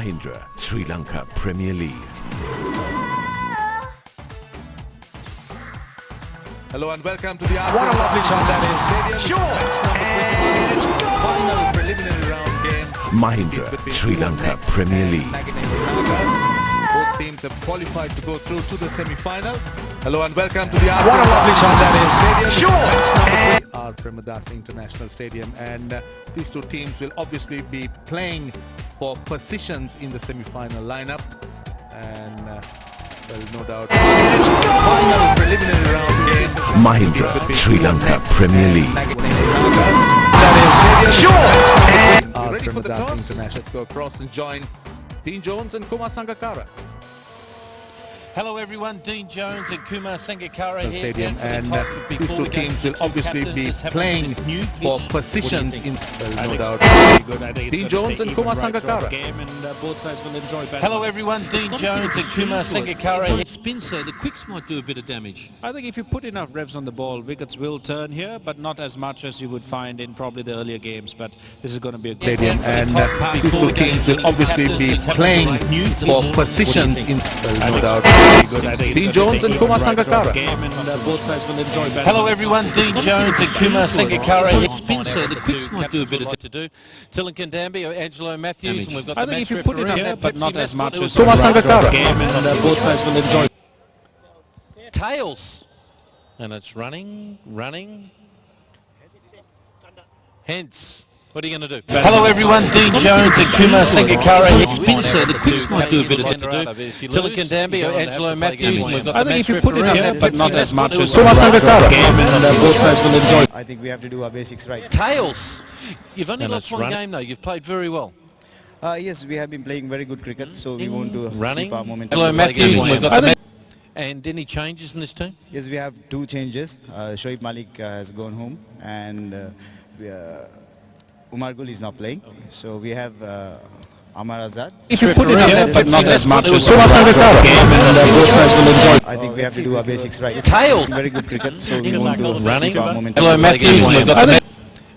Mahindra, Sri Lanka Premier League. Hello and welcome to the What a lovely shot that is. Sure. And it's final preliminary round game. Mahindra, Sri Lanka Premier League. Nagenahira Nagas. Both teams have qualified to go through to the semi-final. Hello and welcome to the what a lovely shot that is. Sure. Our Premadasa International Stadium, and these two teams will obviously be playing for positions in the semi-final lineup, and well, no doubt final preliminary round game. Mahindra, Sri Lanka Premier League. That is sure. Are ready for the toss? Let's go across and join Dean Jones and Kumar Sangakkara. Hello everyone, Dean Jones and Kumar Sangakkara here. Stadium, and these two teams will obviously be playing for positions in, well, no doubt. Dean Jones and Kumar Sangakkara. Hello everyone, Dean Jones and Kumar Sangakkara. Spin, so the quicks might do a bit of damage. I think if you put enough revs on the ball, wickets will turn here, but not as much as you would find in probably the earlier games. But this is going to be a great Stadium, and these two teams will obviously be playing for positions in, well, no doubt. Dean Jones and Kumar Sangakkara. Hello everyone, Dean Jones and Kumar Sangakkara. Spin, so the quicks might do a bit of to do. Tillan Kandambi or Angelo Matthews, and we've got I the think match if you put it referee, here, but not as much as Kumar Sangakkara. both sides will enjoy. tails, and it's running. Hence, what are you going to do? Hello everyone, Dean Jones and Kumar Sangakkara. Spin, so the quicks might do a bit of to do. Tillan Kandambi or Angelo Matthews, and we've got I the think match if you put it referee, here, but not as much as Kumar Sangakkara. both sides will enjoy. I think we have to do our basics right. tails. You've only And lost it's one running. game though. You've played very well. Yes, we have been playing very good cricket, so we want to Running. keep our momentum. Angelo Matthews, and we've got I the think- and any changes in this team? Yes, we have two changes. Shoaib Malik has gone home, and Umar Gul is not playing. So we have Amar Azad. If you put it here, but not as much as Kumar Sangakkara. Both sides will enjoy. I think we have to do our basics right. Tails. Very good cricket, so we want to Running. keep our momentum. Angelo Matthews, and we've got I the think-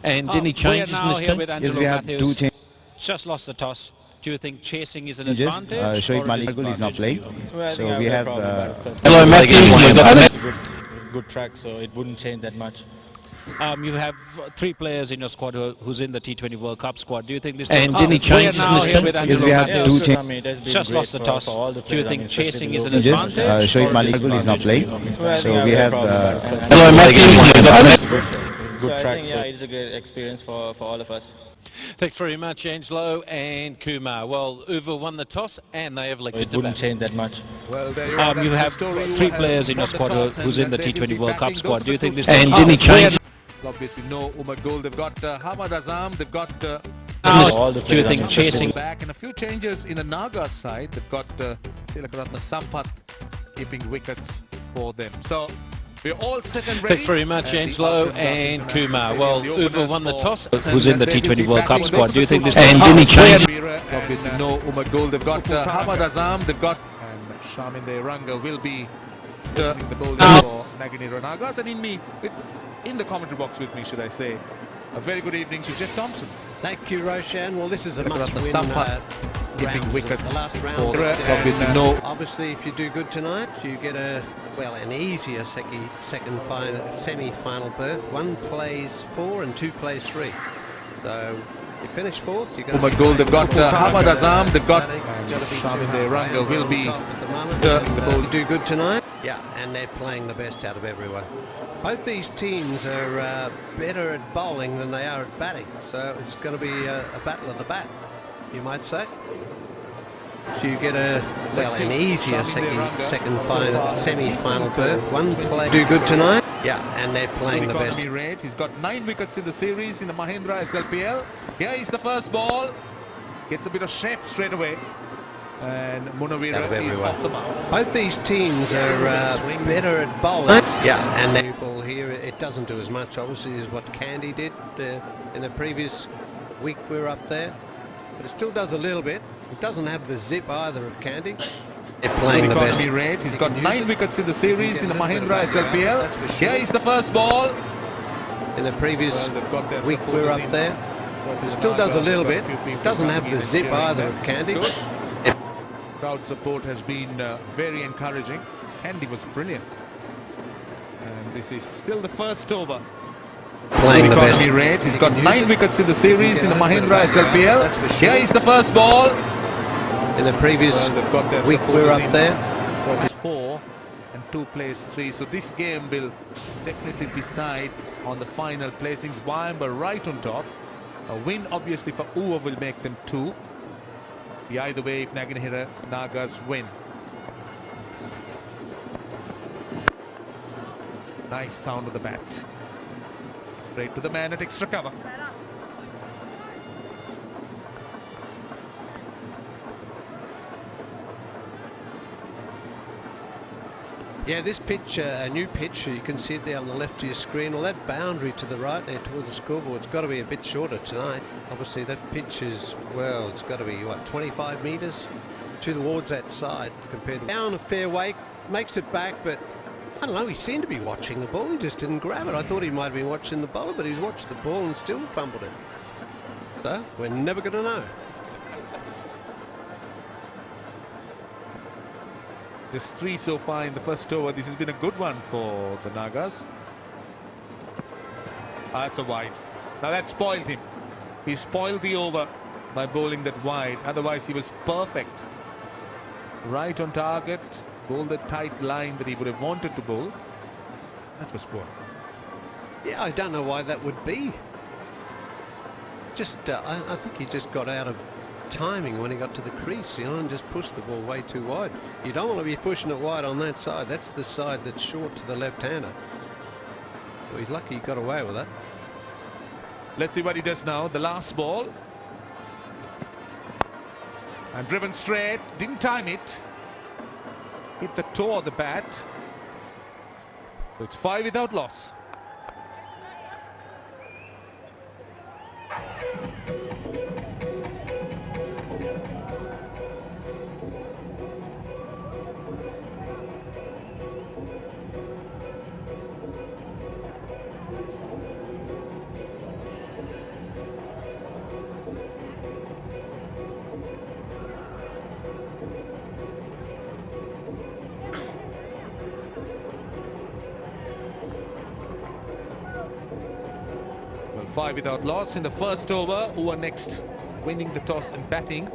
and any changes in this team? Yes, we have two changes. Just lost the toss. Do you think chasing is an Changes. advantage? Shoaib or Malik a is not playing. So we have Hello Matthews, and we've got the good track, so it wouldn't change that much. You have three players in your squad who's in the T20 World Cup squad. Do you think this? And any changes in this team? Yes, we have two changes. I mean, it has been Just great lost the toss. for all the Do you players. I think mean, especially chasing the is an local Changes. advantage? Shoaib Malik is not playing. So we have Hello Matthews, and we've got the good So I track. think, yeah, it's a great experience for all of us. Thanks very much, Angelo and Kumar. Well, Uva won the toss, and they have It elected to wouldn't bat. change that much. Well, there You are. That's have the story. three Who players has in your won the squad toss, who's and in the they will T20 be World Cup batting. squad. Those Do you are the think two this? And any changes? Obviously, no Umar Gul. They've got Hamad Azam. They've got All the Do you players. think chasing? back, and a few changes in the Nagas side. They've got Tilakaratna Sampath keeping wickets for them. So we're all set and ready. Thanks very much, at the Angelo Arjun and International Kumar. Stadium. Well, The Uva openers won the for- toss. Who's in the They will T20 be World Cup batting. squad? Those Do you are think the this? two And tops. any changes? Obviously, no Umar Gul. They've got Hamad Azam. They've got Shamin Ranga will be the bowler for Nagenahira Nagas, and in the commentary box with me, should I say, a very good evening to Jeff Thompson. Thank you, Roshan. Well, this is a Look at the must-win Sampath keeping round. wickets The last round. for obviously And, no. Obviously, if you do good tonight, you get an easier second semi-final berth. One plays 4 and 2 plays 3. So you finish 4th. You go. Umar Gul. They've got Hamad Azam. They've got Shamin Ranga will be the bowler. Do good tonight. Yeah, and they're playing the best out of everyone. Both these teams are better at bowling than they are at batting, so it's going to be a battle of the bat, you might say. So you get an easier semi-final berth. One play. Do good tonight. Yeah, and they're playing the best. He's got 9 wickets in the series in the Mahindra SLPL. Here is the first ball. Gets a bit of shape straight away. And Munawira is off the mark. Both these teams are better at bowling. Yeah, and the people here, it doesn't do as much, obviously, as what Candy did in the previous week we were up there. But it still does a little bit. It doesn't have the zip either of Candy. They're playing the best. He's got 9 wickets in the series in the Mahindra SLPL. Here is the first ball. In the previous week we were up there. It still does a little bit. It doesn't have the zip either of Candy. Crowd support has been very encouraging. Andy was brilliant. And this is still the first over. Playing the best. Economy rate. He's got can 9 use it. wickets in the series in the Yeah, Mahindra that's SLPL. for sure. Here is the first ball. In the previous Well, they've got their week we were supporters up in. there. So it's 4 and 2 plays 3. So this game will definitely decide on the final placings. Wayamba right on top. A win obviously for Uva will make them 2. Be either way if Nagenahira Nagas win. Nice sound of the bat. Straight to the man at extra cover. Yeah, this pitch, a new pitch, you can see it there on the left of your screen. Well, that boundary to the right there towards the scoreboard, it's got to be a bit shorter tonight. Obviously, that pitch is, well, it's got to be, what, 25 metres towards that side compared to down a fair way, makes it back, but I don't know, he seemed to be watching the ball. He just didn't grab it. I thought he might have been watching the bowler, but he's watched the ball and still fumbled it. So, we're never going to know. Just 3 so far in the first over. This has been a good one for the Nagas. That's a wide. Now that spoiled him. He spoiled the over by bowling that wide. Otherwise he was perfect. Right on target. Bowled the tight line that he would have wanted to bowl. That was poor. Yeah, I don't know why that would be. Just, I think he just got out of timing when he got to the crease, you know, and just pushed the ball way too wide. You don't want to be pushing it wide on that side. That's the side that's short to the left-hander. Well, he's lucky he got away with that. Let's see what he does now. The last ball. And driven straight. Didn't time it. Hit the toe of the bat. So it's 5 without loss. Well, 5 without loss in the first over. Who are next winning the toss and batting.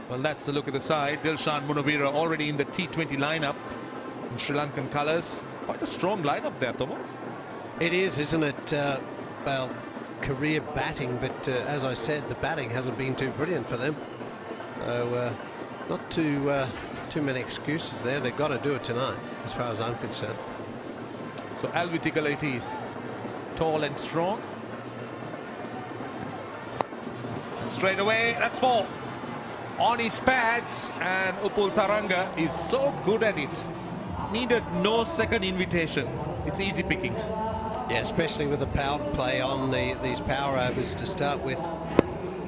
Well, that's the look at the side. Dilshan Munawira already in the T20 lineup in Sri Lankan colours. Quite a strong lineup there, Tomo. It is, isn't it? Well, career batting, but as I said, the batting hasn't been too brilliant for them. So not too many excuses there. They've got to do it tonight, as far as I'm concerned. So Alvitikal it is. Tall and strong. And straight away, that's 4. On his pads, and Upul Taranga is so good at it. Needed no second invitation. It's easy pickings. Yeah, especially with the power play on these power overs to start with.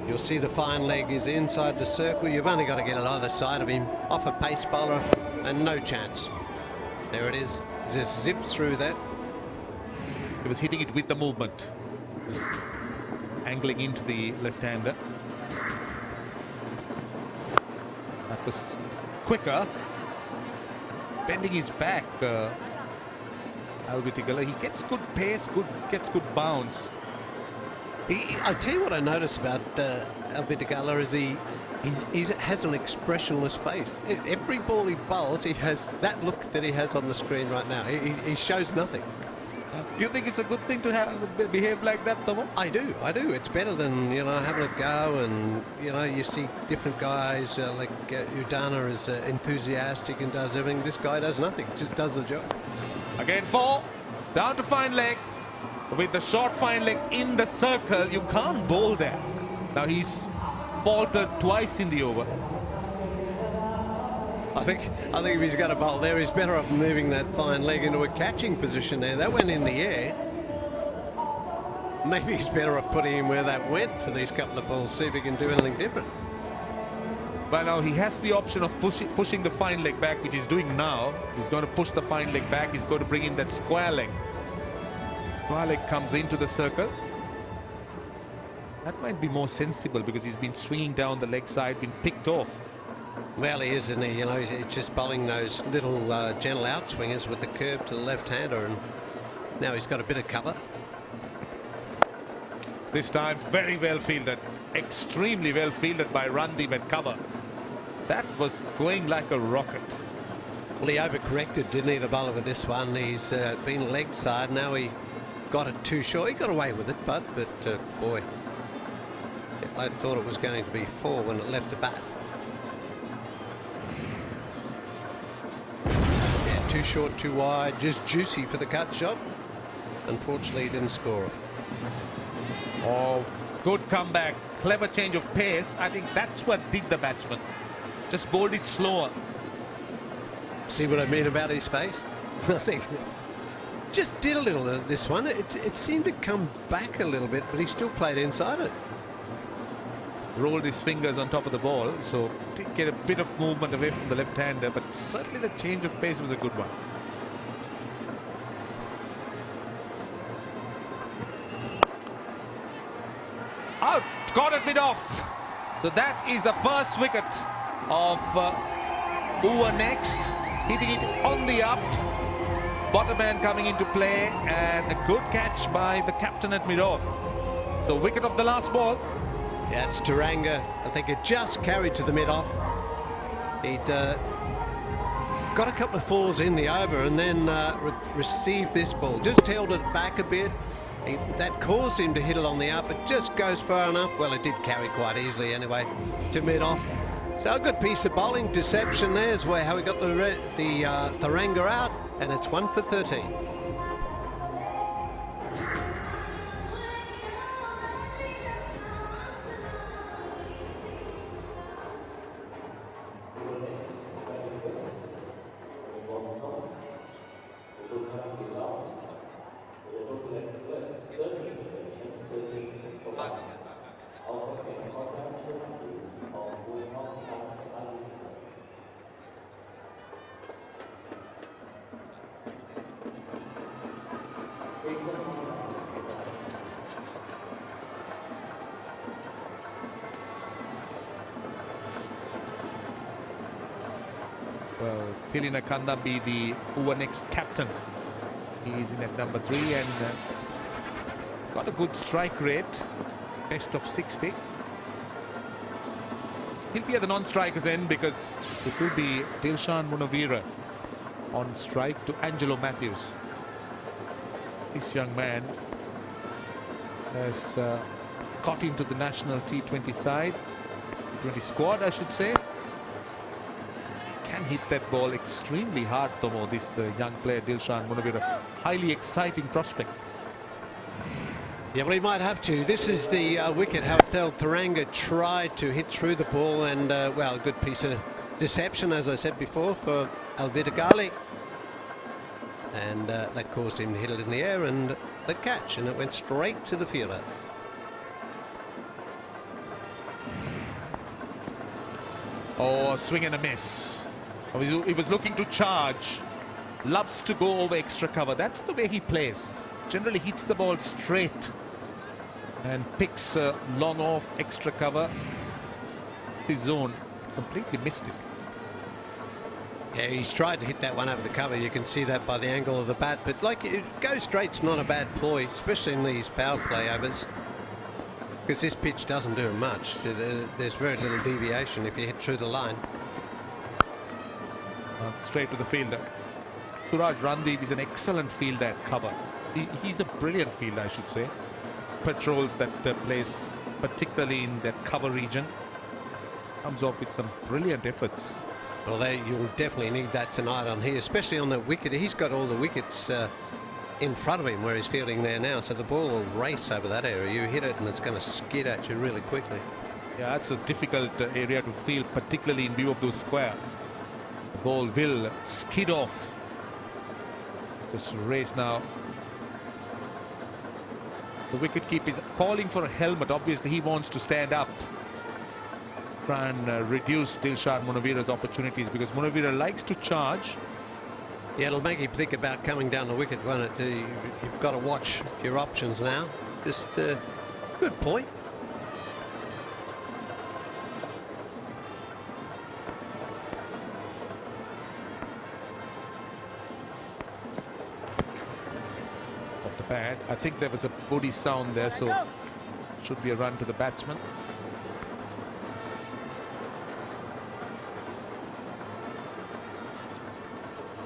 You'll see the fine leg is inside the circle. You've only got to get it either side of him, off a pace bowler, and no chance. There it is. Just zipped through that. He was hitting it with the movement. Angling into the left-hander. That was quicker. Bending his back, Alvitikala. He gets good pace, gets good bounce. I tell you what I notice about Alvitikala is he has an expressionless face. Every ball he bowls, he has that look that he has on the screen right now. He shows nothing. You think it's a good thing to behave like that, Tomo? I do. It's better than, you know, having a go, and, you know, you see different guys like Udana is enthusiastic and does everything. This guy does nothing, just does the job. Again 4, down to fine leg. With the short fine leg in the circle, you can't bowl there. Now he's faltered twice in the over. I think if he's got a bowl there, he's better off moving that fine leg into a catching position there. That went in the air. Maybe he's better off putting him where that went for these couple of balls, see if he can do anything different. Well, now he has the option of pushing the fine leg back, which he's doing now. He's going to push the fine leg back. He's going to bring in that square leg. Square leg comes into the circle. That might be more sensible because he's been swinging down the leg side, been picked off. Well, he is, isn't he? You know, he's just bowling those little gentle outswingers with the curve to the left-hander, and now he's got a bit of cover. This time, very well fielded. Extremely well fielded by Randeep at cover. That was going like a rocket. Well, he overcorrected, didn't he, the bowler with this one? He's been leg side. Now he got it too short. He got away with it, but boy, I thought it was going to be 4 when it left the bat. Yeah, too short, too wide, just juicy for the cut shot. Unfortunately, he didn't score it. Oh, good comeback. Clever change of pace. I think that's what did the batsman. Just bowled it slower. See what I mean about his face? I think just did a little this one. It seemed to come back a little bit, but he still played inside it. Rolled his fingers on top of the ball, so did get a bit of movement away from the left-hander, but certainly the change of pace was a good one. Out! Got it mid-off. So that is the first wicket of over next. Hitting it on the up. Bottom man coming into play, and a good catch by the captain at mid-off. So wicket of the last ball. Yeah, it's Taranga. I think it just carried to the mid-off. He'd got a couple of falls in the over and then received this ball. Just held it back a bit. That caused him to hit it on the up. It just goes far enough. Well, it did carry quite easily anyway to mid-off. So a good piece of bowling. Deception there is where how he got the Taranga out, and it's 1 for 13. Well, Thilina Kandambi, the over next captain. He's in at number 3 and got a good strike rate, best of 60. He'll be at the non-strikers end because it will be Dilshan Munawira on strike to Angelo Matthews. This young man has got into the national T20 side, T20 squad I should say. Can hit that ball extremely hard, Tomo, this young player Dilshan Munawira. Highly exciting prospect. Yeah, well, he might have to. This is the wicket how Taranga tried to hit through the ball, and well, a good piece of deception, as I said before, for Alvita Ghali. And that caused him to hit it in the air, and the catch, and it went straight to the fielder. Oh, swing and a miss. He was looking to charge. Loves to go over extra cover. That's the way he plays. Generally hits the ball straight and picks long off extra cover. His zone. Completely missed it. Yeah, he's tried to hit that one over the cover. You can see that by the angle of the bat. But like, it goes straight's not a bad ploy, especially in these power play overs, because this pitch doesn't do much. There's very little deviation if you hit through the line. Straight to the fielder. Suraj Randeep is an excellent fielder at cover. He's a brilliant fielder, I should say. Patrols that plays particularly in that cover region. Comes off with some brilliant efforts. Well, you'll definitely need that tonight on here, especially on the wicket. He's got all the wickets in front of him where he's fielding there now, so the ball will race over that area. You hit it and it's going to skid at you really quickly. Yeah, that's a difficult area to field, particularly in view of those square. The ball will skid off. Just race now. The wicketkeeper is calling for a helmet. Obviously, he wants to stand up. try and reduce Dilshan Munawira's opportunities, because Munawira likes to charge. Yeah, it'll make him think about coming down the wicket, won't it? You've got to watch your options now. Just good point. Off the pad. I think there was a body sound there, so should be a run to the batsman.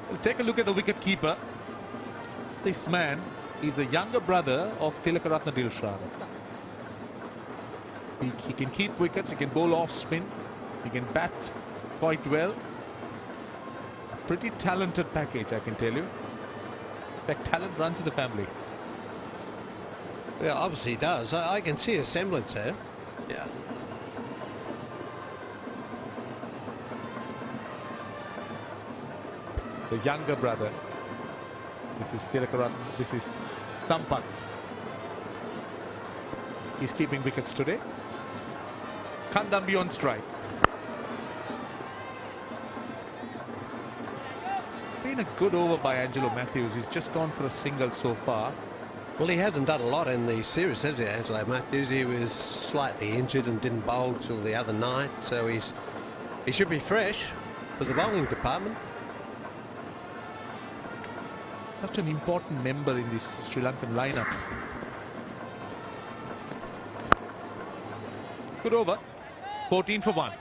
We'll take a look at the wicket keeper. This man is the younger brother of Tilakaratne Dilshan. He can keep wickets, he can bowl off spin, he can bat quite well. A pretty talented package, I can tell you. In fact, talent runs in the family. Yeah, obviously he does. I can see a semblance there. Yeah. The younger brother. This is Tilakaratne, this is Sampath. He's keeping wickets today. Kandambi on strike. It's been a good over by Angelo Matthews. He's just gone for a single so far. Well, he hasn't done a lot in the series, has he, Angelo Matthews? He was slightly injured and didn't bowl till the other night, so he should be fresh for the bowling department. Such an important member in this Sri Lankan lineup. Good over. 14 for 1.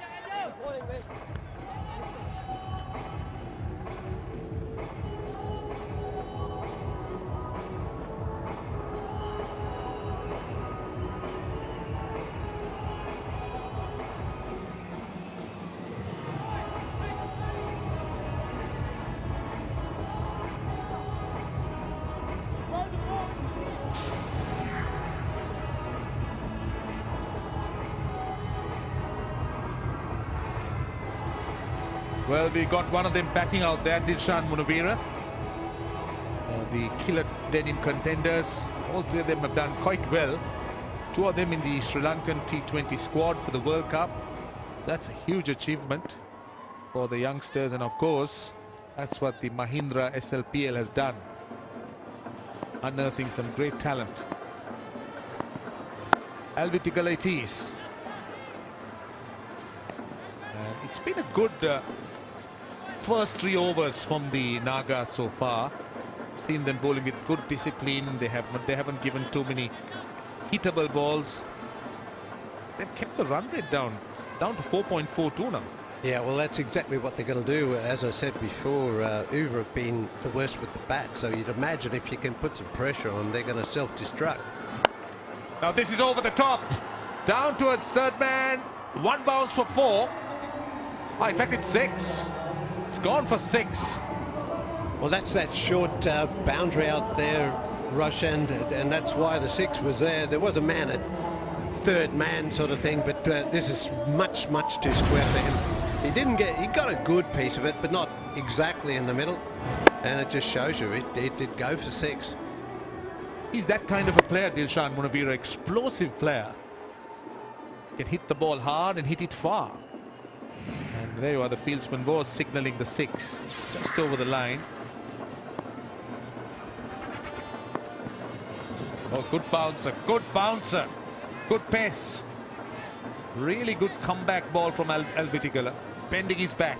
Well, we got one of them batting out there, Dilshan Munawira. The killer denim contenders. All three of them have done quite well. Two of them in the Sri Lankan T20 squad for the World Cup. That's a huge achievement for the youngsters, and of course, that's what the Mahindra SLPL has done. Unearthing some great talent. Alvitikal it is. And it's been a good first 3 overs from the Nagas so far. Seen them bowling with good discipline. They haven't given too many hittable balls. They've kept the run rate down to 4.42 now. Yeah, well, that's exactly what they're going to do. As I said before, Uva have been the worst with the bat, so you'd imagine if you can put some pressure on, they're going to self-destruct. Now this is over the top. Down towards third man. 1 bounce for 4. Oh, in fact, it's 6. It's gone for 6. Well, that's that short boundary out there, Roshan, and that's why the 6 was there. There was a man at third man sort of thing, but this is much too square for him. He got a good piece of it, but not exactly in the middle, and it just shows you it did go for 6. He's that kind of a player, Dilshan Munawira, explosive player. Can hit the ball hard and hit it far. And there you are, the fieldsman was signalling the 6 just over the line. Oh, good bouncer, good pace. Really good comeback ball from Alvitikal, bending his back.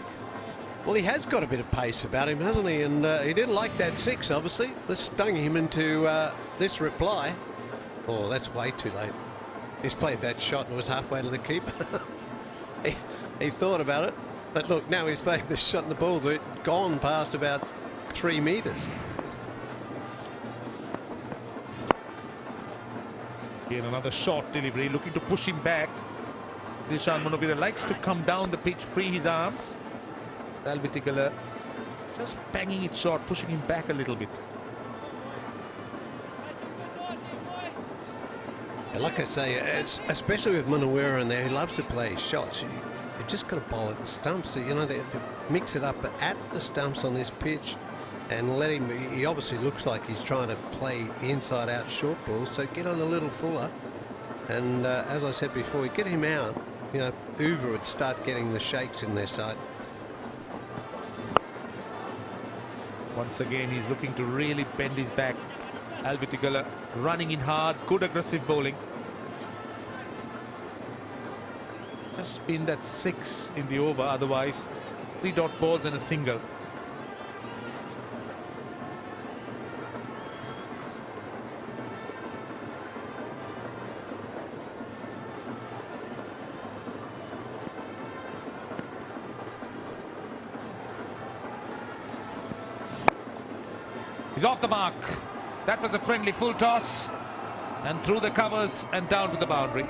Well, he has got a bit of pace about him, hasn't he? And he didn't like that 6, obviously. This stung him into this reply. Oh, that's way too late. He's played that shot and was halfway to the keeper. He thought about it, but look, now he's playing this shot and the ball's gone past about 3 metres. Here another short delivery, looking to push him back. Dilshan Munawira likes to come down the pitch, free his arms. Alvitikal just banging it short, pushing him back a little bit. Like I say, especially with Munawira in there, he loves to play his shots. You've just got to bowl at the stumps. You know, they mix it up at the stumps on this pitch and let him. He obviously looks like he's trying to play the inside-out short balls, so get on a little fuller. And as I said before, you get him out you know, Uber would start getting the shakes in their side. Once again, he's looking to really bend his back. Alvitigala running in hard, good aggressive bowling. Just been that 6 in the over, otherwise 3 dot balls and a single. He's off the mark. That was a friendly full toss and through the covers and down to the boundary.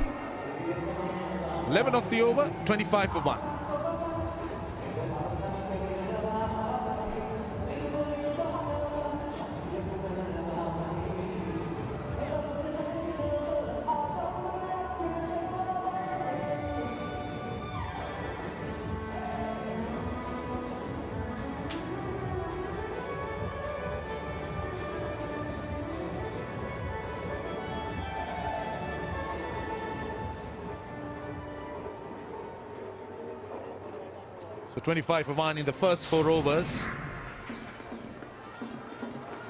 11 of the over, 25 for 1. So 25 for 1 in the first 4 overs.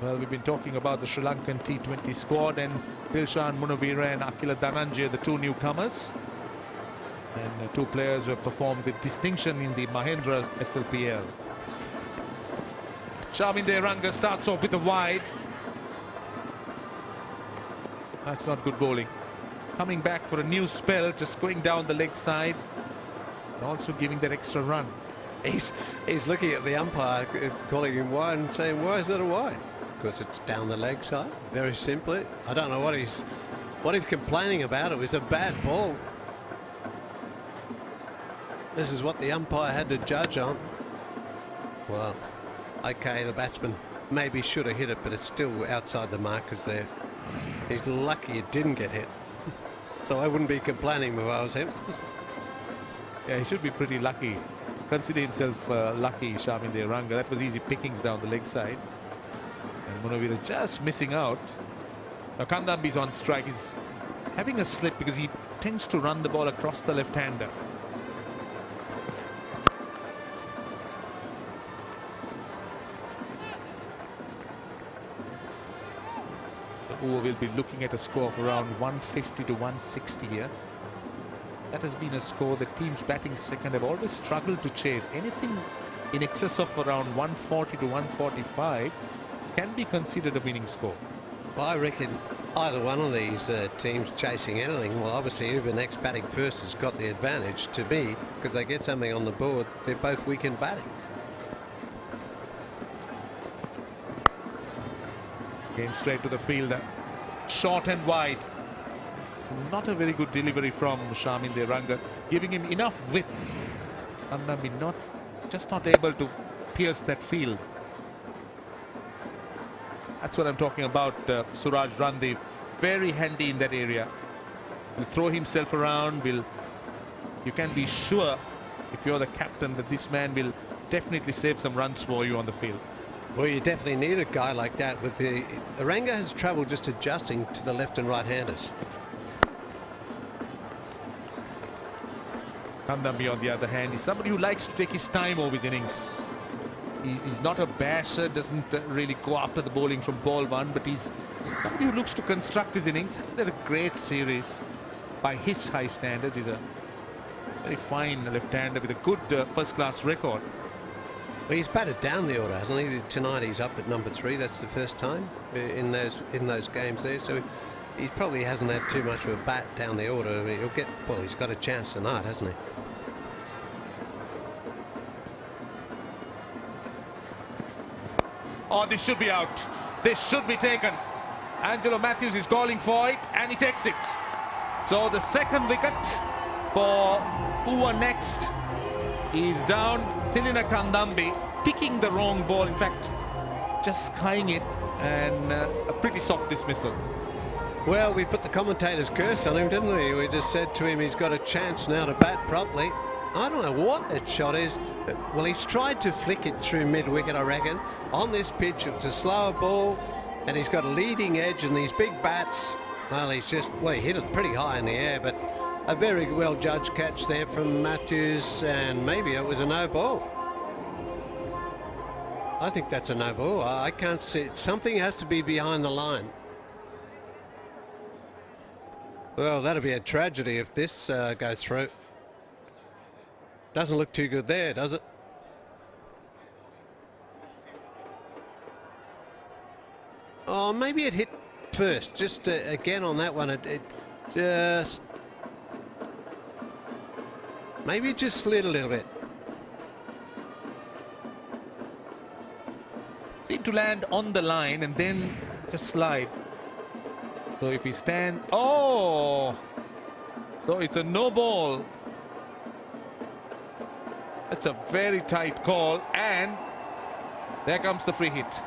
Well, we've been talking about the Sri Lankan T20 squad and Dilshan Munawira and Akila Dhananjaya, the 2 newcomers. And 2 players who have performed with distinction in the Mahendra SLPL. Nagenahira Nagas starts off with a wide. That's not good bowling. Coming back for a new spell, just going down the leg side. And also giving that extra run. He's looking at the umpire, calling him wide and saying, why is that a wide? Because it's down the leg side, very simply. I don't know what he's complaining about. It was a bad ball. This is what the umpire had to judge on. Well, okay, the batsman maybe should have hit it, but it's still outside the markers there. He's lucky it didn't get hit. So I wouldn't be complaining if I was him. Yeah, he should be pretty lucky. Consider himself lucky, Nagenahira Nagas. That was easy pickings down the leg side. And Munawira just missing out. Now Kandambi's on strike. He's having a slip because he tends to run the ball across the left-hander. So we'll be looking at a score of around 150 to 160 here. That has been a score that teams batting second have always struggled to chase. Anything in excess of around 140 to 145 can be considered a winning score. Well, I reckon either one of these teams chasing anything, well, obviously whoever next batting first has got the advantage to me, because they get something on the board. They're both weak in batting. Again straight to the fielder. Short and wide. Not a very good delivery from Nagenahira Nagas, giving him enough width. Kandambi just not able to pierce that field. That's what I'm talking about. Suraj Randeep, very handy in that area. Will throw himself around. You can be sure, if you're the captain, that this man will definitely save some runs for you on the field. Well, you definitely need a guy like that. With the Ranga has trouble just adjusting to the left and right-handers. Kandambi, on the other hand, is somebody who likes to take his time over his innings. He's not a basher, doesn't really go after the bowling from ball 1, but he's somebody who looks to construct his innings. Hasn't had a great series by his high standards. He's a very fine left-hander with a good first-class record. Well, he's batted down the order, hasn't he? Tonight he's up at number 3. That's the first time in those games there. So he probably hasn't had too much of a bat down the order. He's got a chance tonight, hasn't he? Oh, this should be out. This should be taken. Angelo Matthews is calling for it, and he takes it. So the second wicket for Pua next is down. Thilina Kandambi picking the wrong ball. In fact, just skying it, and a pretty soft dismissal. Well, we put the commentator's curse on him, didn't we? We just said to him he's got a chance now to bat properly. I don't know what that shot is. Well, he's tried to flick it through mid-wicket, I reckon. On this pitch, it's a slower ball, and he's got a leading edge and these big bats. Well, he hit it pretty high in the air, but a very well judged catch there from Matthews, and maybe it was a no ball. I think that's a no ball. I can't see it. Something has to be behind the line. Well, that'll be a tragedy if this goes through. Doesn't look too good there, does it? Oh, maybe it hit first. Just again on that one, it just... Maybe it just slid a little bit. Seemed to land on the line and then just slide. So if he stand... Oh! So it's a no ball. That's a very tight call, and there comes the free hit.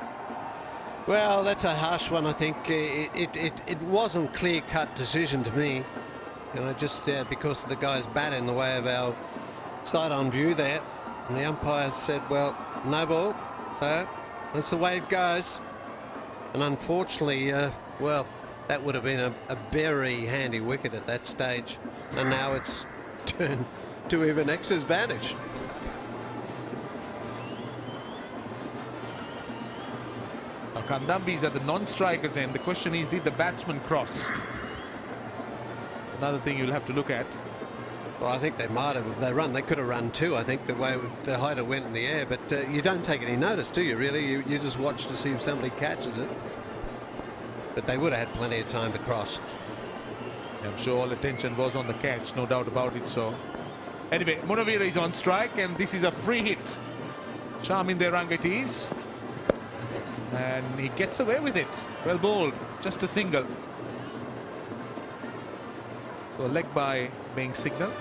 Well, that's a harsh one, I think. It wasn't clear-cut decision to me. You know, just because of the guy's bat in the way of our side-on view there. And the umpire said, well, no ball. So that's the way it goes. And unfortunately, well, that would have been a very handy wicket at that stage. And now it's turned to even X's advantage. Now Kandambi's at the non-strikers end. The question is, did the batsman cross? Another thing you'll have to look at. Well, I think they might have. If they run, they could have run too, I think, the way the hider went in the air. But you don't take any notice, do you, really? You just watch to see if somebody catches it. But they would have had plenty of time to cross. I'm sure all attention was on the catch, no doubt about it. So anyway, Munavira is on strike, and this is a free hit. Shaminde Ranga it is. And he gets away with it. Well bowled, just a single. So leg by being signal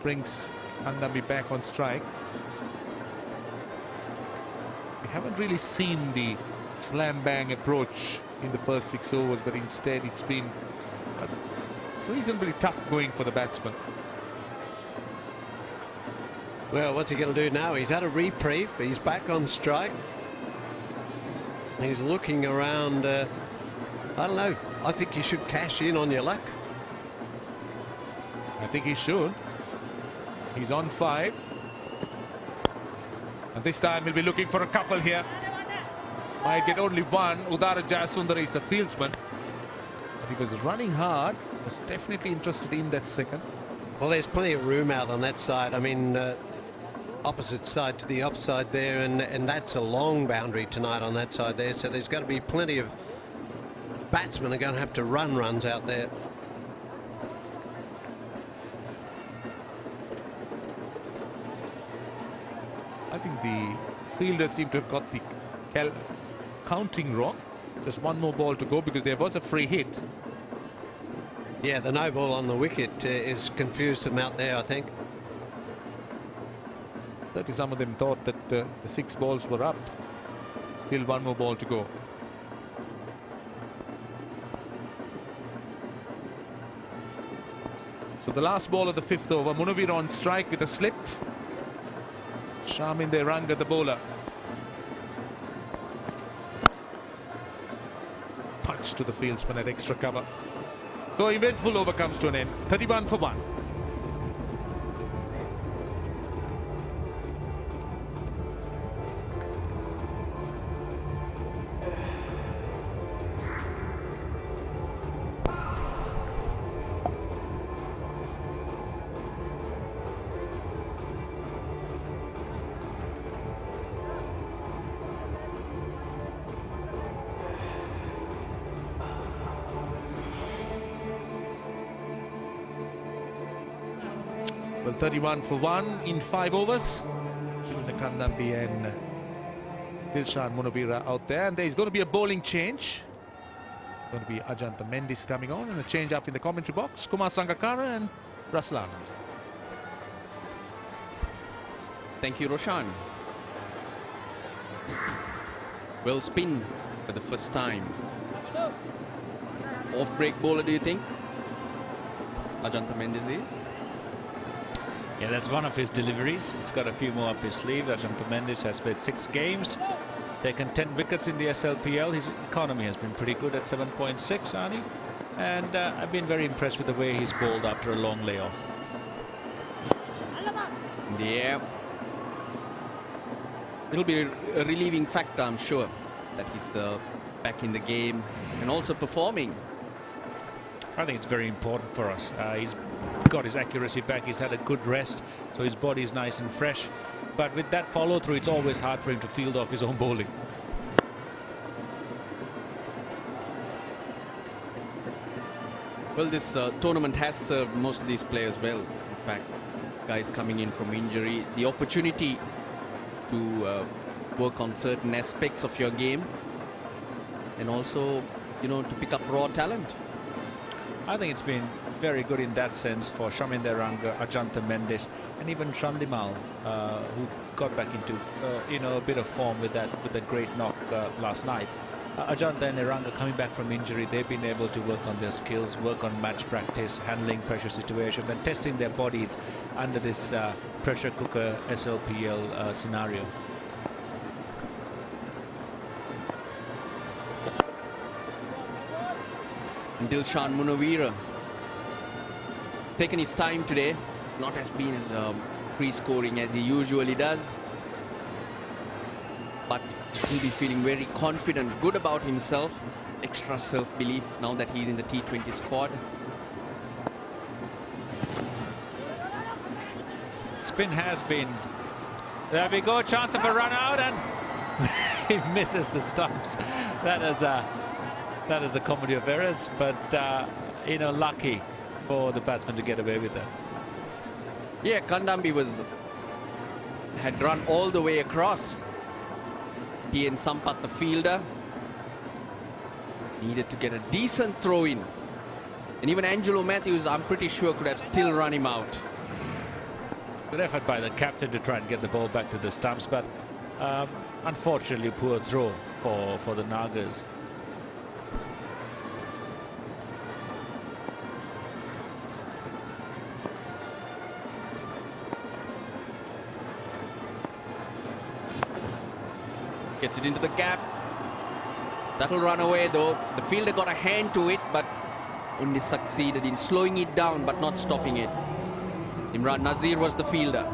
brings Kandambi back on strike. We haven't really seen the slam bang approach in the first 6 overs, but instead it's been reasonably tough going for the batsman. Well, what's he going to do now? He's had a reprieve, but he's back on strike. He's looking around. I don't know. I think you should cash in on your luck. I think he should. He's on 5. And this time he'll be looking for a couple here. Might get only one. Udara Jayasundara is the fieldsman. But he was running hard. Was definitely interested in that second. Well, there's plenty of room out on that side. I mean, opposite side to the offside there, and that's a long boundary tonight on that side there. So there's going to be plenty of batsmen are going to have to run runs out there. I think the fielders seem to have got the counting wrong. Just one more ball to go because there was a free hit. Yeah, the no ball on the wicket is confused them out there, I think. Certainly some of them thought that the 6 balls were up. Still one more ball to go. So the last ball of the 5th over, Munavira on strike with a slip. Shaminde Ranga the bowler. Punch to the fieldsman at extra cover. So eventful over comes to an end. 31 for 1. Well, 31 for 1 in 5 overs. Kandambi and Dilshan Munavira out there. And there's going to be a bowling change. It's going to be Ajantha Mendis coming on, and a change up in the commentary box. Kumar Sangakkara and Russell Arnold. Thank you, Roshan. Well spin for the first time. Off-break bowler, do you think? Ajantha Mendis is? Yeah, that's one of his deliveries. He's got a few more up his sleeve. Ajantha Mendis has played 6 games, taken 10 wickets in the SLPL. His economy has been pretty good at 7.6, Arnie. And I've been very impressed with the way he's bowled after a long layoff. Yeah. It'll be a relieving factor, I'm sure, that he's back in the game and also performing. I think it's very important for us. He's got his accuracy back. He's had a good rest, so his body's nice and fresh. But with that follow-through, it's always hard for him to field off his own bowling. Well, this tournament has served most of these players well. In fact, guys coming in from injury, the opportunity to work on certain aspects of your game and also, you know, to pick up raw talent. I think it's been very good in that sense for Nagenahira Nagas, Ajantha Mendes, and even Chandimal, who got back into a bit of form with a great knock last night. Ajantha and Nagenahira coming back from injury, they've been able to work on their skills, work on match practice, handling pressure situations, and testing their bodies under this pressure cooker SLPL scenario. Dilshan Munawira has taken his time today. It's not as been as free-scoring as he usually does, but he'll be feeling very confident, good about himself, extra self-belief now that he's in the T20 squad. Spin has been. There we go, chance of a run out, and he misses the stumps. That is a comedy of errors, but lucky for the batsman to get away with that. Yeah, Kandambi had run all the way across. T.N. Sampath, the fielder, needed to get a decent throw in. And even Angelo Matthews, I'm pretty sure, could have still run him out. Good effort by the captain to try and get the ball back to the stumps, but unfortunately poor throw for the Nagas. Gets it into the gap. That'll run away though. The fielder got a hand to it, but only succeeded in slowing it down but not stopping it. Imran Nazir was the fielder.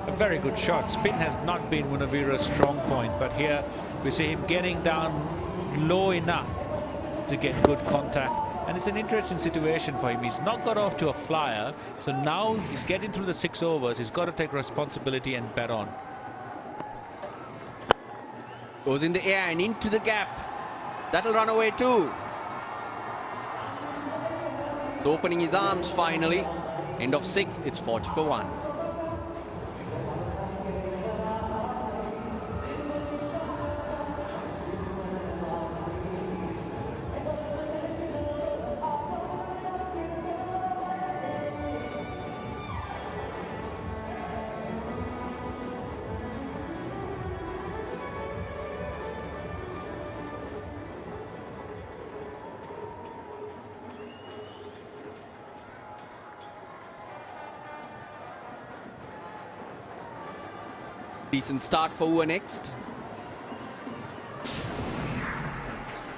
A very good shot. Spin has not been Munawira's strong point, but here we see him getting down low enough to get good contact. And it's an interesting situation for him. He's not got off to a flyer, so now he's getting through the 6 overs. He's got to take responsibility and bet on. Goes in the air and into the gap. That'll run away too. So opening his arms finally. End of 6, it's 40 for 1. Decent start for Ua next.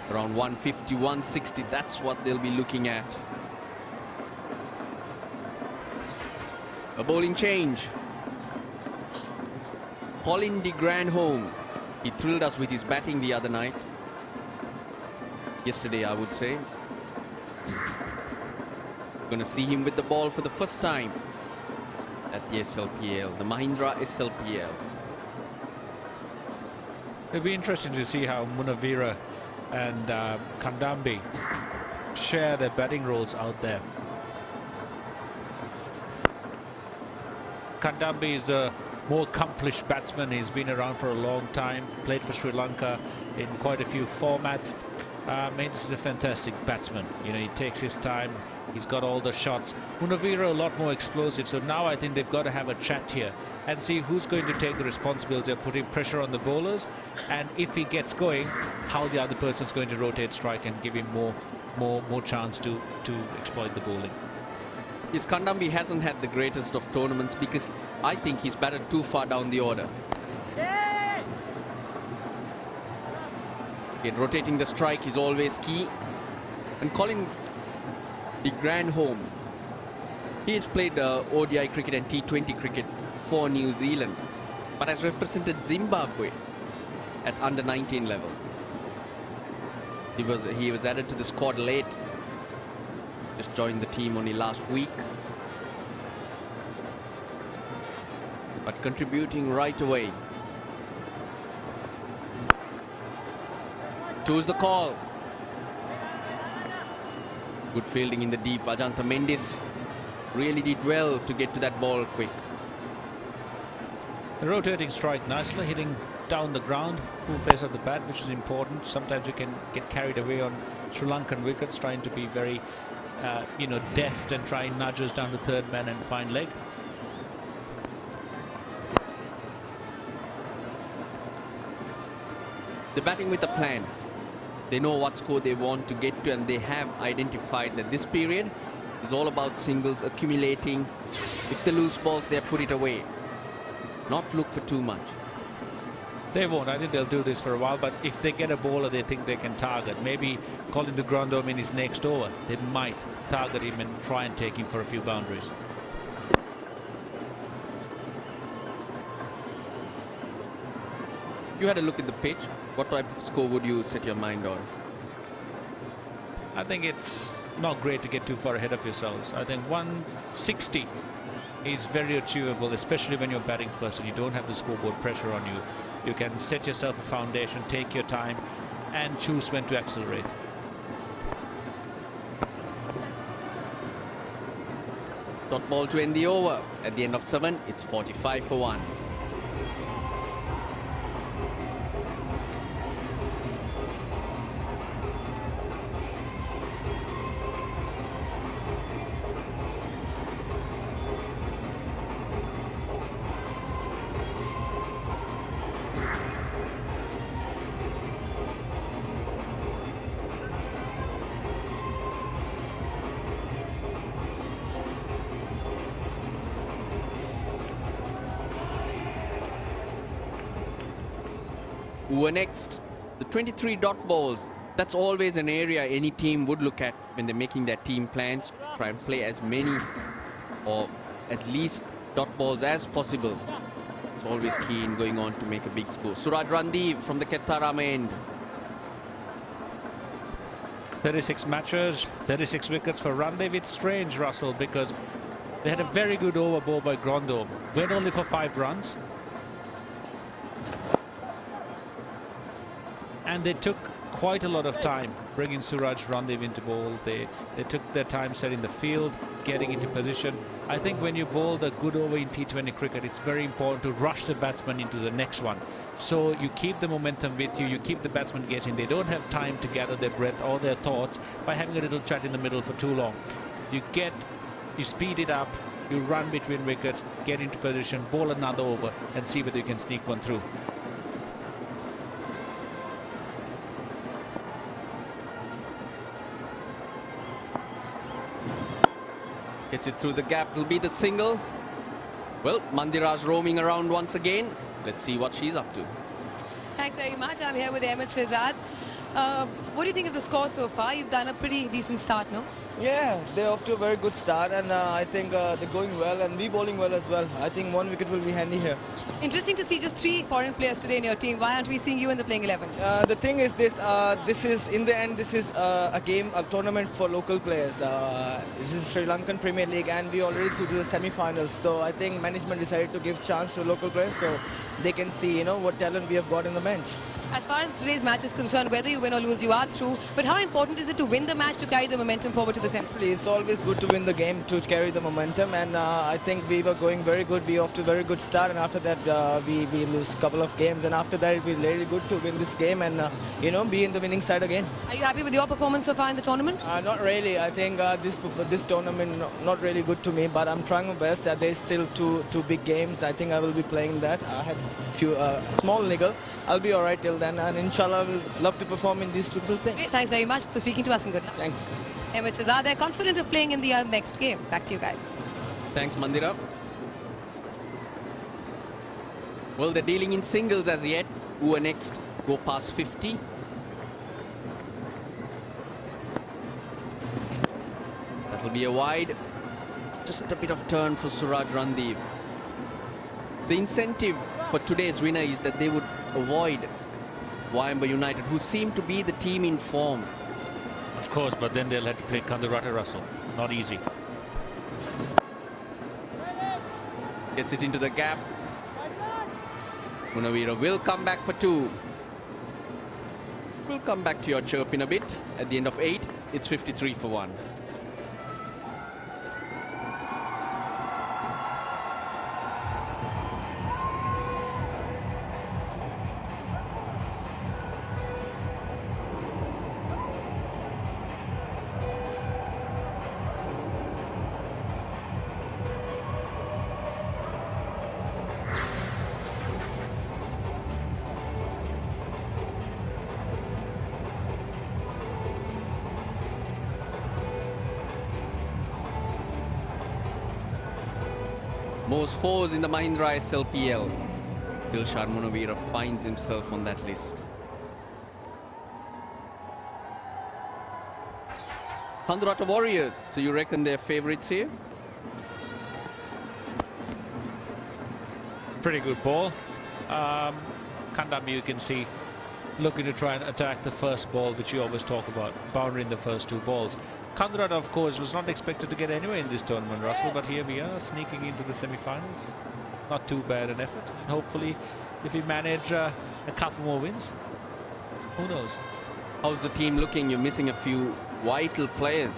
Around 150, 160, that's what they'll be looking at. A bowling change. Colin de Grandhomme. He thrilled us with his batting the other night. Yesterday, I would say. Gonna see him with the ball for the first time at the SLPL, the Mahindra SLPL. It'll be interesting to see how Munawira and Kandambi share their batting roles out there. Kandambi is the more accomplished batsman. He's been around for a long time, played for Sri Lanka in quite a few formats. This is a fantastic batsman. You know, he takes his time. He's got all the shots. Munawira a lot more explosive. So now I think they've got to have a chat here and see who's going to take the responsibility of putting pressure on the bowlers, and if he gets going, how the other person's going to rotate strike and give him more chance to exploit the bowling. Yes, Kandambi hasn't had the greatest of tournaments because I think he's batted too far down the order. Again, rotating the strike is always key. And Colin de Grandhomme, he has played ODI cricket and T20 cricket for New Zealand, but has represented Zimbabwe at under 19 level. He was added to the squad late, just joined the team only last week, but contributing right away. Choose the call. Good fielding in the deep. Ajantha Mendis really did well to get to that ball quick. The rotating strike nicely, hitting down the ground, full face of the bat, which is important. Sometimes you can get carried away on Sri Lankan wickets, trying to be very, deft and try nudges down the third man and find leg. They're batting with a plan. They know what score they want to get to, and they have identified that this period is all about singles accumulating. If they lose balls, they put it away. Not look for too much. They won't. I think they'll do this for a while, but if they get a bowler they think they can target, maybe Colin de Grandhomme in his next over, they might target him and try and take him for a few boundaries. You had a look at the pitch. What type of score would you set your mind on? I think it's not great to get too far ahead of yourselves. I think 160 is very achievable, especially when you're batting first and you don't have the scoreboard pressure on you. You can set yourself a foundation, take your time and choose when to accelerate. Dot ball to end the over. At the end of 7, it's 45 for 1. Who are next? The 23 dot balls. That's always an area any team would look at when they're making their team plans. Try and play as many or as least dot balls as possible. It's always key in going on to make a big score. Suraj Randeep from the Kettarama end. 36 matches, 36 wickets for Randeep. It's strange, Russell, because they had a very good over ball by Grandhomme. Went only for 5 runs. And they took quite a lot of time bringing Suraj Randeep into bowl. They took their time setting the field, getting into position. I think when you bowl the good over in T20 cricket, it's very important to rush the batsman into the next one. So you keep the momentum with you, you keep the batsman guessing. They don't have time to gather their breath or their thoughts by having a little chat in the middle for too long. You speed it up, you run between wickets, get into position, bowl another over and see whether you can sneak one through. Gets it through the gap. It'll be the single. Well, Mandira's roaming around once again. Let's see what she's up to. Thanks very much. I'm here with Ahmed Shehzad. What do you think of the score so far? You've done a pretty decent start, no? Yeah, they're off to a very good start, and I think they're going well, and we bowling well as well. I think 1 wicket will be handy here. Interesting to see just 3 foreign players today in your team. Why aren't we seeing you in the playing 11? The thing is this is in the end, this is a tournament for local players. This is Sri Lankan Premier League, and we already through to the semi-finals. So I think management decided to give chance to local players so they can see, what talent we have got in the bench. As far as today's match is concerned, whether you win or lose, you are through. But how important is it to win the match to carry the momentum forward to the semi? It's always good to win the game to carry the momentum, and I think we were going very good. We off to a very good start, and after that we lose a couple of games, and after that it will be really good to win this game and be in the winning side again. Are you happy with your performance so far in the tournament? Not really. I think this tournament not really good to me, but I'm trying my best. There's still two big games. I think I will be playing that. I had few small niggle. I'll be all right till then, and inshallah I will love to perform in these two things. Great. Thanks very much for speaking to us and good luck. Thanks. Ahmed Shehzad, they're confident of playing in the next game. Back to you guys. Thanks, Mandira. Well, they're dealing in singles as yet. Who are next? Go past 50. That will be a wide. Just a bit of turn for Suraj Randeep. The incentive for today's winner is that they would avoid Wayamba United, who seem to be the team in form. Of course, but then they'll have to play Kandurata, Russell. Not easy. Gets it into the gap. Munawira will come back for 2. We'll come back to your chirp in a bit. At the end of 8, it's 53 for 1. Most 4s in the Mahindra SLPL. Dilshad Munawira finds himself on that list. Kandurata Warriors, so you reckon they're favourites here? It's a pretty good ball. Kandambi, you can see, looking to try and attack the first ball, which you always talk about, boundary in the first 2 balls. Kandurata, of course, was not expected to get anywhere in this tournament, Russell, but here we are, sneaking into the semi-finals. Not too bad an effort. And hopefully, if we manage a couple more wins, who knows? How's the team looking? You're missing a few vital players.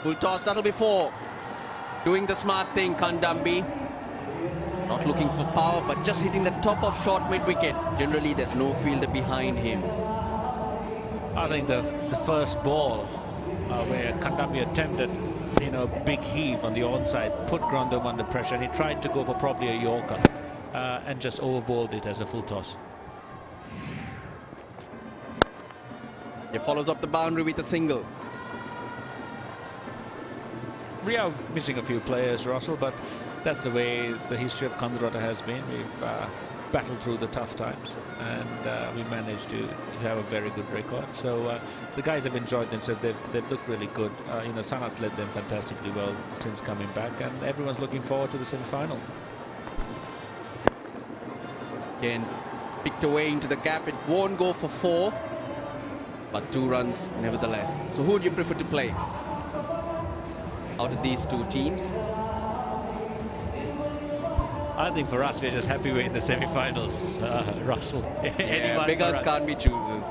Full toss, that'll be 4. Doing the smart thing, Kandambi. Not looking for power, but just hitting the top of short mid-wicket. Generally, there's no fielder behind him. I think the first ball where Kandambi attempted, big heave on the onside, put Grandom under pressure, and he tried to go for probably a Yorker and just overbowled it as a full toss. He follows up the boundary with a single. We are missing a few players, Russell, but that's the way the history of Kandurata has been. We've battled through the tough times, and we managed to have a very good record. So the guys have enjoyed themselves. They've looked really good. Sanat's led them fantastically well since coming back, and everyone's looking forward to the semi-final. Again, picked away into the gap. It won't go for 4, but 2 runs nevertheless. So who would you prefer to play out of these 2 teams? I think for us, we're just happy we're in the semi-finals, Russell. Yeah, beggars can't be choosers.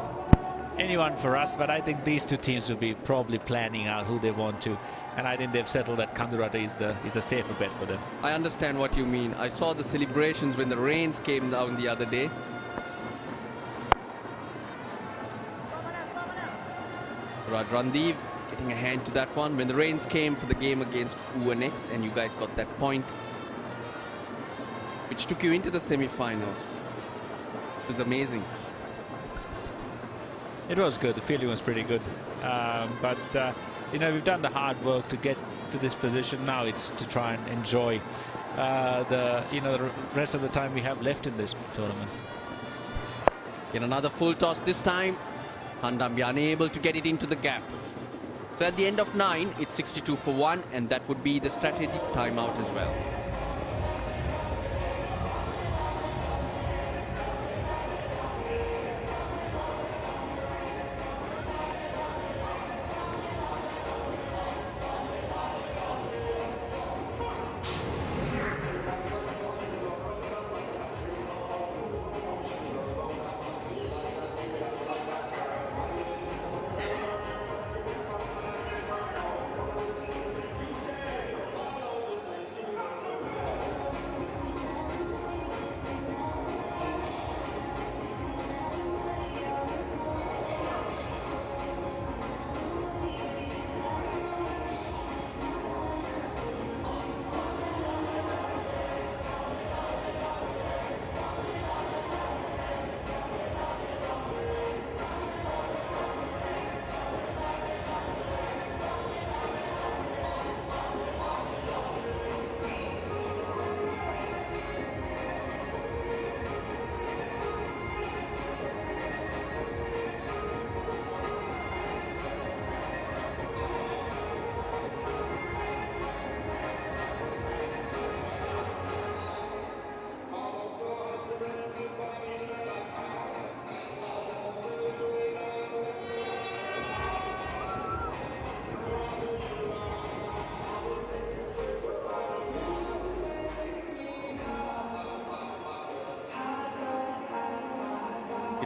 Anyone for us, but I think these 2 teams will be probably planning out who they want to, and I think they've settled that Kandurata is a safer bet for them. I understand what you mean. I saw the celebrations when the rains came down the other day. Suraj Randeep getting a hand to that one. When the rains came for the game against UNX, and you guys got that point, which took you into the semi-finals. It was amazing. It was good. The feeling was pretty good. But we've done the hard work to get to this position. Now it's to try and enjoy the rest of the time we have left in this tournament. Get another full toss this time. Kandambi unable to get it into the gap. So at the end of 9, it's 62 for 1, and that would be the strategic timeout as well.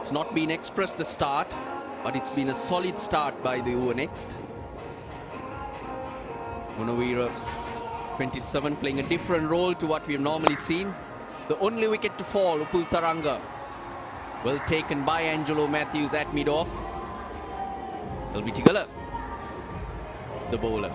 It's not been expressed the start, but it's been a solid start by the over next. Nagenahira 27 playing a different role to what we've normally seen. The only wicket to fall, Upul Taranga. Well taken by Angelo Matthews at mid-off. Elvi Tigala, the bowler.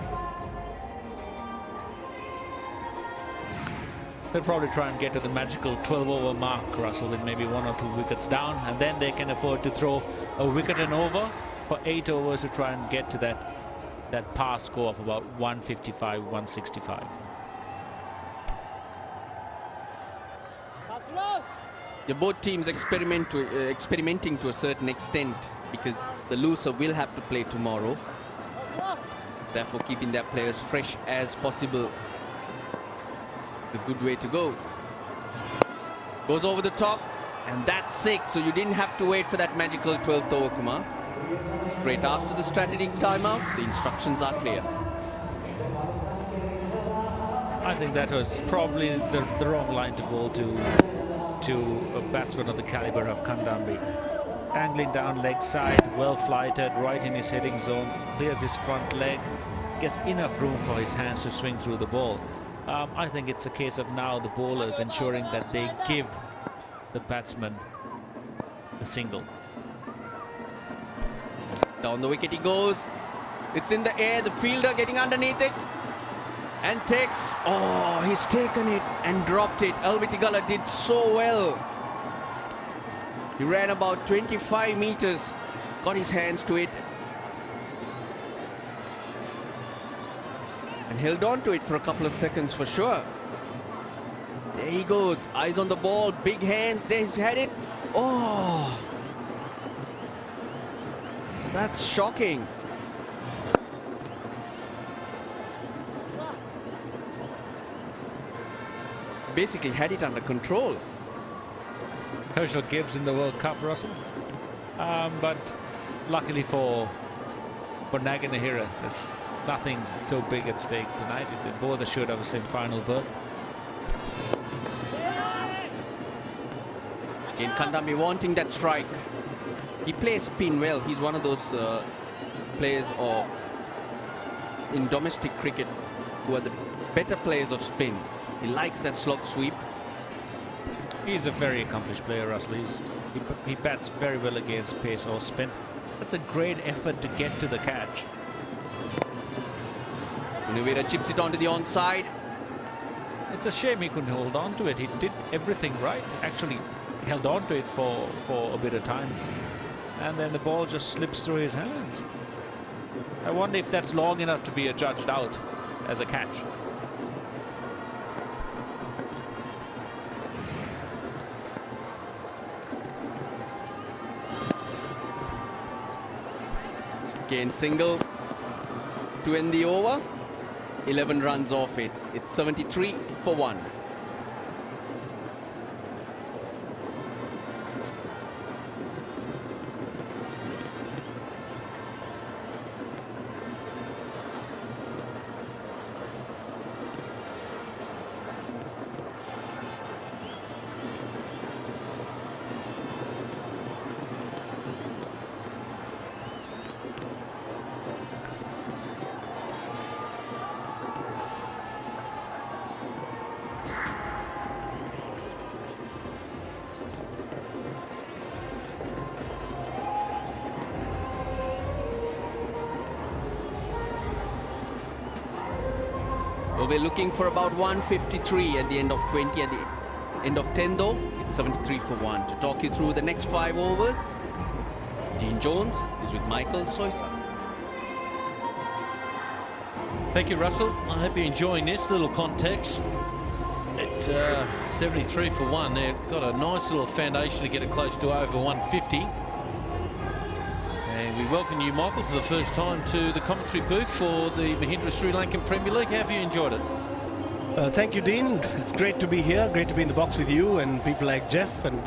They'll probably try and get to the magical 12-over mark, Russell, with maybe 1 or 2 wickets down, and then they can afford to throw a wicket and over for 8 overs to try and get to that par score of about 155, 165. Both teams experimenting to a certain extent, because the loser will have to play tomorrow. Therefore, keeping their players fresh as possible is a good way to go. Goes over the top, and that's 6. So you didn't have to wait for that magical 12th over, Kumar. Straight after the strategic timeout, the instructions are clear. I think that was probably the wrong line to bowl to a batsman of the caliber of Kandambi. Angling down leg side, well flighted, right in his hitting zone, clears his front leg, gets enough room for his hands to swing through the ball. I think it's a case of now the bowlers ensuring that they give the batsman the single. Down the wicket he goes. It's in the air, the fielder getting underneath it and takes, oh, he's taken it and dropped it. Elvi Tigala did so well. He ran about 25 meters, got his hands to it and held on to it for a couple of seconds for sure. There he goes, eyes on the ball, big hands, there he's had it. Oh, that's shocking. Basically had it under control. Herschel Gibbs in the World Cup, Russell. But luckily for Nagenahira, there's nothing so big at stake tonight. They both assured of a semi-final berth. Again, Kandambi wanting that strike. He plays spin well. He's one of those players in domestic cricket who are the better players of spin. He likes that slog sweep. He's a very accomplished player, Russell. He bats very well against pace or spin. That's a great effort to get to the catch. Nagenahira chips it onto the onside. It's a shame he couldn't hold on to it. He did everything right. Actually held on to it for a bit of time. And then the ball just slips through his hands. I wonder if that's long enough to be adjudged out as a catch. Again, single to end the over. 11 runs off it. It's 73 for 1. We're looking for about 153 at the end of 20. At the end of 10 though, it's 73 for 1. To talk you through the next 5 overs, Dean Jones is with Michael Soisa. Thank you, Russell. I hope you're enjoying this little context. At 73 for 1, they've got a nice little foundation to get it close to over 150. And we welcome you, Michael, for the first time to the commentary booth for the Mahindra Sri Lankan Premier League. How have you enjoyed it? Thank you, Dean. It's great to be here, great to be in the box with you and people like Jeff and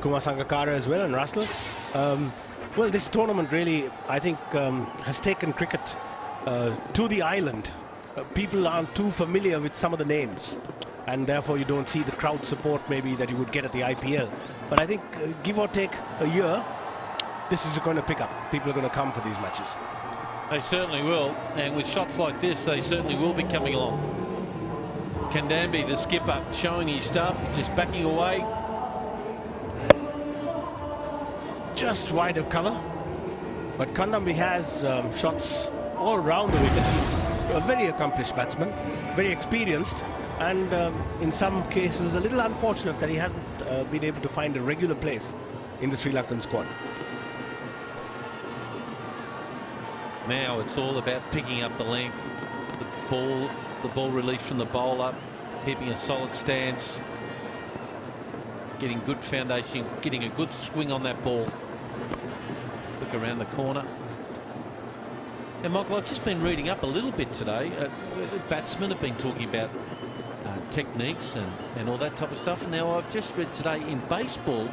Kumar Sangakkara as well, and Russell. Well, this tournament really, I think, has taken cricket to the island. People aren't too familiar with some of the names, and therefore you don't see the crowd support maybe that you would get at the IPL. But I think give or take a year, this is going to pick up. People are going to come for these matches. They certainly will, and with shots like this, they certainly will be coming along. Kandambi, the skipper, showing his stuff, just backing away. Just wide of cover. But Kandambi has shots all around the wicket. He's a very accomplished batsman, very experienced, and in some cases a little unfortunate that he hasn't been able to find a regular place in the Sri Lankan squad. Now it's all about picking up the length, the ball release from the bowler, keeping a solid stance, getting good foundation, getting a good swing on that ball. Look around the corner. And Michael, I've just been reading up a little bit today. Batsmen have been talking about techniques and all that type of stuff. Now I've just read today in baseball,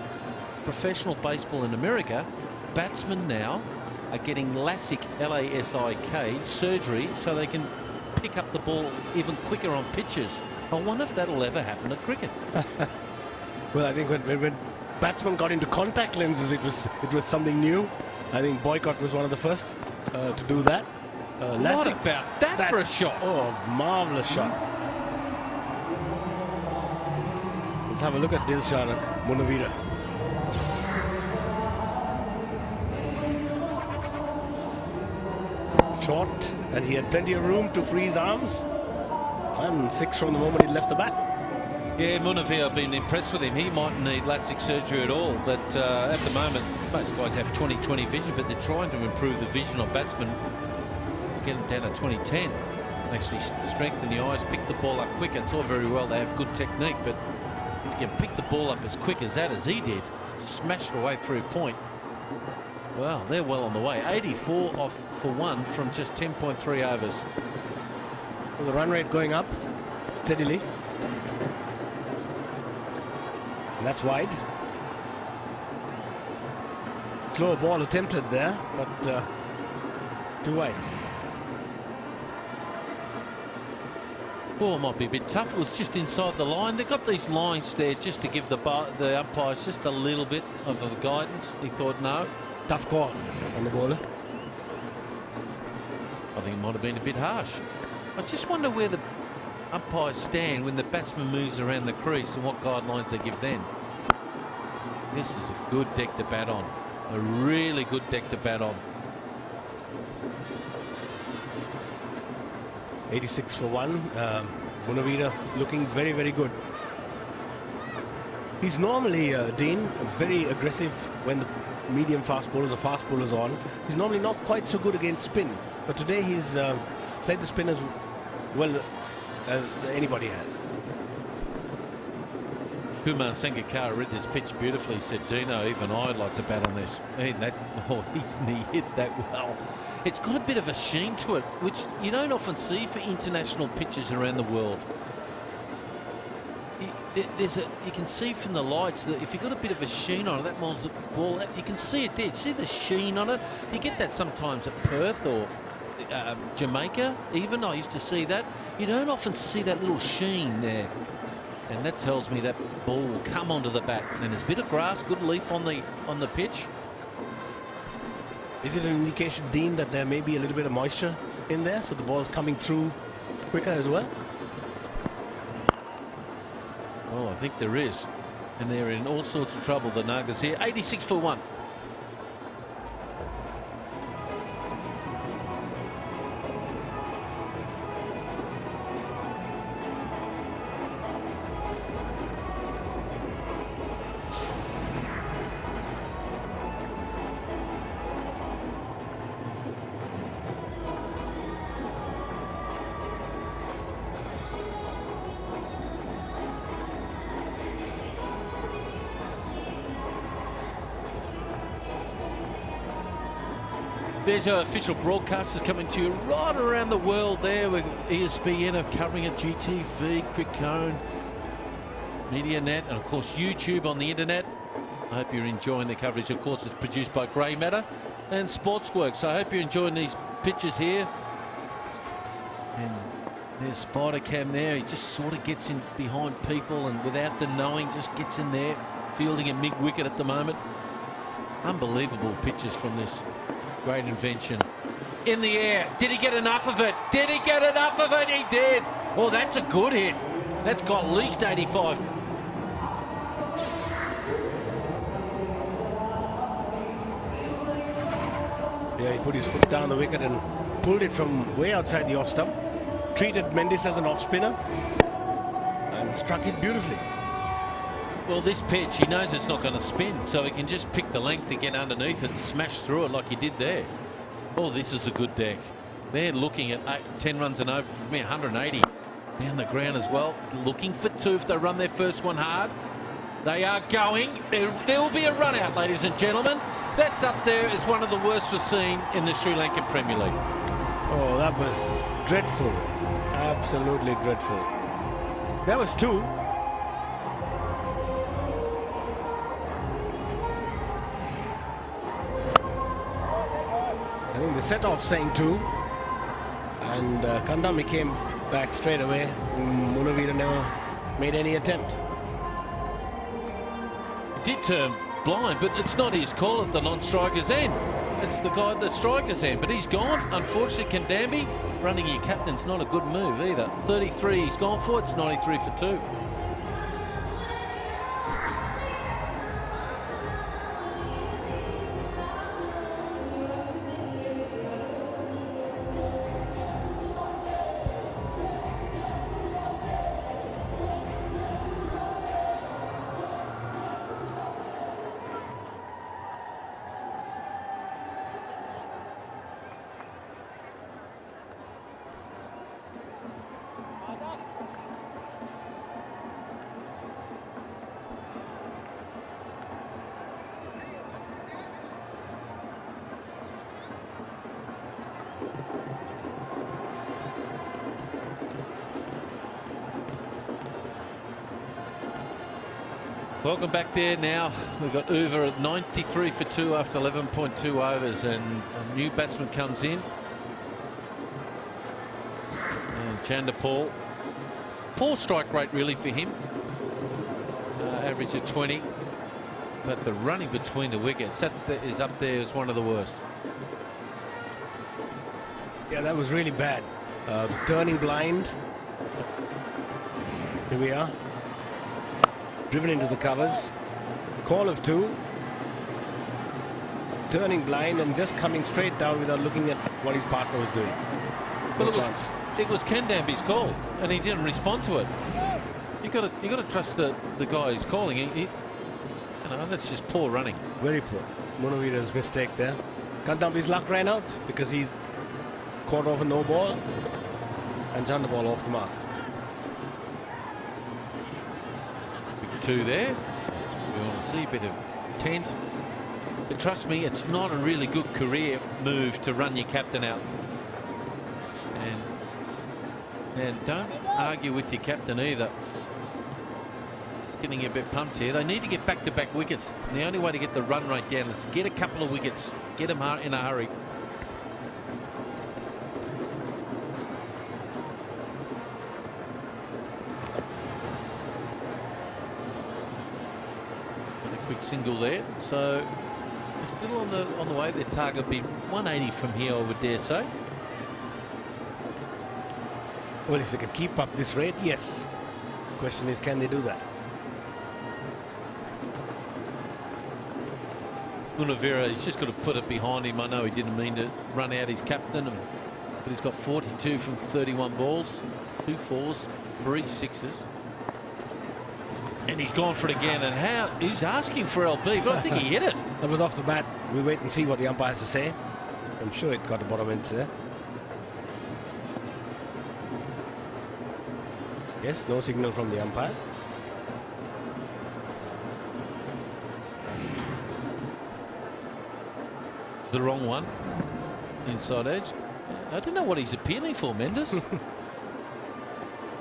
professional baseball in America, batsmen now are getting LASIK, L-A-S-I-K, surgery so they can pick up the ball even quicker on pitches. I wonder if that'll ever happen at cricket. Well, I think when batsmen got into contact lenses, it was something new. I think Boycott was one of the first to do that. What about that for a shot? Oh, marvellous shot. Let's have a look at Dilshan Munavira. Short, and he had plenty of room to free his arms. And 6 from the moment he left the bat. Yeah, Munavir, I've been impressed with him. He mightn't need LASIK surgery at all, but at the moment, most guys have 20/20 vision, but they're trying to improve the vision of batsmen, get them down to 20/10, actually strengthen the eyes, pick the ball up quicker. It's all very well, they have good technique, but if you can pick the ball up as quick as that, as he did, smashed it away through point. Well, they're well on the way. 84 for 1 from just 10.3 overs. So the run rate going up steadily. And that's wide. Slower ball attempted there, but too wide. Ball might be a bit tough. It was just inside the line. They've got these lines there just to give the umpires just a little bit of a guidance. He thought, no. Tough call on the bowler. I think it might have been a bit harsh. I just wonder where the umpires stand when the batsman moves around the crease and what guidelines they give then. This is a good deck to bat on. A really good deck to bat on. 86 for 1. Munavira looking very, very good. He's normally, Dean, very aggressive when the medium fast bowlers or fast bowlers on. He's normally not quite so good against spin, but today he's played the spin as well as anybody has. Kumar Sangakkara read this pitch beautifully. He said, Dino, even I'd like to bat on this. And he hit that well. It's got a bit of a sheen to it, which you don't often see for international pitches around the world. You can see from the lights that if you've got a bit of a sheen on it, that ball's the ball, you can see it there. See the sheen on it? You get that sometimes at Perth or Jamaica even. I used to see that. You don't often see that little sheen there. And that tells me that ball will come onto the bat. And there's a bit of grass, good leaf on the pitch. Is it an indication, Dean, that there may be a little bit of moisture in there, so the ball's coming through quicker as well? Oh, I think there is. And they're in all sorts of trouble, the Nagas here. 86 for 1. There's our official broadcasters coming to you right around the world there with ESPN are covering it, GTV, Quick Cone, MediaNet, and of course YouTube on the internet. I hope you're enjoying the coverage. Of course, it's produced by Grey Matter and Sportsworks. So I hope you're enjoying these pictures here. And there's Spider Cam there. He just sort of gets in behind people and without them knowing, just gets in there. fielding at mid-wicket at the moment. Unbelievable pitches from this great invention. In the air, did he get enough of it? Did he get enough of it? He did. Oh, that's a good hit. That's got at least 85. Yeah, he put his foot down the wicket and pulled it from way outside the off stump. Treated Mendes as an off spinner and struck it beautifully. Well, this pitch, he knows it's not going to spin, so he can just pick the length to get underneath it and smash through it like he did there. Oh, this is a good deck. They're looking at 10 runs and over, 180 down the ground as well. Looking for 2 if they run their first one hard. They are going. There will be a run out, ladies and gentlemen. That's up there as one of the worst we've seen in the Sri Lankan Premier League. Oh, that was dreadful. Absolutely dreadful. That was 2. I think the set-off saying 2. And Kandami came back straight away. Munavira never made any attempt. He did turn blind, but it's not his call at the non-striker's end. It's the guy at the striker's end, but he's gone. Unfortunately, Kandambi, running your captain's not a good move either. 33 he's gone for, it's 93 for 2. Welcome back there now. We've got Uva at 93 for 2 after 11.2 overs, and a new batsman comes in. And Chandapal. Poor strike rate really for him. Average of 20. But the running between the wickets, that is up there as one of the worst. Yeah, that was really bad. Turning blind. Here we are. Driven into the covers. Call of 2. Turning blind and just coming straight down without looking at what his partner was doing. Well, it was Kandambi's call, and he didn't respond to it. You got to trust the guy who's calling. You know, that's just poor running. Very poor. Munavira's mistake there. Kandambi's luck ran out because he caught off a no ball, and Chandapal off the mark. 2 there. We want to see a bit of tent. But trust me, it's not a really good career move to run your captain out. And don't argue with your captain either. Just getting a bit pumped here. They need to get back-to-back wickets. And the only way to get the run rate down is get a couple of wickets. Get them in a hurry. Quick single there, so they're still on the way. Their target would be 180 from here, I would dare say. Well, if they can keep up this rate, yes. The question is, can they do that? Munavira, he's just got to put it behind him. I know he didn't mean to run out his captain, but he's got 42 from 31 balls, 2 4s, 3 6s. And he's gone for it again, and he's asking for LB, but I think he hit it. That was off the bat. We'll wait and see what the umpires to say. I'm sure it got a bottom edge there. Yes, no signal from the umpire. The wrong one. Inside edge. I don't know what he's appealing for, Mendes.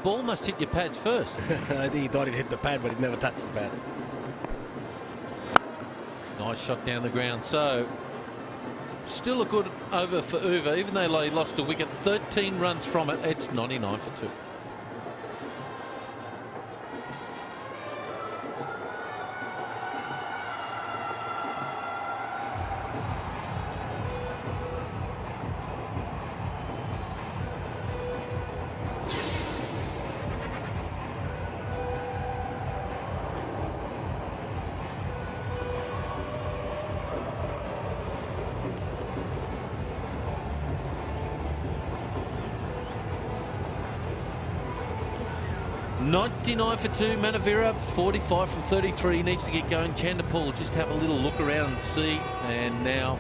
Ball must hit your pads first. I think he thought it hit the pad, but it never touched the pad. Nice shot down the ground. So, still a good over for Uva, even though he lost a wicket. 13 runs from it. It's 99 for 2. 99 for 2, Nagenahira, 45 from 33, needs to get going. Chanderpaul will just have a little look around and see, and now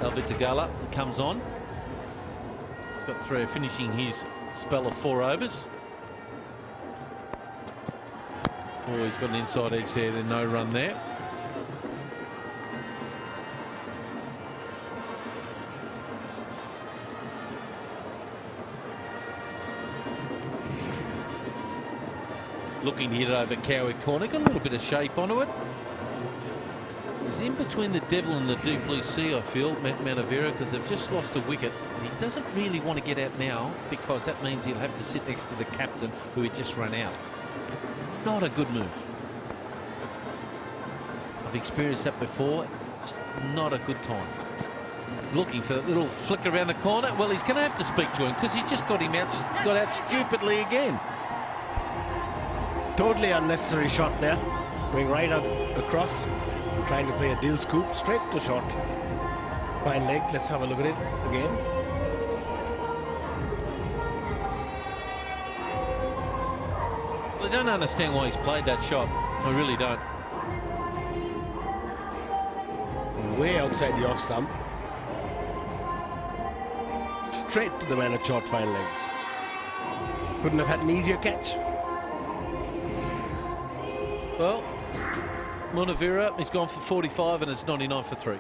Alvitagala comes on. He's got through finishing his spell of 4 overs. Oh, he's got an inside edge there, there's no run there. Looking to hit it over Cowie corner, got a little bit of shape onto it. He's in between the devil and the deep blue sea, I feel, Nagenahira, because they've just lost a wicket. And he doesn't really want to get out now, because that means he'll have to sit next to the captain who had just run out. Not a good move. I've experienced that before. It's not a good time. Looking for that little flick around the corner. Well, he's going to have to speak to him, because he just got out stupidly again. Totally unnecessary shot there, going right up across, trying to play a deal scoop, straight to short. Fine leg, let's have a look at it again. I don't understand why he's played that shot. I really don't. Way outside the off stump. Straight to the man at short, fine leg. Couldn't have had an easier catch. Well, Nagenahira, he's gone for 45 and it's 99 for 3.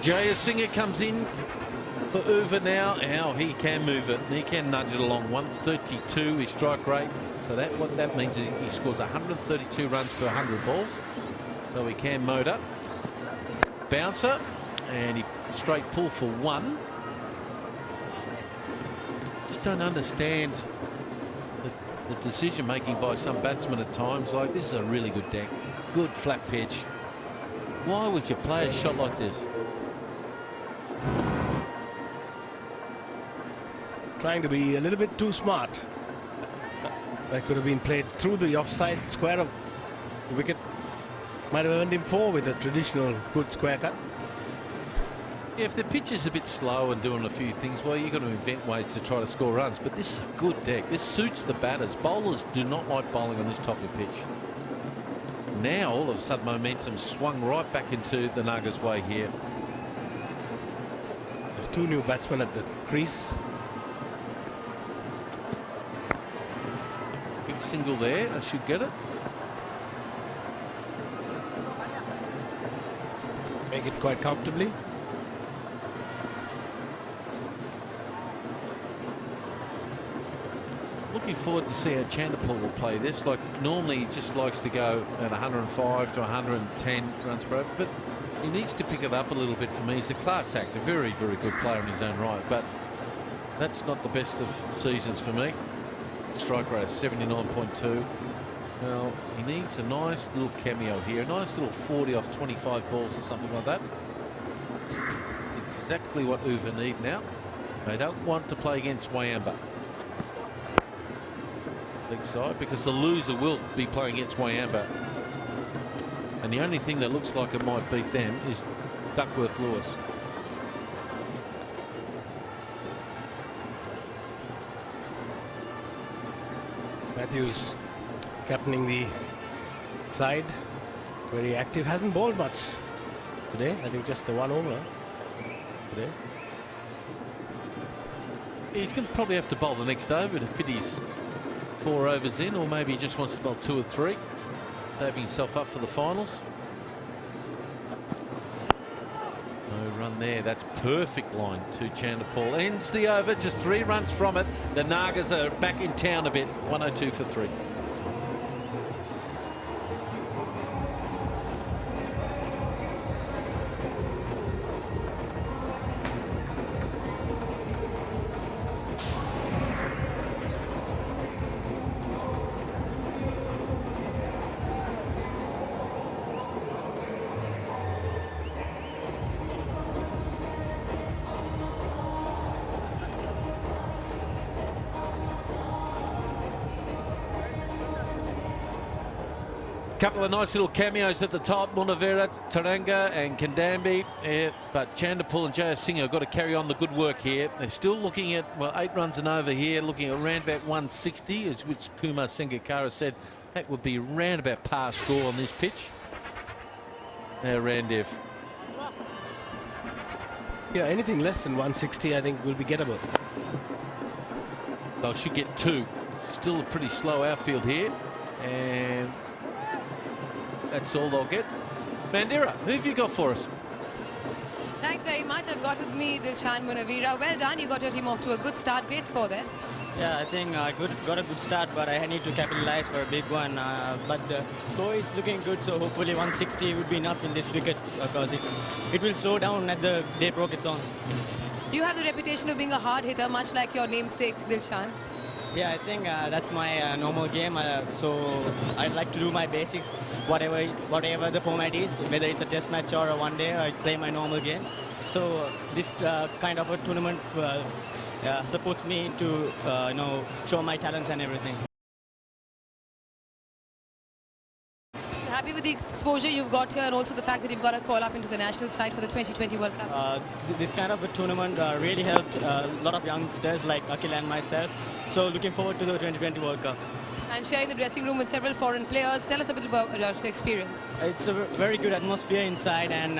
Jayasinghe comes in for Uva now. How he can move it. He can nudge it along. 132 his strike rate. So what that means is he scores 132 runs per 100 balls. So he can motor. Bouncer. And he straight pull for 1. Just don't understand the decision making by some batsmen at times. Like, this is a really good deck. Good flat pitch. Why would you play a shot like this? Trying to be a little bit too smart. That could have been played through the offside square of the wicket. Might have earned him 4 with a traditional good square cut. Yeah, if the pitch is a bit slow and doing a few things, well, you've got to invent ways to try to score runs. But this is a good deck. This suits the batters. Bowlers do not like bowling on this type of pitch. Now, all of a sudden, momentum swung right back into the Nagas' way here. There's 2 new batsmen at the crease. Single there, I should get it. Make it quite comfortably. Looking forward to see how Chanderpaul will play this. Like, normally he just likes to go at 105 to 110 runs per over, but he needs to pick it up a little bit for me. He's a class act, a very, very good player in his own right, but that's not the best of seasons for me. Strike rate of 79.2. Well, he needs a nice little cameo here, a nice little 40 off 25 balls or something like that. It's exactly what Uva need now. They don't want to play against Wayamba. Big side, because the loser will be playing against Wayamba. And the only thing that looks like it might beat them is Duckworth Lewis. Matthews captaining the side, very active, hasn't bowled much today. I think just the 1 over today. He's going to probably have to bowl the next over to fit his 4 overs in, or maybe he just wants to bowl 2 or 3, saving himself up for the finals. No run there. That's perfect line to Chanderpaul. Ends the over, just 3 runs from it. The Nagas are back in town a bit. 102 for 3. Couple of nice little cameos at the top, Nagenahira, Taranga and Kandambi, but Chandapul and Jayasinha have got to carry on the good work here. They're still looking at, well, 8 runs and over here, looking at around about 160, as which Kumar Sangakkara said that would be round about par score on this pitch. Now Randev. Yeah, anything less than 160 I think will be gettable. They should get 2. Still a pretty slow outfield here, and that's all they'll get. Mandira, who have you got for us? Thanks very much. I've got with me Dilshan Munawira. Well done. You got your team off to a good start. Great score there. Yeah, I think I got a good start, but I need to capitalize for a big one. But the score is looking good, so hopefully 160 would be enough in this wicket because it will slow down at the day broke is on. You have the reputation of being a hard hitter, much like your namesake Dilshan. Yeah, I think that's my normal game. So I'd like to do my basics, whatever the format is, whether it's a test match or a one day, I play my normal game. So this kind of a tournament supports me to show my talents and everything. You're happy with the exposure you've got here and also the fact that you've got a call up into the national side for the 2020 World Cup? This kind of a tournament really helped a lot of youngsters like Akhil and myself. So looking forward to the 2020 World Cup. And sharing the dressing room with several foreign players. Tell us a bit about your experience. It's a very good atmosphere inside, and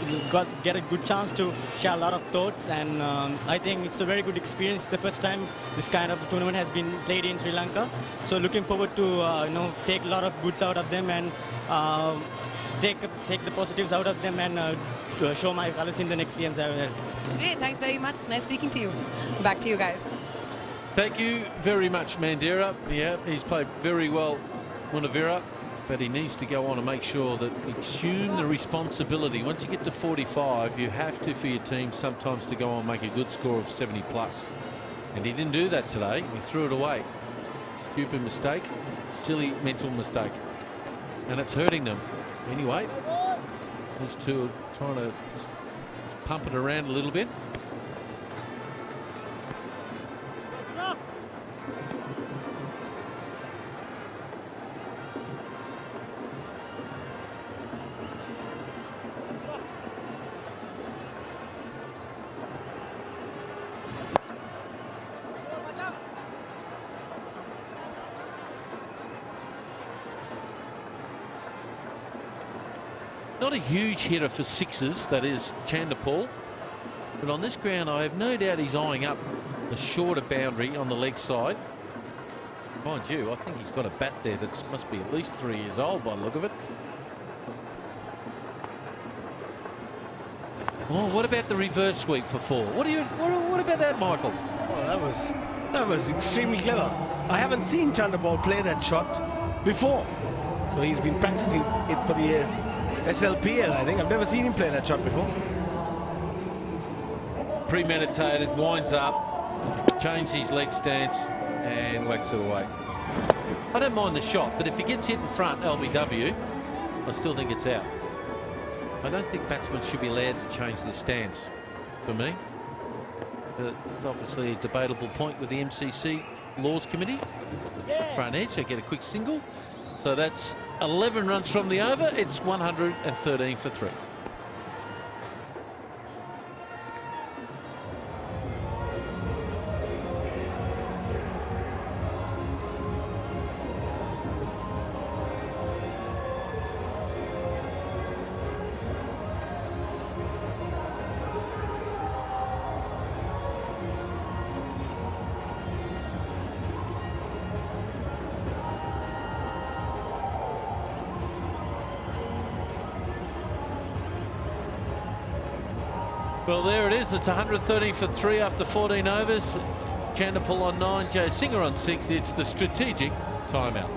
you get a good chance to share a lot of thoughts, and I think it's a very good experience. The first time this kind of tournament has been played in Sri Lanka, so looking forward to take a lot of goods out of them and take the positives out of them and to show my colors in the next games as well. Great, thanks very much. Nice speaking to you. Back to you guys. Thank you very much, Mandira. Yeah, he's played very well, Munawira, but he needs to go on and make sure that you assume the responsibility. Once you get to 45, you have to, for your team, sometimes to go on and make a good score of 70 plus. And he didn't do that today. He threw it away. Stupid mistake, silly mental mistake. And it's hurting them. Anyway, these two are trying to pump it around a little bit. Not a huge hitter for sixes, that is Chandapul. But on this ground, I have no doubt he's eyeing up a shorter boundary on the leg side. Mind you, I think he's got a bat there that must be at least 3 years old by the look of it. Oh, what about the reverse sweep for 4? What about that, Michael? Oh, that was extremely clever. I haven't seen Chandapul play that shot before, so he's been practicing it for the SLPL, I think. I've never seen him play that shot before. Premeditated, winds up, changes his leg stance and whacks it away. I don't mind the shot, but if he gets hit in front, LBW, I still think it's out. I don't think batsmen should be allowed to change their stance, for me. It's obviously a debatable point with the MCC Laws Committee. Front edge, they get a quick single. So that's 11 runs from the over. It's 113 for 3. Well, there it is. It's 113 for 3 after 14 overs. Chandapul on 9, Jayasinha on 6. It's the strategic timeout.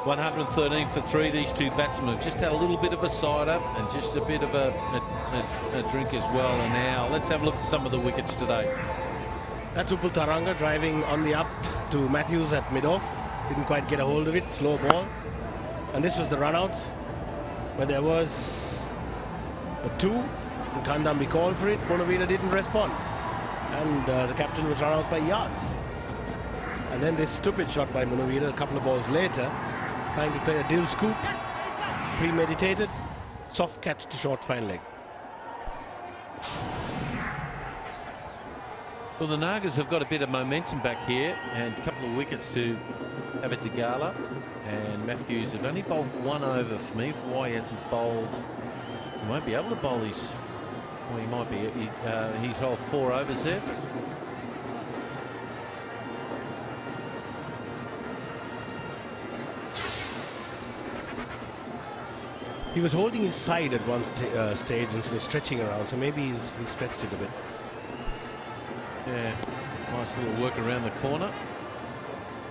113 for 3. These two batsmen have just had a little bit of a cider and just a bit of a drink as well. And now let's have a look at some of the wickets today. That's Upul Taranga driving on the up to Matthews at mid-off. Didn't quite get a hold of it, slow ball. And this was the run-out where there was a 2. And Kandambi called for it. Bonavida didn't respond. And the captain was run out by yards. And then this stupid shot by Bonavida a couple of balls later, trying to play a dill scoop, premeditated, soft catch to short fine leg. Well, the Nagas have got a bit of momentum back here and a couple of wickets to Avitagala, and Matthews have only bowled 1 over for me. For why he hasn't bowled, he won't be able to bowl his, well, he might be, he's bowled 4 overs there. He was holding his side at one stage instead of stretching around, so maybe he's stretched it a bit. Yeah, nice little work around the corner.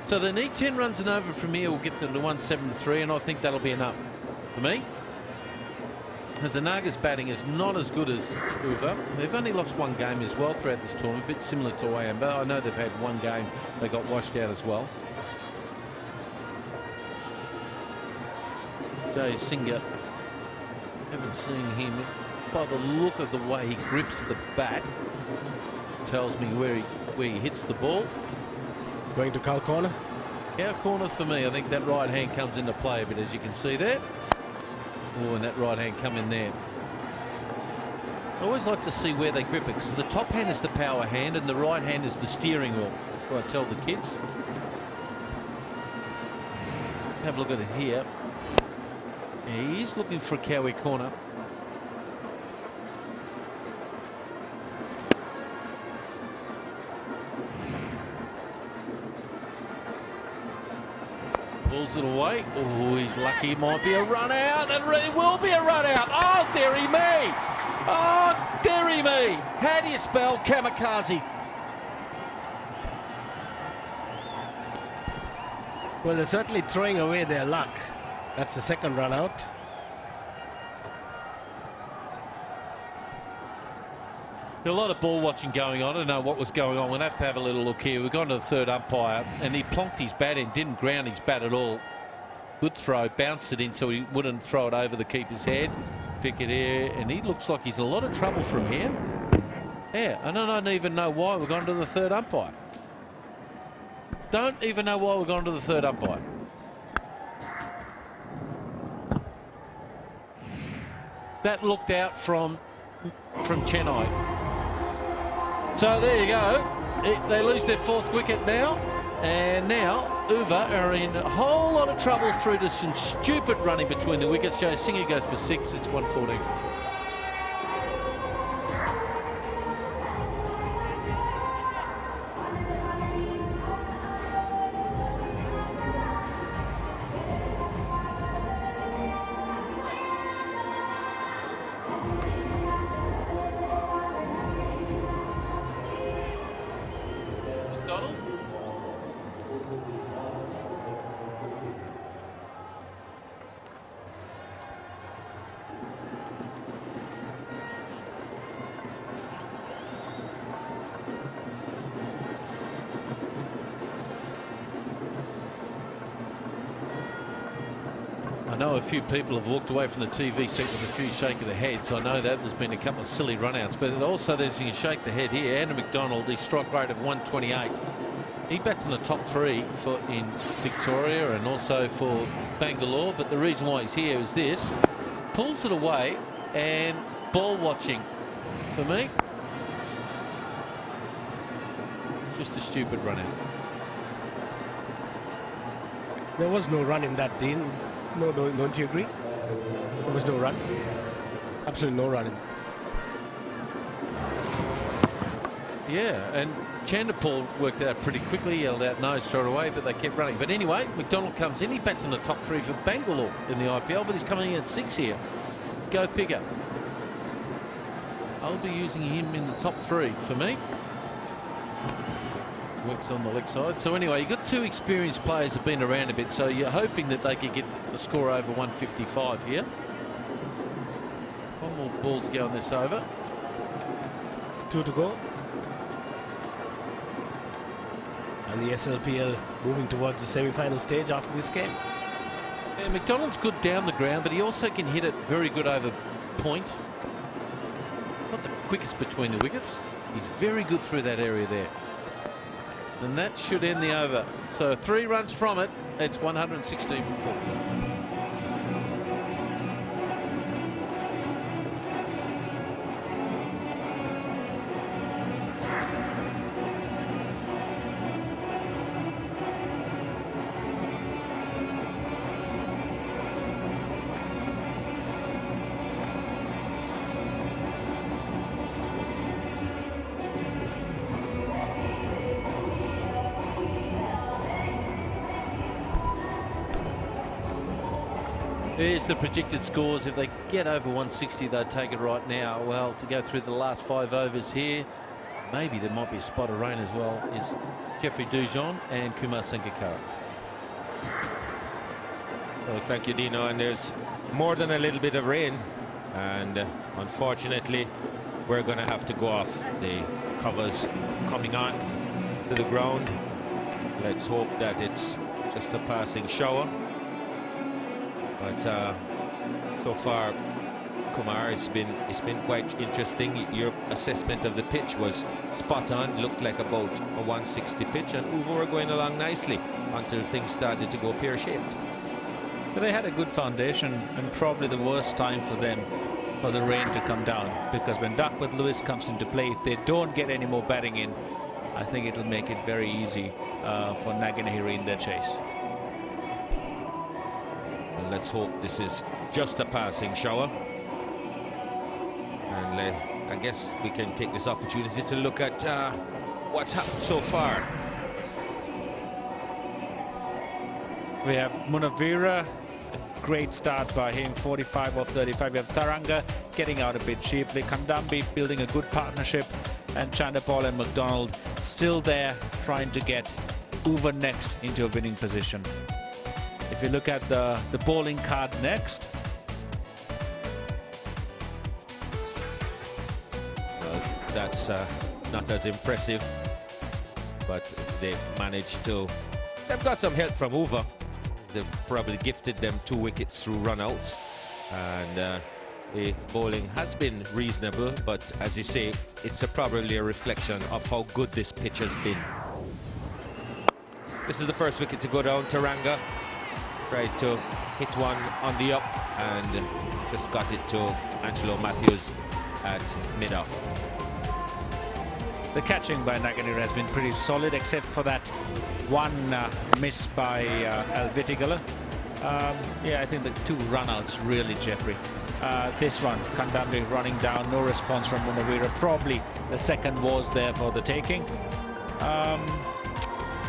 So they need 10 runs and over from here. We'll get them to 173, and I think that'll be enough for me. As the Nagas batting is not as good as Uva. They've only lost 1 game as well throughout this tournament, a bit similar to Ayamba. I know they've had 1 game they got washed out as well. Jay Singer, haven't seen him. By the look of the way he grips the bat, tells me where he hits the ball. Going to cow corner? Cow corner for me. I think that right hand comes into play, but as you can see there, oh, and that right hand come in there. I always like to see where they grip it, because the top hand is the power hand and the right hand is the steering wheel. That's what I tell the kids. Let's have a look at it here. He's looking for a Cowie corner. Pulls it away. Oh, he's lucky. It might be a run out, and it will be a run out. Oh, dearie me. Oh, dearie me. How do you spell kamikaze? Well, they're certainly throwing away their luck. That's the second run out. There's a lot of ball watching going on. I don't know what was going on. We'll have to have a little look here. We've gone to the third umpire, and he plonked his bat in, didn't ground his bat at all. Good throw, bounced it in so he wouldn't throw it over the keeper's head. Pick it here, and he looks like he's in a lot of trouble from here. Yeah, and I don't even know why we've gone to the third umpire. Don't even know why we've gone to the third umpire. That looked out from Chennai. So there you go. They lose their 4th wicket now, and now Uva are in a whole lot of trouble through to some stupid running between the wickets. Joe Singer goes for 6. It's 114. I know a few people have walked away from the TV set with a few shake of the heads. I know that there's been a couple of silly runouts, but also there's you can shake the head here. Andrew McDonald, his strike rate of 128. He bats in the top 3 in Victoria and also for Bangalore, but the reason why he's here is this. Pulls it away, and ball watching for me. Just a stupid run out. There was no run in that, Dean. No, don't you agree? There was no run. Absolutely no run. Yeah, and Chanderpaul worked out pretty quickly, yelled out no straight away, but they kept running. But anyway, McDonald comes in. He bats in the top 3 for Bangalore in the IPL, but he's coming in at 6 here. Go figure. I'll be using him in the top 3 for me. Works on the leg side. So anyway, you've got two experienced players who've been around a bit, so you're hoping that they could get the score over 155 here. One more ball to go on this over. 2 to go. And the SLPL moving towards the semi-final stage after this game. Yeah, McDonald's good down the ground, but he also can hit it very good over point. Not the quickest between the wickets. He's very good through that area there. And that should end the over. So 3 runs from it, it's 116 for 4. There's the predicted scores. If they get over 160, they'd take it right now. Well, to go through the last 5 overs here, maybe there might be a spot of rain as well, is Jeffrey Dujon and Kumar Sangakkara. Well, thank you, Dino. And there's more than a little bit of rain. And unfortunately, we're going to have to go off. The covers coming on to the ground. Let's hope that it's just a passing shower. But so far, Kumar, it's been quite interesting. Your assessment of the pitch was spot on. Looked like about a 160 pitch, and Uva were going along nicely until things started to go pear-shaped. But they had a good foundation, and probably the worst time for them for the rain to come down, because when Duckworth Lewis comes into play, if they don't get any more batting in, I think it'll make it very easy for Nagenahira in their chase. Let's hope this is just a passing shower. And I guess we can take this opportunity to look at what's happened so far. We have Munawira, great start by him, 45 of 35. We have Tharanga getting out a bit cheaply. Kandambi building a good partnership, and Chandapal and McDonald still there trying to get Uva next into a winning position. If you look at the bowling card next, well, that's not as impressive, but they've managed to. They've got some help from Uva. They've probably gifted them 2 wickets through runouts, and the bowling has been reasonable. But as you say, it's probably a reflection of how good this pitch has been. This is the first wicket to go down. Tharanga tried to hit one on the up and just got it to Angelo Matthews at mid-off. the catching by Nagenahira has been pretty solid, except for that one miss by Alvitigala. Yeah, I think the 2 runouts really, Jeffrey. This one, Kandambi running down, no response from Munawira. Probably the second was there for the taking.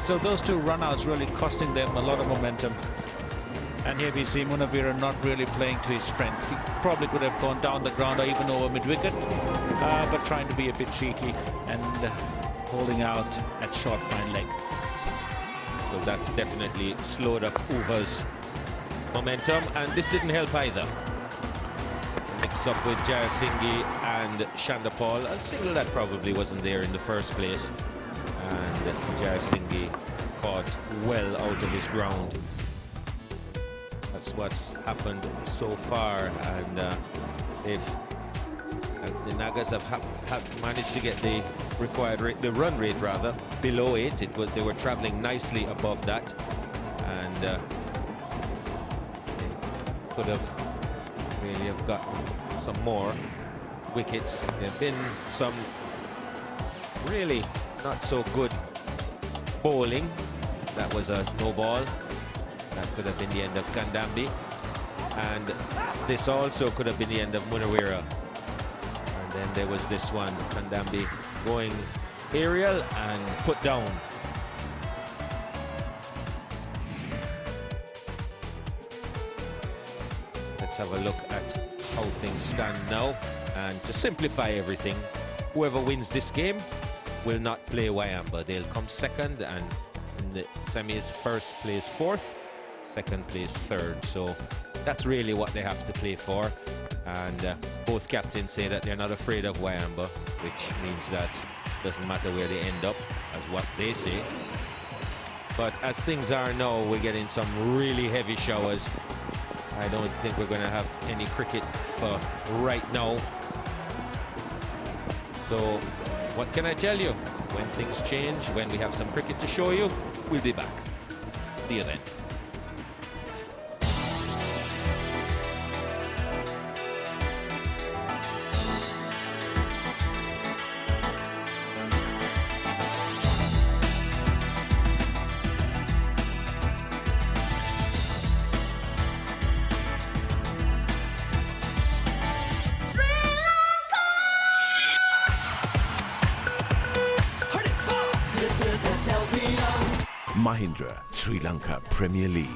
So those 2 runouts really costing them a lot of momentum. And here we see Munawira not really playing to his strength. He probably could have gone down the ground or even over mid-wicket, but trying to be a bit cheeky and holding out at short fine leg. So that definitely slowed up Uva's momentum, and this didn't help either. Mix up with Jayasinghe and Chandapal. A single that probably wasn't there in the first place, and Jayasinghe caught well out of his ground. That's what's happened so far, and if the Nagas have managed to get the required rate, the run rate rather, below 8. They were travelling nicely above that, and they could have really have gotten some more wickets. There have been some really not so good bowling. That was a no ball. That could have been the end of Kandambi, and this also could have been the end of Munawira. And then there was this one, Kandambi going aerial and put down. Let's have a look at how things stand now, and to simplify everything, whoever wins this game will not play Wayamba. They'll come second, and in the semis, first plays fourth, second plays third. So that's really what they have to play for. And both captains say that they're not afraid of Wayamba, which means that it doesn't matter where they end up, as what they say. But as things are now, we're getting some really heavy showers. I don't think we're going to have any cricket for right now. So what can I tell you? When things change, when we have some cricket to show you, we'll be back. See you then. Mahindra, Sri Lanka Premier League.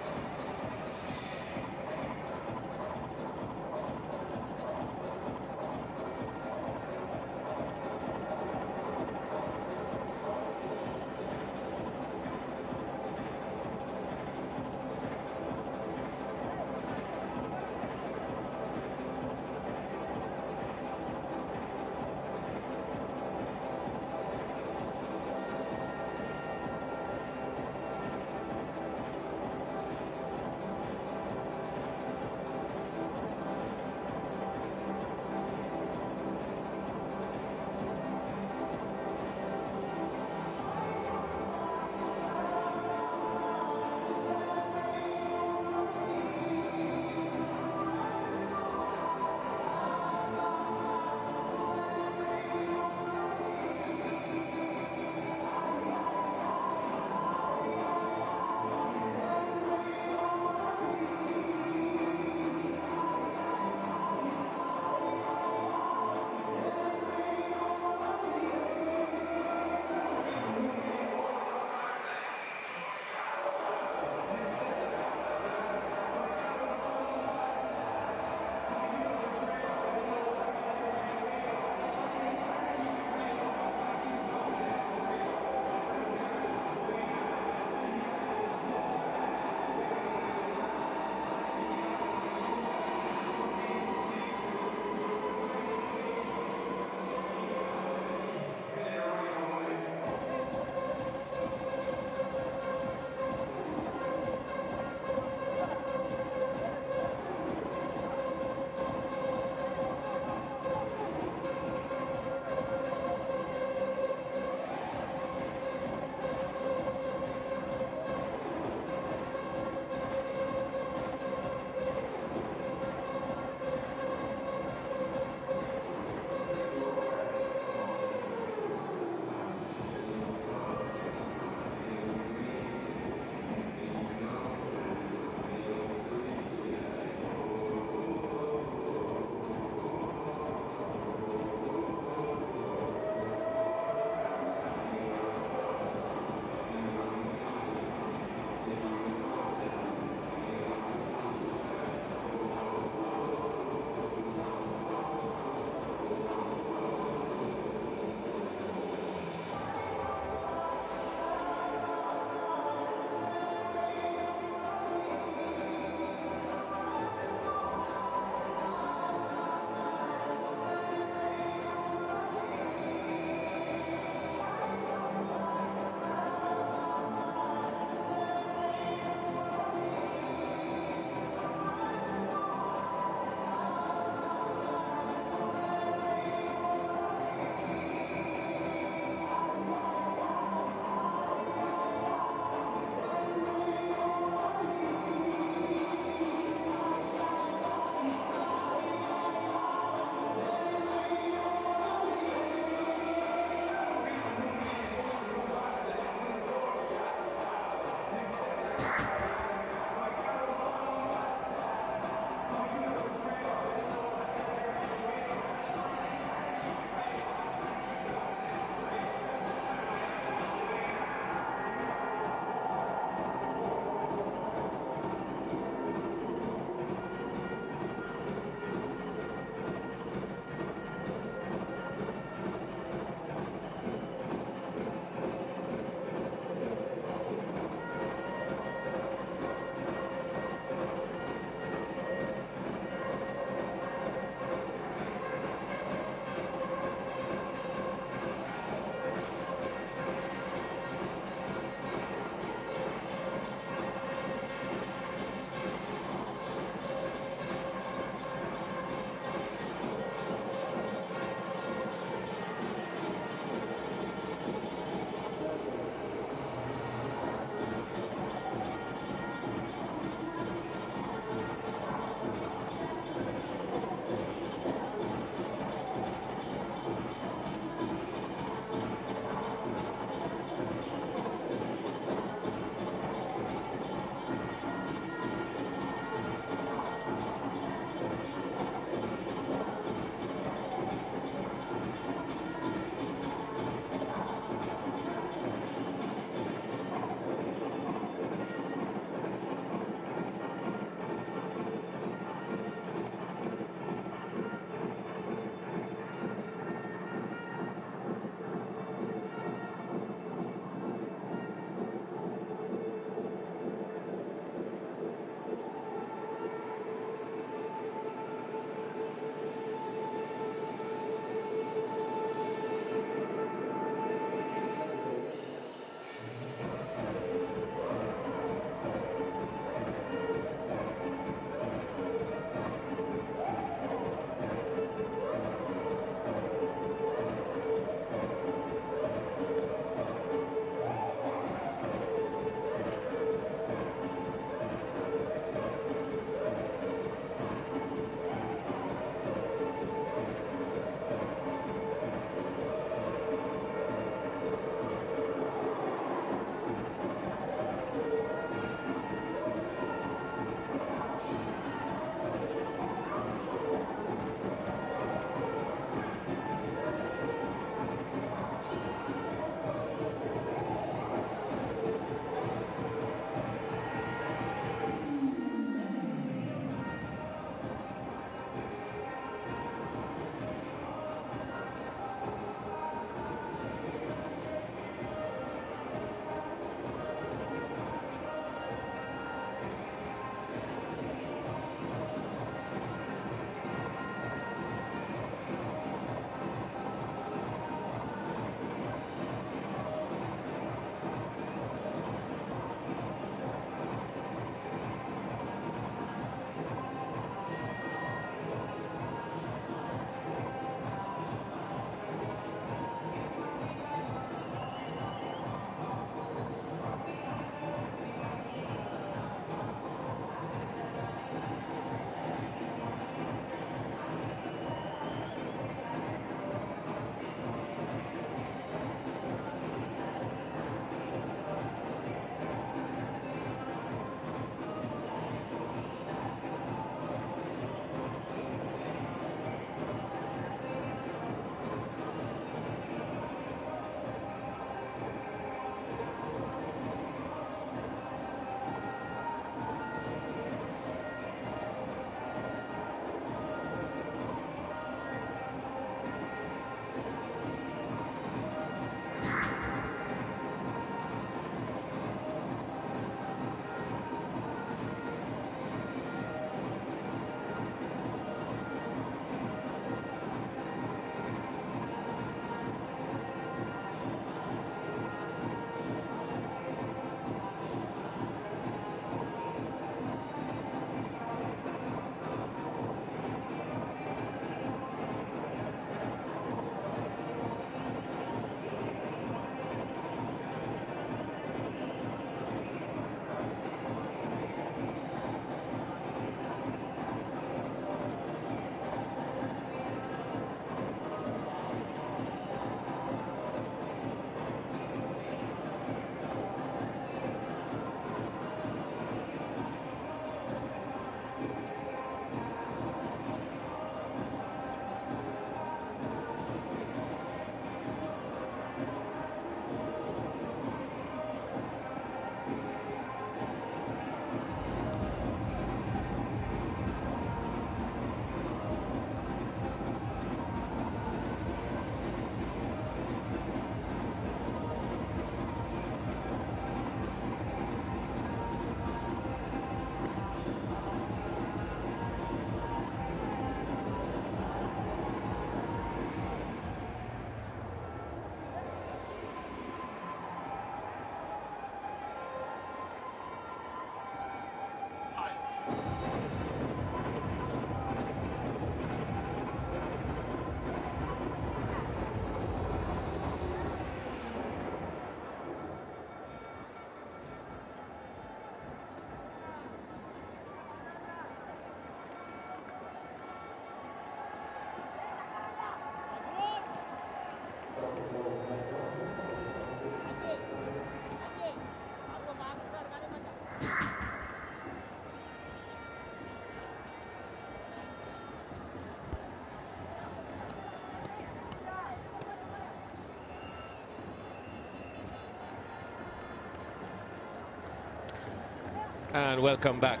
And welcome back.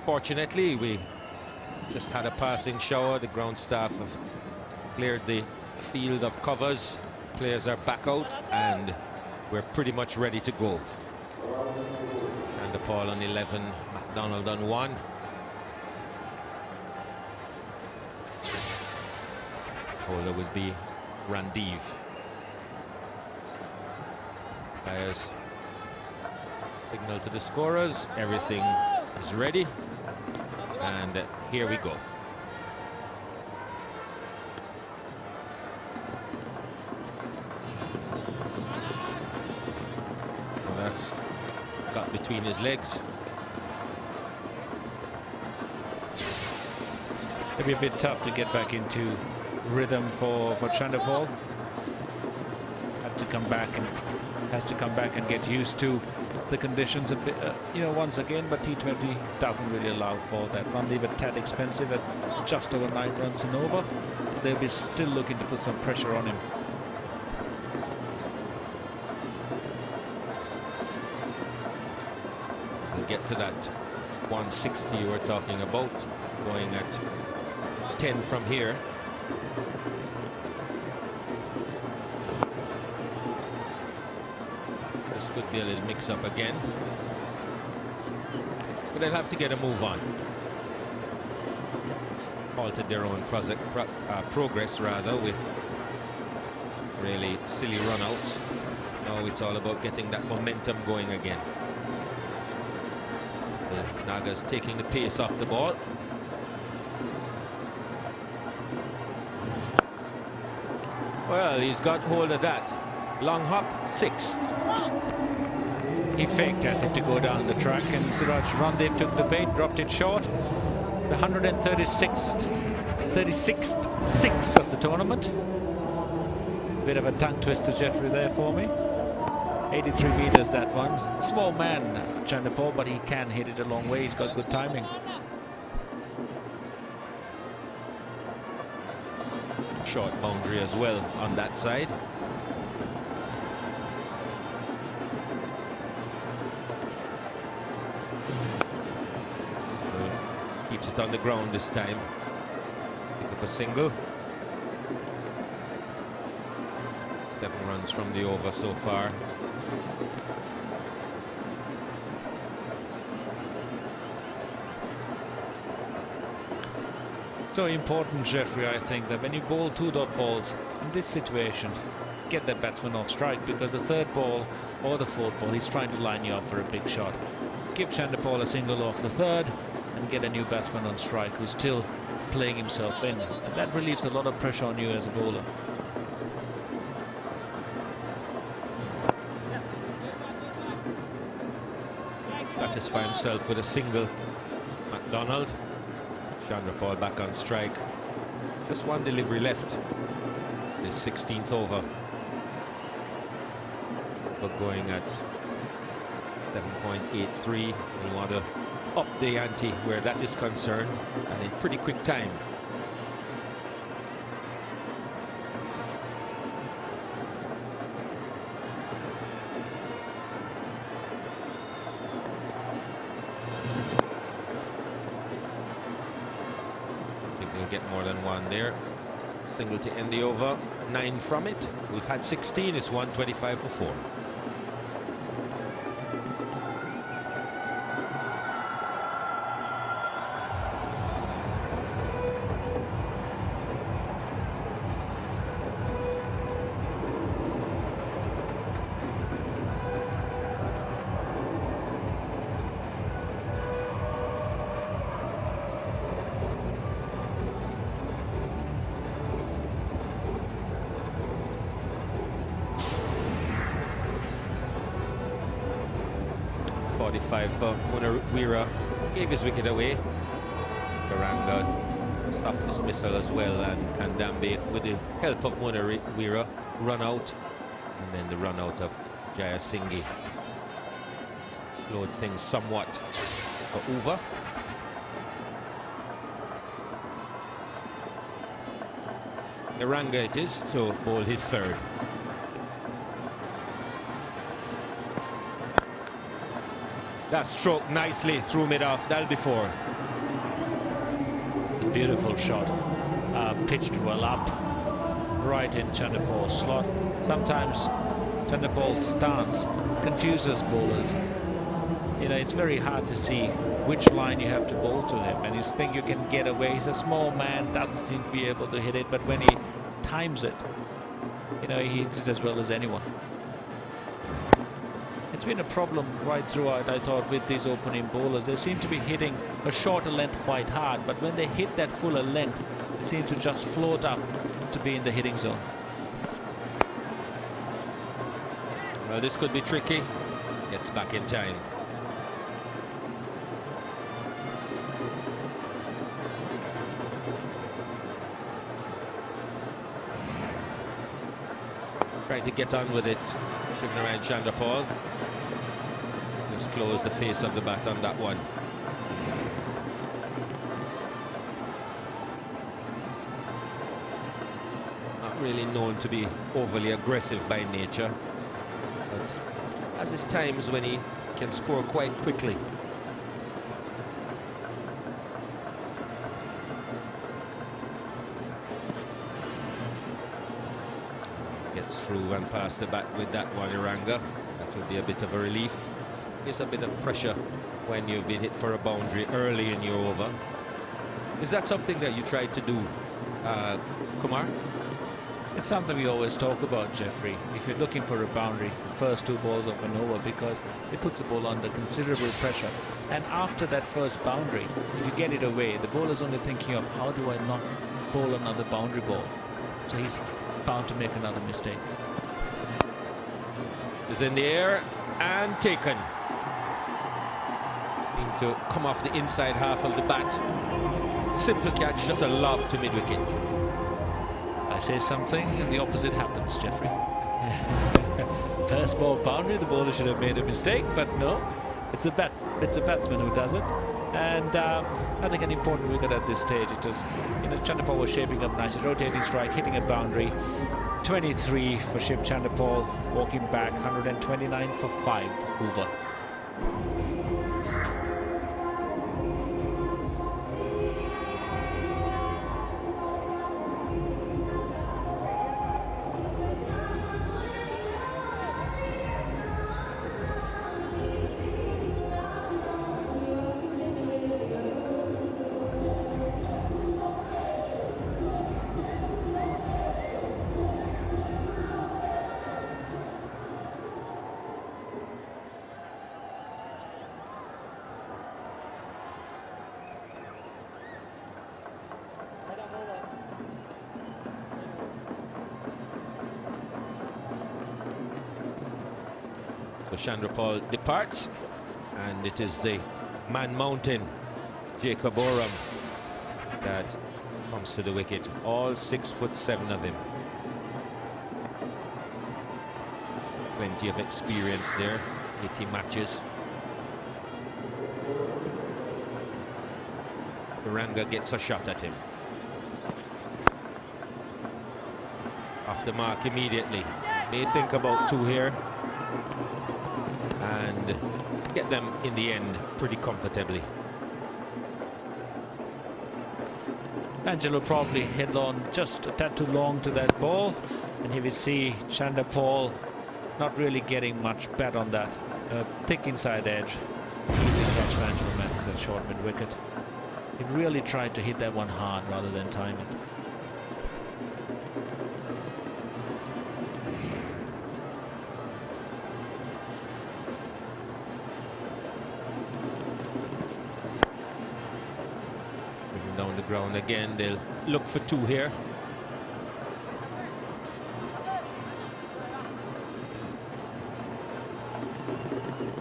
Fortunately, we just had a passing shower. The ground staff have cleared the field of covers. Players are back out and we're pretty much ready to go. And the Paul on 11, McDonald on 1. Holder will be Randiv. Players signal to the scorers, everything is ready, and here we go. Well, that's got between his legs. It'll be a bit tough to get back into rhythm for Chandapal. Has to come back and get used to the conditions a bit, once again, but T20 doesn't really allow for that. Randiv a tad expensive at just over 9 runs and over. So they'll be still looking to put some pressure on him. We'll get to that 160 you were talking about, going at 10 from here. Could be a little mix-up again, but they'll have to get a move on. Halted their own progress rather with really silly run-outs. Now it's all about getting that momentum going again. The Nagas taking the pace off the ball. Well, he's got hold of that. Long hop, 6. He faked as if to go down the track, and Siraj Randiv took the bait, dropped it short. The 36th 6 of the tournament. Bit of a tongue twister, Jeffrey, there for me. 83 meters, that one. Small man, Chandapal, but he can hit it a long way. He's got good timing. Short boundary as well on that side. Keeps it on the ground this time. Pick up a single. 7 runs from the over so far. So important, Jeffrey, I think, that when you bowl 2-dot balls in this situation, get the batsman off strike, because the 3rd ball or the 4th ball, he's trying to line you up for a big shot. Give Chandapal a single off the 3rd and get a new batsman on strike who's still playing himself in, and that relieves a lot of pressure on you as a bowler. Satisfy himself with a single. McDonald. Chandapal back on strike. Just 1 delivery left. This 16th over. But going at 7.83. You want to up the ante where that is concerned, and in pretty quick time. Get more than 1 there. Single to end the over, 9 from it. We've had 16, it's 125 for 4. For Munawira, gave his wicket away. Taranga, soft dismissal as well, and Kandambi, with the help of Munawira, run out, and then the run out of Jaya Singhi slowed things somewhat for Uva. Taranga it is to bowl his 3rd. That stroke nicely threw mid off. That'll be 4. It's a beautiful shot. Pitched well up, right in Chandapal's slot. Sometimes Chandapal's stance confuses bowlers. You know, it's very hard to see which line you have to bowl to him, and you think you can get away. He's a small man, doesn't seem to be able to hit it, but when he times it, you know, he hits it as well as anyone. It's been a problem right throughout, I thought, with these opening bowlers. They seem to be hitting a shorter length quite hard, but when they hit that fuller length, they seem to just float up to be in the hitting zone. Well, this could be tricky. Gets back in time. Trying to get on with it, Shivnarine Chandapal. Just close the face of the bat on that one. Not really known to be overly aggressive by nature, but as is times when he can score quite quickly. Gets through and past the bat with that one, Iranga. That will be a bit of a relief. Gives a bit of pressure when you've been hit for a boundary early in your over. Is that something that you tried to do, Kumar? It's something we always talk about, Jeffrey. If you're looking for a boundary, the first 2 balls of an over, because it puts the ball under considerable pressure. And after that first boundary, if you get it away, the bowler's only thinking of how do I not bowl another boundary ball. So he's bound to make another mistake. Is in the air and taken. Seemed to come off the inside half of the bat. Simple catch, just a lob to mid-wicket. I say something and the opposite happens, Jeffrey. First ball boundary, the bowler should have made a mistake, but no, it's a batsman who does it. And I think an important wicket at this stage. It was, you know, Chandapal was shaping up nicely, rotating strike, hitting a boundary. 23 for Shiv Chandapal, walking back, 129 for 5 over. So Chandrapal departs, and it is the man mountain, Jacob Oram, that comes to the wicket. All 6'7" of him. Plenty of experience there, 80 matches. Iranga gets a shot at him. Off the mark immediately. May think about 2 here. And get them in the end pretty comfortably. Angelo probably held on just a tad too long to that ball, and here we see Chandapal not really getting much bat on that. Thick inside edge. Easy catch for Angelo Mathis at short mid wicket. He really tried to hit that one hard rather than time it. Down the ground again, they'll look for 2 here.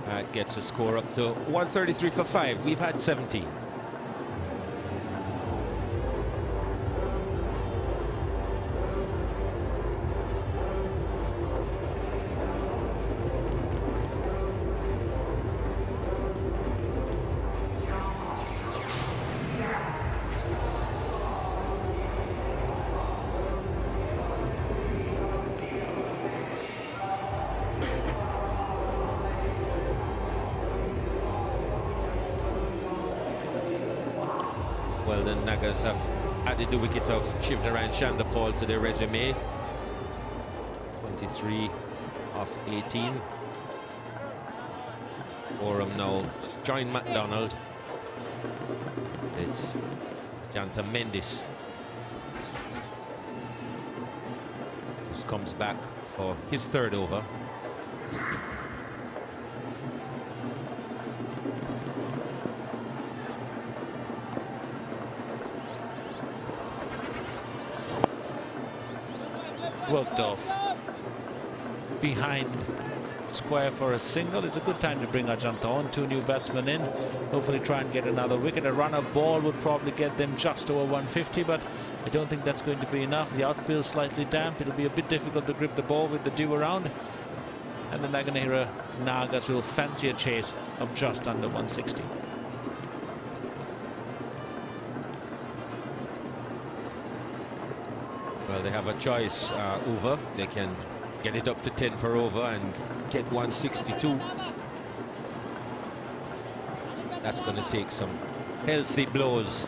That gets a score up to 133 for 5. We've had 17. Well, the Nagas have added the wicket of Shivnarine Chandapal to their resume. 23 of 18. Forum now join McDonald. It's Janta Mendes. This comes back for his third over. Worked off behind square for a single. It's a good time to bring Ajanta on. 2 new batsmen in. Hopefully try and get another wicket. A run of ball would probably get them just over 150, but I don't think that's going to be enough. The outfield's slightly damp. It'll be a bit difficult to grip the ball with the dew around. And the Nagenahira Nagas will fancy a chase of just under 160. Well, they have a choice over. They can get it up to 10 per over and get 162. That's going to take some healthy blows.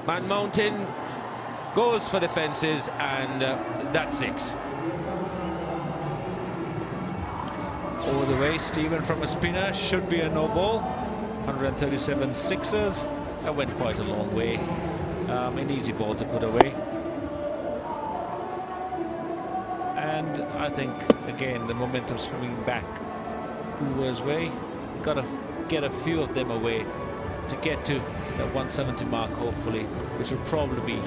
Man Mountain goes for the fences, and that's 6. Over the way, Stephen from a spinner, should be a no ball. 137 sixers. That went quite a long way. An easy ball to put away. And I think, again, the momentum's swinging back Uva's way. Got to get a few of them away to get to the 170 mark, hopefully, which will probably be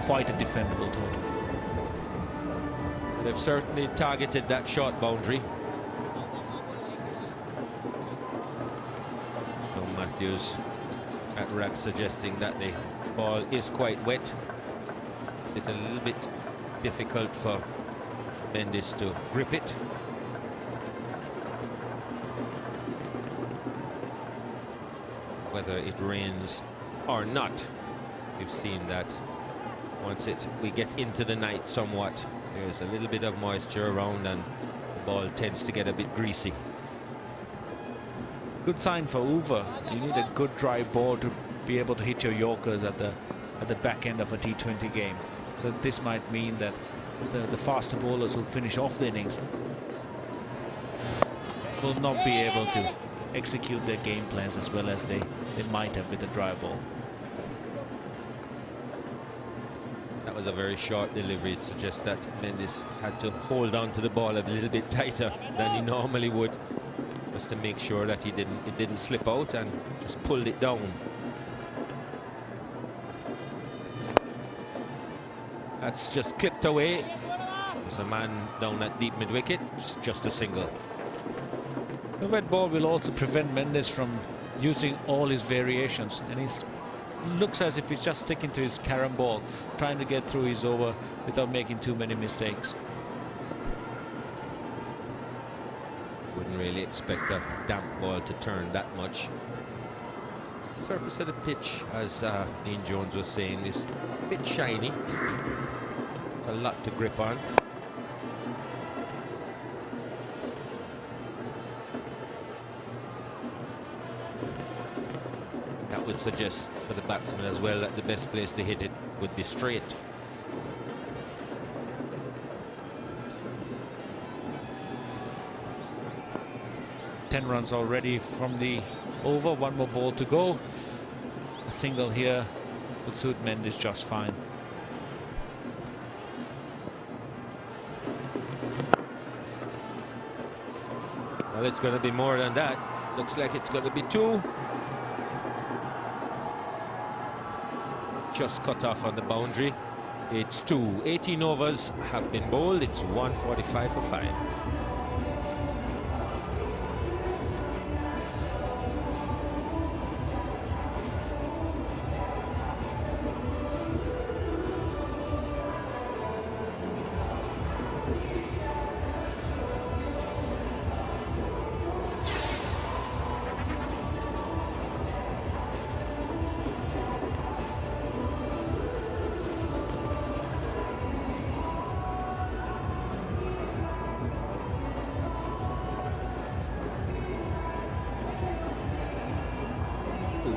quite a defendable total. They've certainly targeted that short boundary. So Matthews at rack suggesting that the ball is quite wet. It's a little bit difficult for Mendes to grip it. Whether it rains or not, we've seen that once we get into the night somewhat, there's a little bit of moisture around and the ball tends to get a bit greasy. Good sign for Uva. You need a good dry ball to be able to hit your Yorkers at the back end of a T20 game. So this might mean that the faster bowlers will finish off the innings, will not be able to execute their game plans as well as they might have with the dry ball. That was a very short delivery. It suggests that Mendes had to hold on to the ball a little bit tighter than he normally would, just to make sure that it didn't slip out, and just pulled it down. That's just clipped away. There's a man down at deep mid-wicket. Just a single. The red ball will also prevent Mendes from using all his variations, and he looks as if he's just sticking to his carom ball, trying to get through his over without making too many mistakes. Wouldn't really expect a damp ball to turn that much. Surface of the pitch, as Ian Jones was saying, is a bit shiny. It's a lot to grip on. That would suggest for the batsman as well that the best place to hit it would be straight. Ten runs already from the over. 1 more ball to go. A single here would suit Mendes just fine. Well, it's going to be more than that. Looks like it's going to be 2. Just cut off on the boundary. It's 2. 18 overs have been bowled. It's 145 for 5.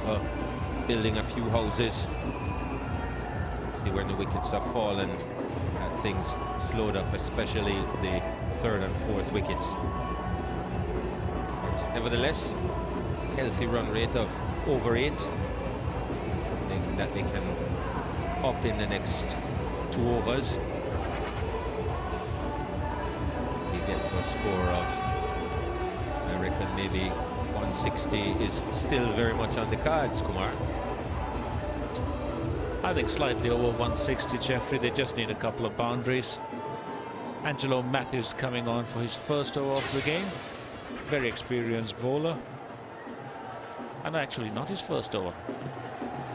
for building a few houses. See when the wickets have fallen, things slowed up, especially the third and fourth wickets. But nevertheless, healthy run rate of over 8. Something that they can up in the next 2 overs. They get to a score of, I reckon maybe 160 is still very much on the cards, Kumar. I think slightly over 160, Jeffrey. They just need a couple of boundaries. Angelo Matthews coming on for his first over of the game. Very experienced bowler. And actually not his first over.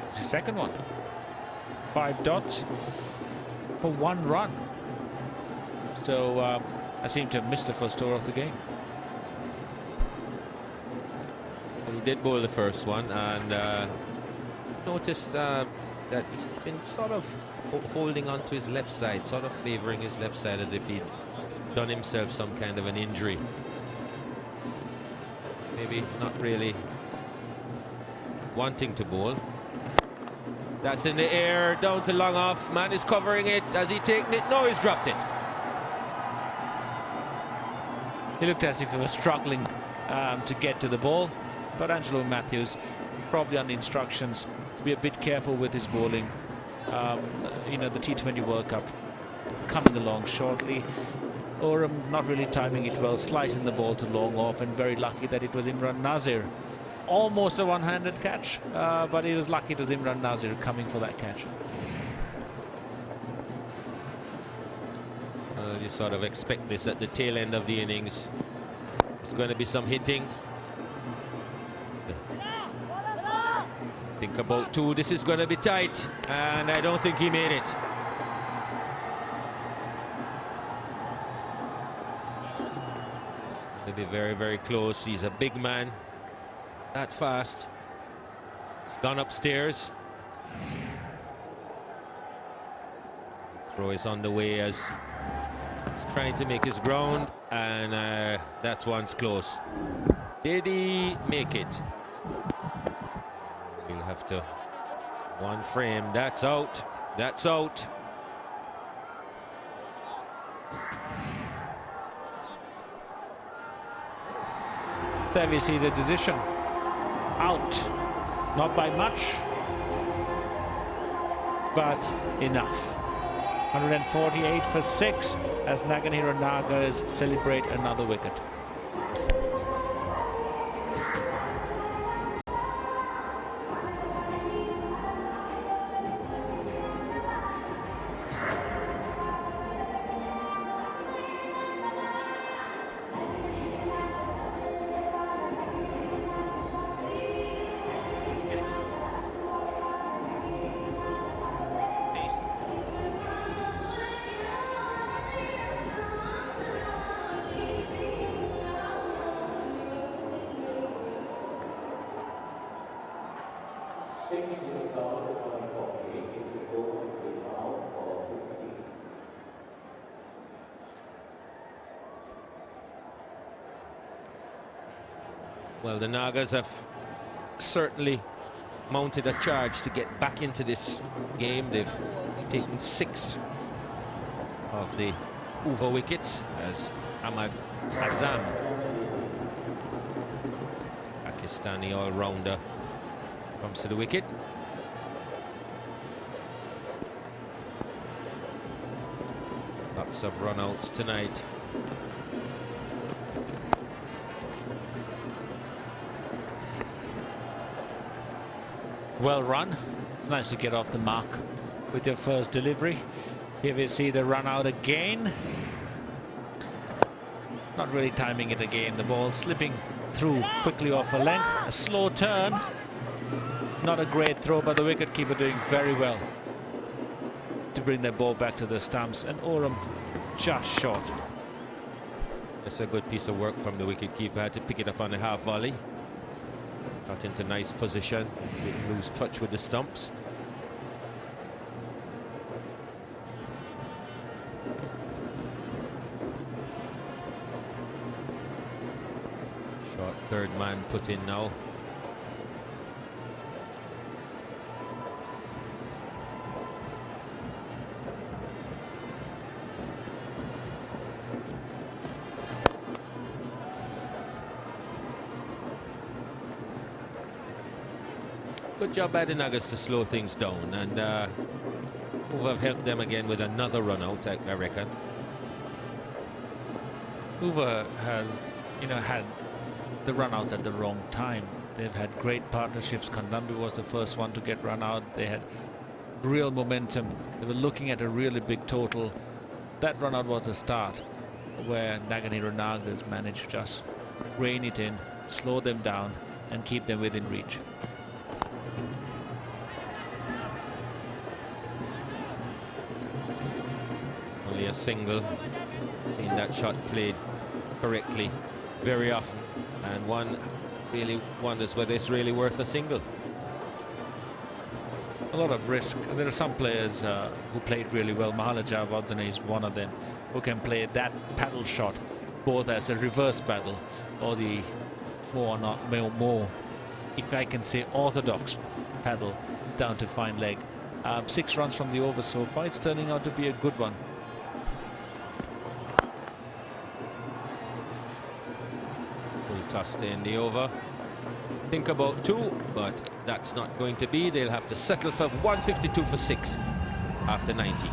It's his second one. 5 dots for 1 run. So I seem to have missed the first over of the game. He did bowl the first one, and noticed that he's been sort of holding on to his left side, sort of favouring his left side as if he'd done himself some kind of an injury. Maybe not really wanting to bowl. That's in the air, down to long off. Man is covering it. Has he taken it? No, he's dropped it. He looked as if he was struggling to get to the ball, but Angelo Matthews probably on the instructions to be a bit careful with his bowling. You know, the T20 World Cup coming along shortly. Oram not really timing it well, slicing the ball to long off, and very lucky that it was Imran Nazir. Almost a one-handed catch, but he was lucky it was Imran Nazir coming for that catch. You sort of expect this at the tail end of the innings. There's going to be some hitting. Think about 2. This is going to be tight, and I don't think he made it. It'll be very, very close. He's a big man. That fast. He's gone upstairs. Throw is on the way as he's trying to make his ground, and that one's close. Did he make it? We'll have to 1 frame. That's out. That's out. There we see the decision. Out. Not by much, but enough. 148 for 6 as Nagenahira Nagas celebrate another wicket. Well, the Nagas have certainly mounted a charge to get back into this game. They've taken 6 of the over wickets as Ahmad Azam, Pakistani all-rounder, comes to the wicket. Lots of run-outs tonight. Well run. It's nice to get off the mark with your first delivery. Here we see the run out again. Not really timing it again. The ball slipping through quickly off a length. A slow turn. Not a great throw, but the wicketkeeper doing very well to bring the ball back to the stumps, and Oram just short. That's a good piece of work from the wicketkeeper. Had to pick it up on the half volley. Got into nice position. Didn't lose touch with the stumps. Short third man put in now. Good job by the Nagas to slow things down, and who have helped them again with another run out, I reckon. Hoover has, had the run outs at the wrong time. They've had great partnerships. Colombo was the first one to get run out. They had real momentum. They were looking at a really big total. That run out was a start where Nagenahira Nagas managed to just rein it in, slow them down, and keep them within reach. Only a single. Seen that shot played correctly very often, and one really wonders whether it's really worth a single. A lot of risk. There are some players who played really well. Mahala Javardhana is one of them, who can play that paddle shot both as a reverse paddle or the more, if I can say, orthodox paddle down to fine leg. 6 runs from the over so far. It's turning out to be a good one. Toss in the over. Think about 2, but that's not going to be. They'll have to settle for 152 for 6 after 90.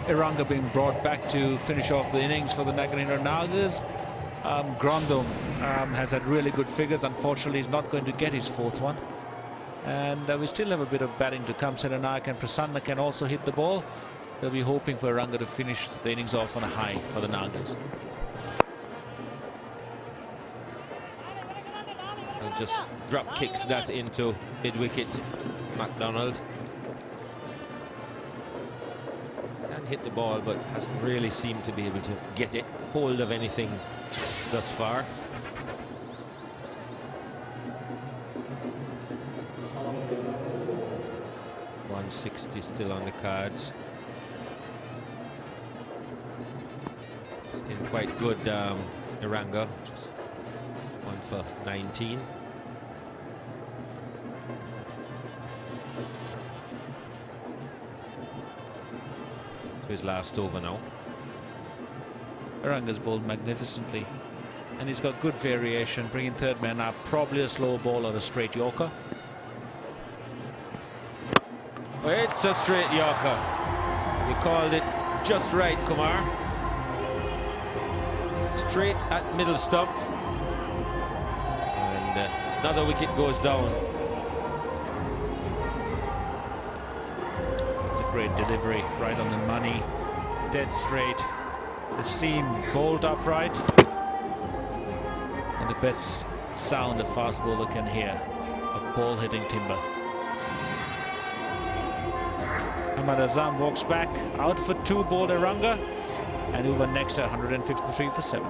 Iranga being brought back to finish off the innings for the Nagenahira Nagas. Grandom has had really good figures. Unfortunately, he's not going to get his 4th one. And we still have a bit of batting to come. Sedanayak and Prasanna can also hit the ball. They'll be hoping for Iranga to finish the innings off on a high for the Nagas. And just drop kicks that into mid-wicket. McDonald. Hit the ball, but hasn't really seemed to be able to get it hold of anything thus far. .160 still on the cards. It's been quite good, Iranga. Just 1 for 19. His last over now. Iranga's bowled magnificently, and he's got good variation, bringing 3rd man up, probably a slow ball or a straight Yorker. It's a straight Yorker. You called it just right, Kumar. Straight at middle stump, and another wicket goes down. Great delivery, right on the money, dead straight. The seam bowled upright, and the best sound a fast bowler can hear, a ball hitting timber. Ahmad Azam walks back, out for 2, bowled Iranga, and over next at 153 for 7.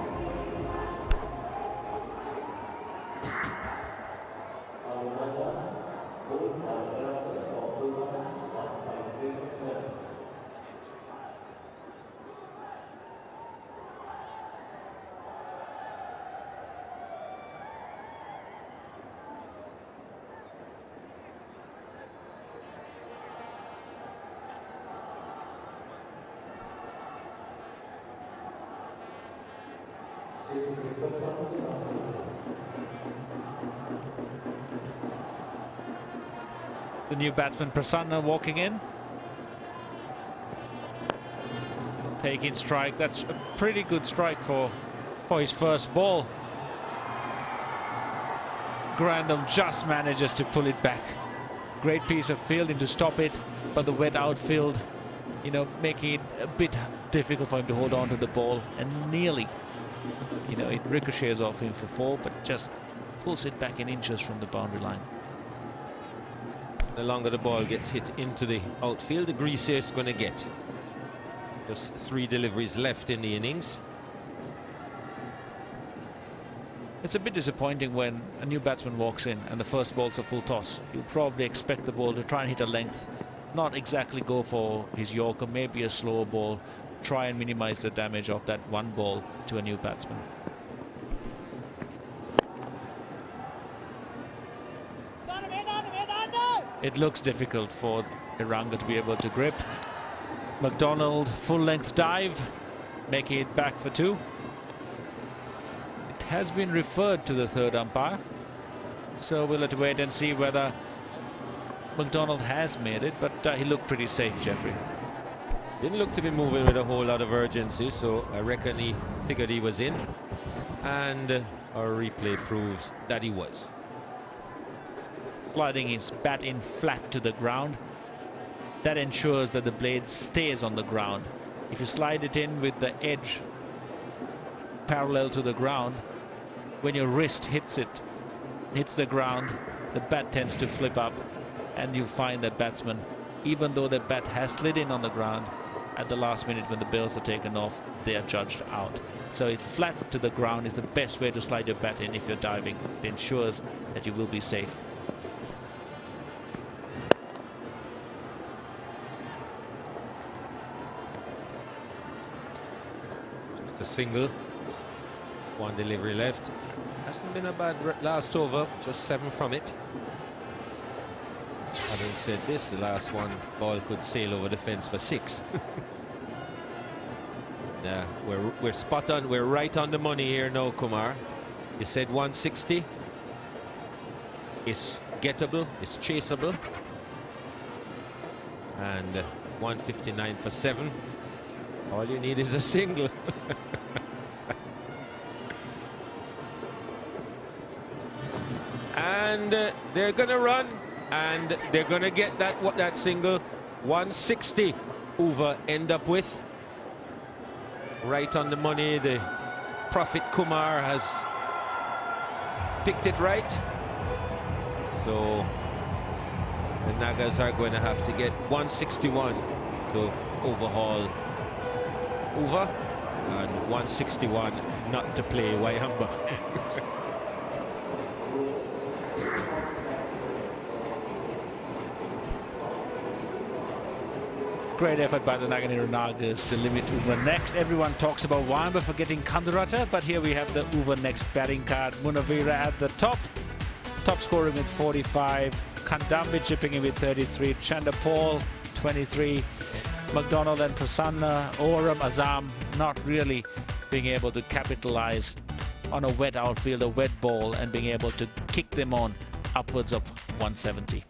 The new batsman Prasanna walking in, taking strike. That's a pretty good strike for his first ball. Grandom just manages to pull it back. Great piece of fielding to stop it, but the wet outfield, making it a bit difficult for him to hold on to the ball, and nearly, it ricochets off him for 4, but just pulls it back in inches from the boundary line. The longer the ball gets hit into the outfield, the greasier it's going to get. Just 3 deliveries left in the innings. It's a bit disappointing when a new batsman walks in and the first ball's a full toss. You probably expect the ball to try and hit a length, not exactly go for his Yorker, maybe a slower ball, try and minimize the damage of that one ball to a new batsman. It looks difficult for Iranga to be able to grip. McDonald, full length dive, making it back for 2. It has been referred to the third umpire, so we'll have to wait and see whether McDonald has made it, but he looked pretty safe, Jeffrey. Didn't look to be moving with a whole lot of urgency, so I reckon he figured he was in, and our replay proves that he was. Sliding his bat in flat to the ground, that ensures that the blade stays on the ground. If you slide it in with the edge parallel to the ground, when your wrist hits the ground, the bat tends to flip up, and you find that batsman, even though the bat has slid in on the ground, at the last minute when the bails are taken off, they are judged out. So it's flat to the ground is the best way to slide your bat in if you're diving. It ensures that you will be safe. Just a single, one delivery left. Hasn't been a bad last over, just 7 from it. Having said this, the last one ball could sail over the fence for 6. Yeah, we're spot on. We're right on the money here now, Kumar. You said 160. It's gettable. It's chaseable. And 159 for 7. All you need is a single. And they're gonna run, and they're gonna get that single. 160 over end up with. Right on the money. The Prophet Kumar has picked it right. So the Nagas are going to have to get 161 to overhaul over, and 161 not to play Wayamba. Great effort by the Nagenahira Nagas to limit Uber next. Everyone talks about Wamba for getting Kandurata, but here we have the Uber next batting card. Munavira at the top scoring with 45. Kandambi chipping in with 33. Chandapal 23. McDonald and Prasanna, Oram, Azam not really being able to capitalize on a wet outfield, a wet ball, and being able to kick them on upwards of 170.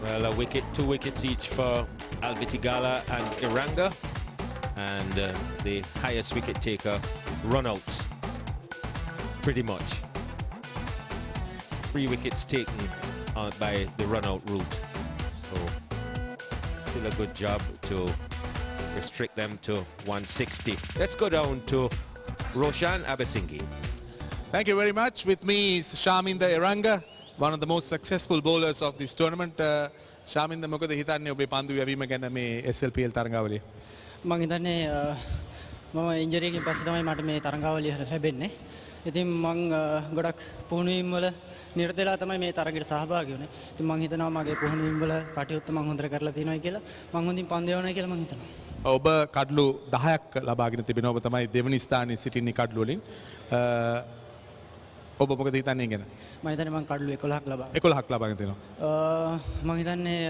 Well, a wicket, 2 wickets each for Alvitigala and Iranga, and the highest wicket taker run outs, pretty much. 3 wickets taken by the run out route. So still a good job to restrict them to 160. Let's go down to Roshan Abesinghi. Thank you very much. With me is Shaminda Iranga, one of the most successful bowlers of this tournament. Shaminda, මොකද හිතන්නේ ඔබේ පන්දු යැවීම ගැන මේ SLPL තරඟාවලිය? මම හිතන්නේ මම injury එකකින් පස්සේ තමයි මට මේ තරඟාවලිය ලැබෙන්නේ. ඉතින් මම ගොඩක් පුහුණුවීම් වල නිරත වෙලා තමයි මේ තරඟයට සහභාගී වුනේ. ඉතින් මම හිතනවා මගේ පුහුණුවීම් වල කටයුත්ත මම හොඳට කරලා තියෙනවා කියලා. මම හොඳින් පන්දු යවනවා කියලා මම හිතනවා. ඔබ කඩලු 10ක් ලබාගෙන තිබෙනවා. ඔබ තමයි දෙවනි ස්ථානයේ සිටින්නේ කඩලු වලින්. ඔබ මොකද හිතන්නේ ගැන? මම හිතන්නේ මම කඩලු 11ක් ලබාගෙන තිනවා. මම හිතන්නේ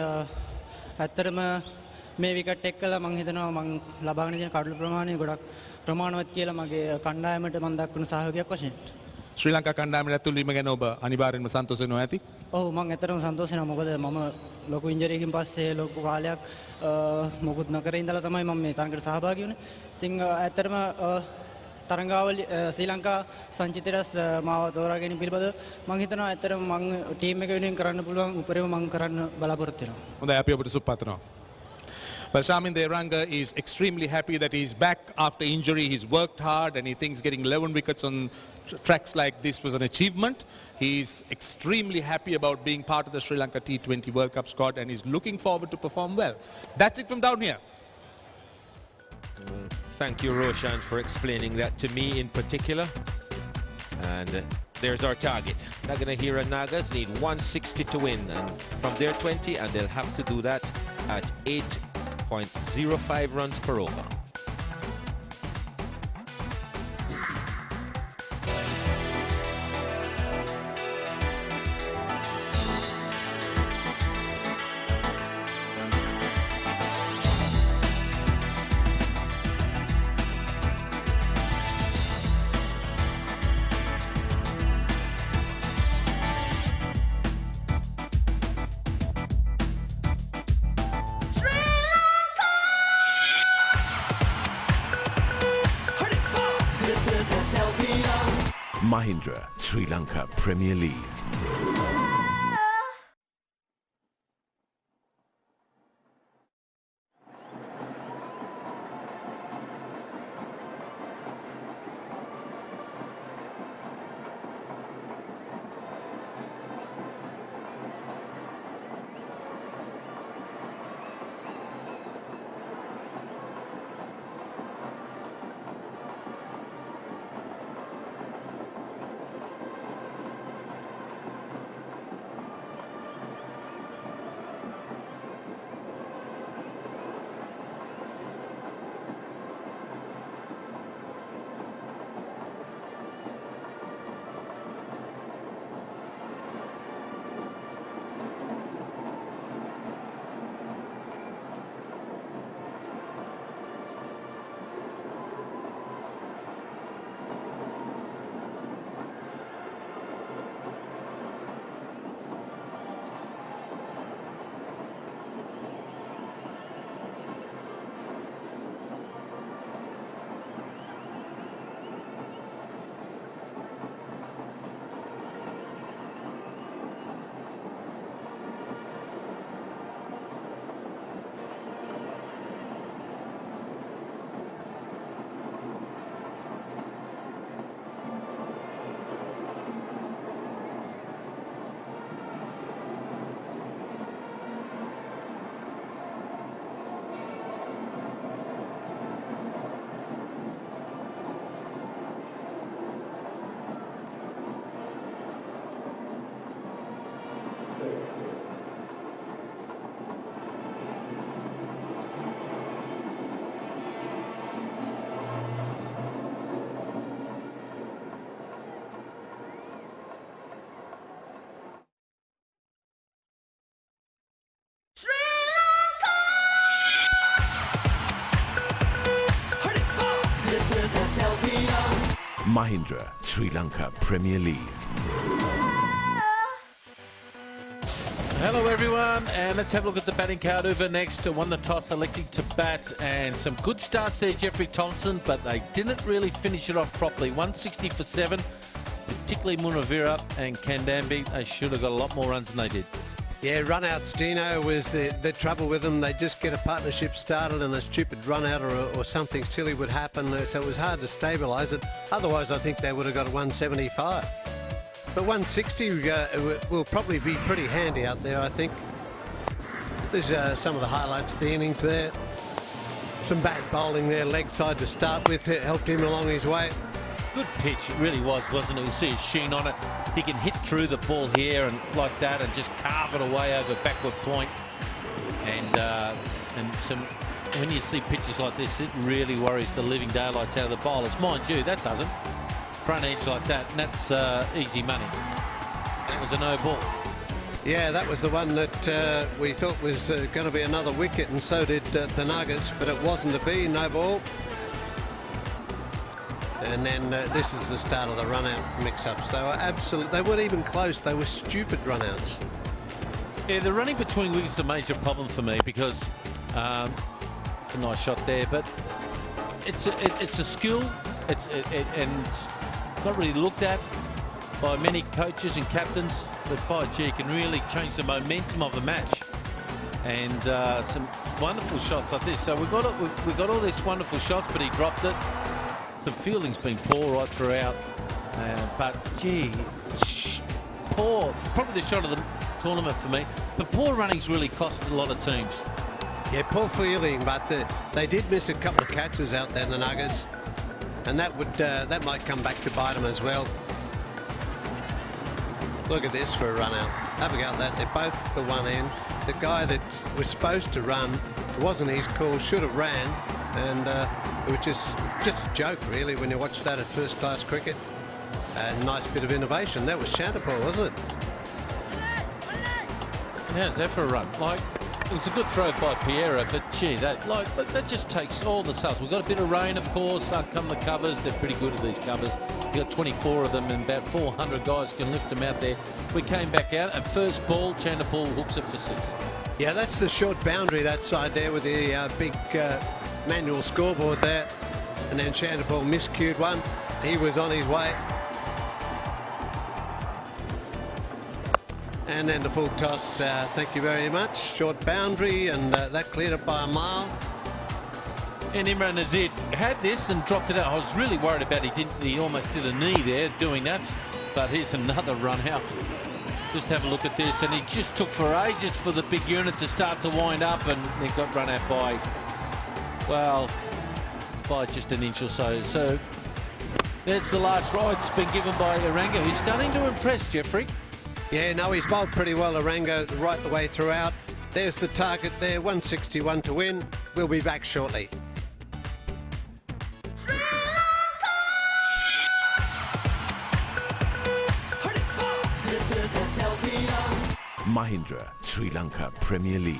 ඇත්තටම මේ විකට් එක්කලා මම හිතනවා මම ලබාගෙන තියෙන කඩලු ප්‍රමාණය ගොඩක් ප්‍රමාණවත් කියලා මගේ කණ්ඩායමට මම දක්වන සහයෝගයක් වශයෙන්. ශ්‍රී ලංකා කණ්ඩායමට ඇතුළු වීම ගැන ඔබ අනිවාර්යෙන්ම සන්තෝෂ වෙනවා ඇති? ඔව් මම ඇත්තටම සන්තෝෂ වෙනවා. මොකද මම ලොකු ඉන්ජරි එකකින් පස්සේ ලොකු කාලයක් මොකුත් නොකර ඉඳලා තමයි මම මේ තරඟට සහභාගී වුනේ. ඉතින් ඇත්තටම තරඟාවලිය ශ්‍රී ලංකා සංචිතයස් මාව තෝරා ගැනීම පිළිබඳව මම හිතනවා ඇත්තටම මම ටීම් එක වෙනුවෙන් කරන්න පුළුවන් උපරිම මම කරන්න බලාපොරොත්තු වෙනවා. හොඳයි අපි ඔබට සුබ පතනවා. Well, Shaminda Iranga is extremely happy that he's back after injury. He's worked hard and he thinks getting 11 wickets on tracks like this was an achievement. He's extremely happy about being part of the Sri Lanka T20 World Cup squad and he's looking forward to perform well. That's it from down here. Thank you, Roshan, for explaining that to me in particular. And there's our target. Nagenahira Nagas need 160 to win, and from their 20, and they'll have to do that at 8.05 runs per over. Mahindra, Sri Lanka Premier League. Mahindra, Sri Lanka Premier League. Hello everyone, and let's have a look at the batting card. Over next won the toss, electing to bat, and some good starts there, Jeffrey Thompson, but they didn't really finish it off properly. 160 for 7, particularly Munavira and Kandambi. They should have got a lot more runs than they did. Yeah, run-outs, Dino, was the trouble with them. They just get a partnership started and a stupid run-out or something silly would happen, so it was hard to stabilise it. Otherwise, I think they would have got 175. But 160 will probably be pretty handy out there, I think. There's some of the highlights of the innings there. Some back bowling there, leg side to start with, it helped him along his way. Good pitch, it really was, wasn't it? You see his sheen on it. He can hit through the ball here and like that and just carve it away over backward point. And when you see pitches like this, it really worries the living daylights out of the bowlers. Mind you, that doesn't. Front edge like that, and that's easy money. And it was a no ball. Yeah, that was the one that we thought was going to be another wicket, and so did the Nuggets, but it wasn't to be, no ball. And then this is the start of the run-out mix-ups. They were absolute. They weren't even close. They were stupid run-outs. Yeah, the running between wickets is a major problem for me because it's a nice shot there, but it's a skill. And not really looked at by many coaches and captains. But by gee, can really change the momentum of the match. And some wonderful shots like this. So we got all these wonderful shots, but he dropped it. The fielding's been poor right throughout, but gee, poor. Probably the shot of the tournament for me. But poor running's really cost a lot of teams. Yeah, poor fielding, but they did miss a couple of catches out there, the Nuggets, and that might come back to bite them as well. Look at this for a run out. Have a go at that. They're both at the one end. The guy that was supposed to run, it wasn't his call, should have ran, and it was just a joke really when you watch that at first class cricket. And nice bit of innovation. That was Shantapal, wasn't it? How's that for a run? Like, it was a good throw by Piera, but gee, that just takes all the subs. We've got a bit of rain, of course. Come the covers. They're pretty good at these covers. You've got 24 of them, and about 400 guys can lift them out there. We came back out, and first ball, Chandapal hooks it for 6. Yeah, that's the short boundary that side there with the big manual scoreboard there. And then Chandapal miscued one. He was on his way. And then the full toss, thank you very much. Short boundary, and that cleared it by a mile. And Imran Nazir had this and dropped it out. I was really worried about he almost did a knee there doing that. But here's another run out. Just have a look at this, and he just took for ages for the big unit to start to wind up, and he got run out by, well, by just an inch or so. So that's the last ride's been given by Eranga, who's starting to impress, Jeffrey. Yeah, no, he's bowled pretty well, Eranga, right the way throughout. There's the target there, 161 to win. We'll be back shortly. Mahindra, Sri Lanka Premier League.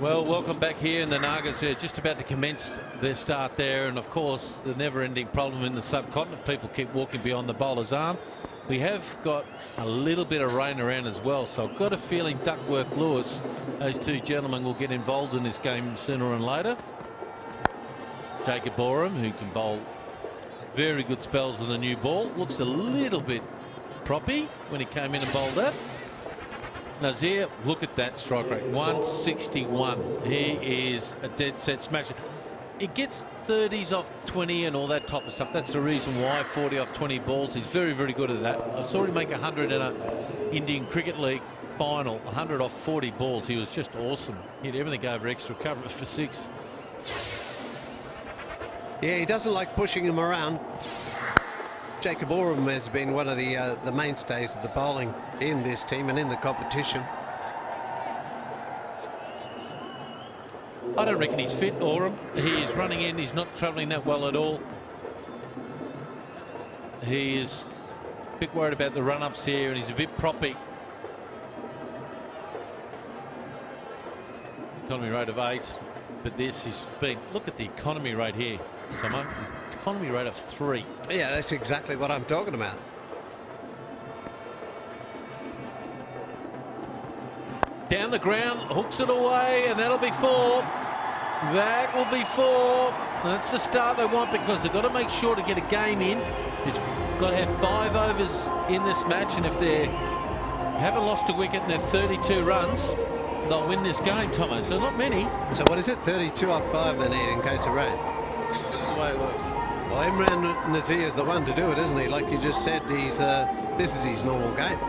Well, welcome back here in the Nagas. They're just about to commence their start there, and of course the never-ending problem in the subcontinent. People keep walking beyond the bowler's arm. We have got a little bit of rain around as well, so I've got a feeling Duckworth Lewis, those two gentlemen, will get involved in this game sooner or later. Jacob Borum, who can bowl very good spells with a new ball, looks a little bit proppy when he came in and bowled that. Nazir, look at that strike rate, 161. He is a dead set smasher. He gets 30s off 20 and all that type of stuff. That's the reason why 40 off 20 balls. He's very, very good at that. I saw him make 100 in an Indian Cricket League final, 100 off 40 balls. He was just awesome. He hit everything over extra cover for 6. Yeah, he doesn't like pushing him around. Jacob Oram has been one of the mainstays of the bowling in this team and in the competition. I don't reckon he's fit, Oram. He is running in. He's not travelling that well at all. He is a bit worried about the run-ups here, and he's a bit proppy. Economy rate of 8, but this has been, look at the economy rate here, Tomo. Economy rate of 3. Yeah, that's exactly what I'm talking about. Down the ground, hooks it away, and that'll be 4. That will be 4. That's the start they want, because they've got to make sure to get a game in. They've got to have 5 overs in this match, and if they haven't lost a wicket and they're 32 runs, they'll win this game, Tomo. So not many. So what is it? 32 off 5 they need in case of rain. That's the way it works. Well, Imran Nazir is the one to do it, isn't he? Like you just said, this is his normal game.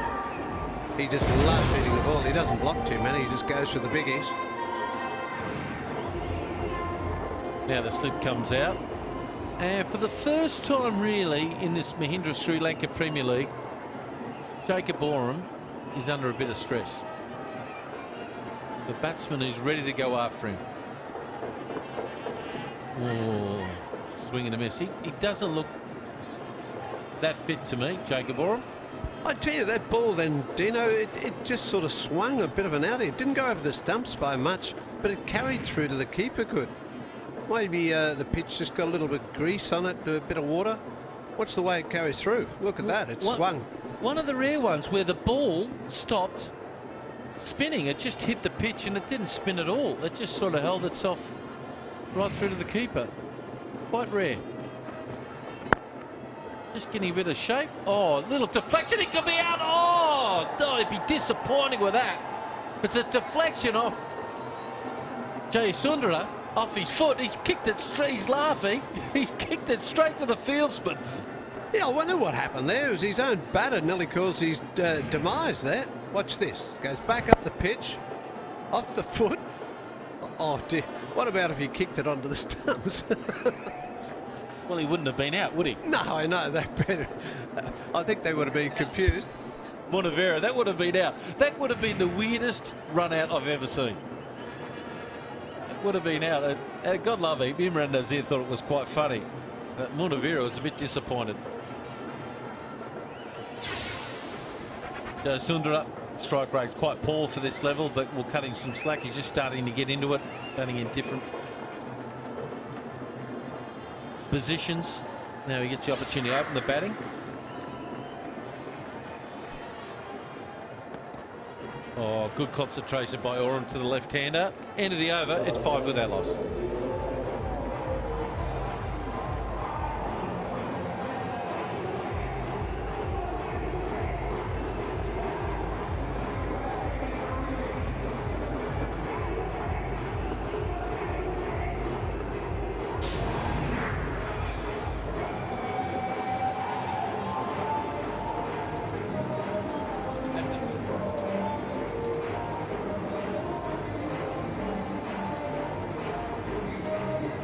He just loves hitting the ball. He doesn't block too many. He just goes for the biggies. Now the slip comes out. And for the first time really in this Mahindra Sri Lanka Premier League, Jacob Borum is under a bit of stress. The batsman is ready to go after him. Oh, swing and a miss. He doesn't look that fit to me, Jacob Borum. I tell you, that ball then, Dino, it just sort of swung a bit of an outie. It didn't go over the stumps by much, but it carried through to the keeper good. Maybe the pitch just got a little bit of grease on it, a bit of water. Watch the way it carries through. Look at that, it swung. One of the rare ones where the ball stopped spinning. It just hit the pitch and it didn't spin at all. It just sort of held itself right through to the keeper. Quite rare. Just getting a bit of shape. Oh, little deflection. It could be out. Oh, no, he'd be disappointing with that. It's a deflection off Jay Sundara, off his foot. He's kicked it straight. He's laughing. He's kicked it straight to the fieldsman. Yeah, I wonder what happened there. It was his own batter nearly caused his demise there. Watch this. Goes back up the pitch, off the foot. Oh, dear. What about if he kicked it onto the stumps? Well, he wouldn't have been out, would he? No, I know. I think they would have been confused. Monavera, that would have been out. That would have been the weirdest run out I've ever seen. It would have been out. And God love him, Imran Nazir thought it was quite funny. But Monavera was a bit disappointed. Sundara, strike rate quite poor for this level, but we'll cut him some slack. He's just starting to get into it, batting in different positions. Now he gets the opportunity to open the batting. Oh, good concentration by Oram to the left-hander. End of the over. It's 5 without loss.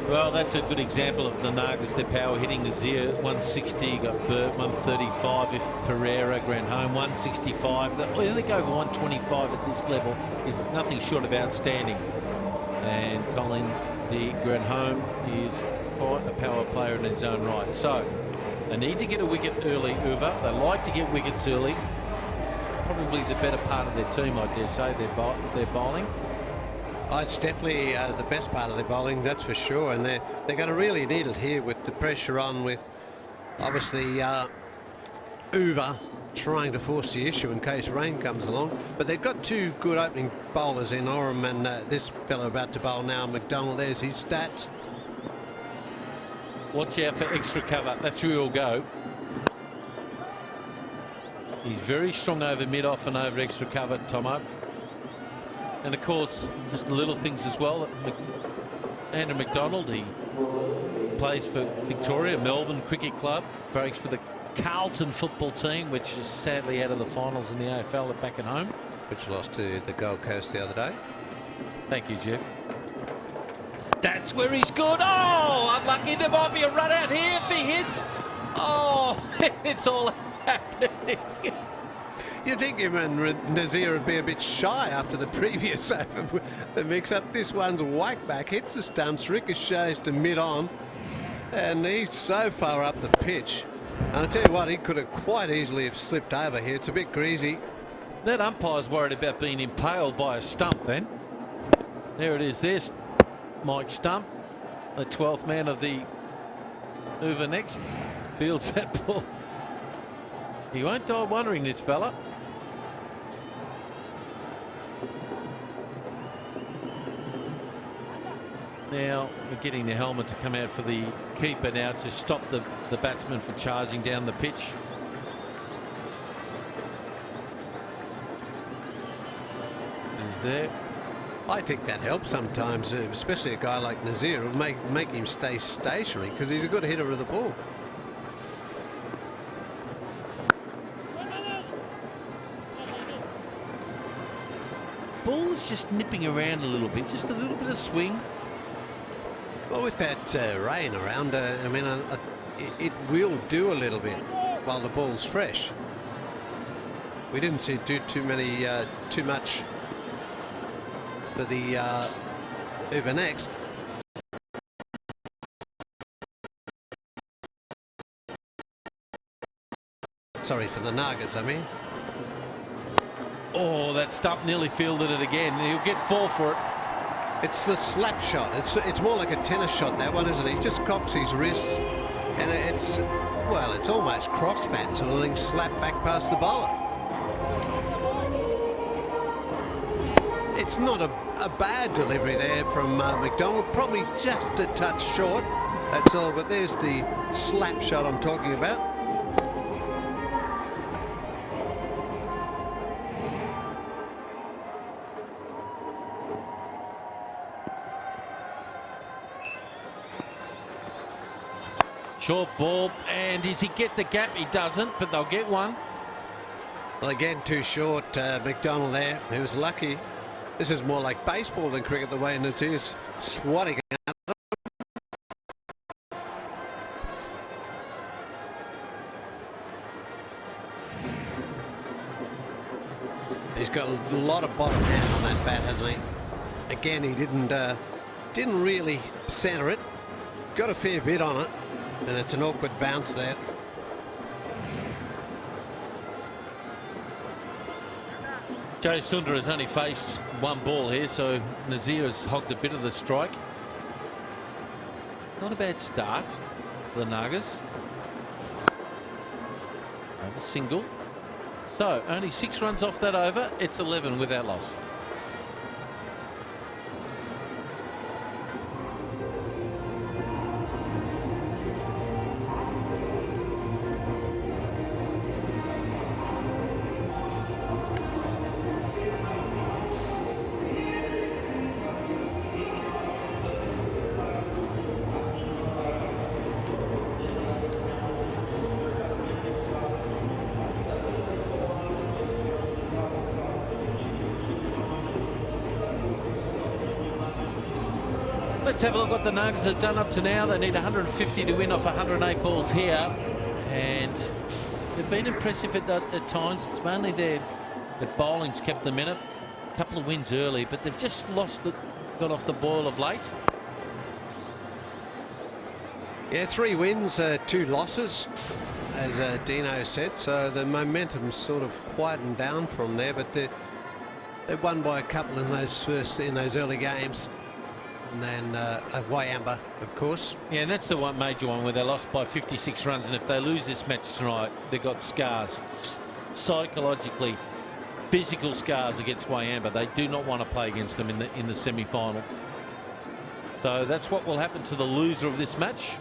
Well, that's a good example of the Nagas, their power hitting. Nazir 160, got Burt 135 if Pereira, Granholm 165. I think over 125 at this level is nothing short of outstanding. And Colin de Granholm is quite a power player in his own right. So they need to get a wicket early, Uva. They like to get wickets early. Probably the better part of their team, I dare say, their bowling. Oh, it's definitely the best part of their bowling, that's for sure, and they're going to really need it here with the pressure on, with obviously Uva trying to force the issue in case rain comes along. But they've got 2 good opening bowlers in Oram and this fellow about to bowl now, McDonald. There's his stats. Watch out for extra cover. That's where he'll go. He's very strong over mid-off and over extra cover, Tomo. And of course, just little things as well. Andrew McDonald, he plays for Victoria, Melbourne Cricket Club, breaks for the Carlton football team, which is sadly out of the finals in the AFL back at home. Which lost to the Gold Coast the other day. Thank you, Jeff. That's where he's good. Oh, unlucky. There might be a run out here if he hits. Oh, it's all happening. You'd think Imran Nazir would be a bit shy after the previous over. The mix-up. This one's whack back, hits the stumps, ricochets to mid-on, and he's so far up the pitch. And I'll tell you what, he could have quite easily have slipped over here. It's a bit greasy. That umpire's worried about being impaled by a stump then. There it is. There's Mike Stump, the 12th man of the over next. Fields that ball. He won't die wondering, this fella. Now we're getting the helmet to come out for the keeper now to stop the batsman from charging down the pitch. He's there. I think that helps sometimes, especially a guy like Nazir. It'll make him stay stationary because he's a good hitter of the ball. Ball's just nipping around a little bit, just a little bit of swing. Well, with that rain around, I mean, it will do a little bit while the ball's fresh. We didn't see it do too much for the over next. Sorry, for the Nagas, I mean. Oh, that Stump nearly fielded it again. He'll get 4 for it. It's the slap shot. It's more like a tennis shot, that one, isn't it? He just cocks his wrists, and it's almost cross-bat sort of thing, slap back past the bowler. It's not a bad delivery there from McDonald, probably just a touch short, that's all, but there's the slap shot I'm talking about. Short ball, and does he get the gap? He doesn't, but they'll get one. Well, again, too short, McDonald there. He was lucky. This is more like baseball than cricket, the way Nazir's swatting at him. He's got a lot of bottom hand on that bat, hasn't he? Again, he didn't really centre it. Got a fair bit on it. And it's an awkward bounce there. Joe Sundar has only faced one ball here, so Nazir has hogged a bit of the strike. Not a bad start for the Nagas. Another single. So only 6 runs off that over. It's 11 without loss. Let's have a look what the Nagas have done up to now. They need 150 to win off 108 balls here, and they've been impressive at times. It's mainly their bowling's kept them in it. A couple of wins early, but they've just got off the boil of late. Yeah, 3 wins, 2 losses, as Dino said. So the momentum's sort of quietened down from there, but they won by a couple in those early games. And then Wayamba, of course. Yeah, and that's the one major one where they lost by 56 runs. And if they lose this match tonight, they've got scars, psychologically, physical scars against Wayamba. They do not want to play against them in the semi-final. So that's what will happen to the loser of this match.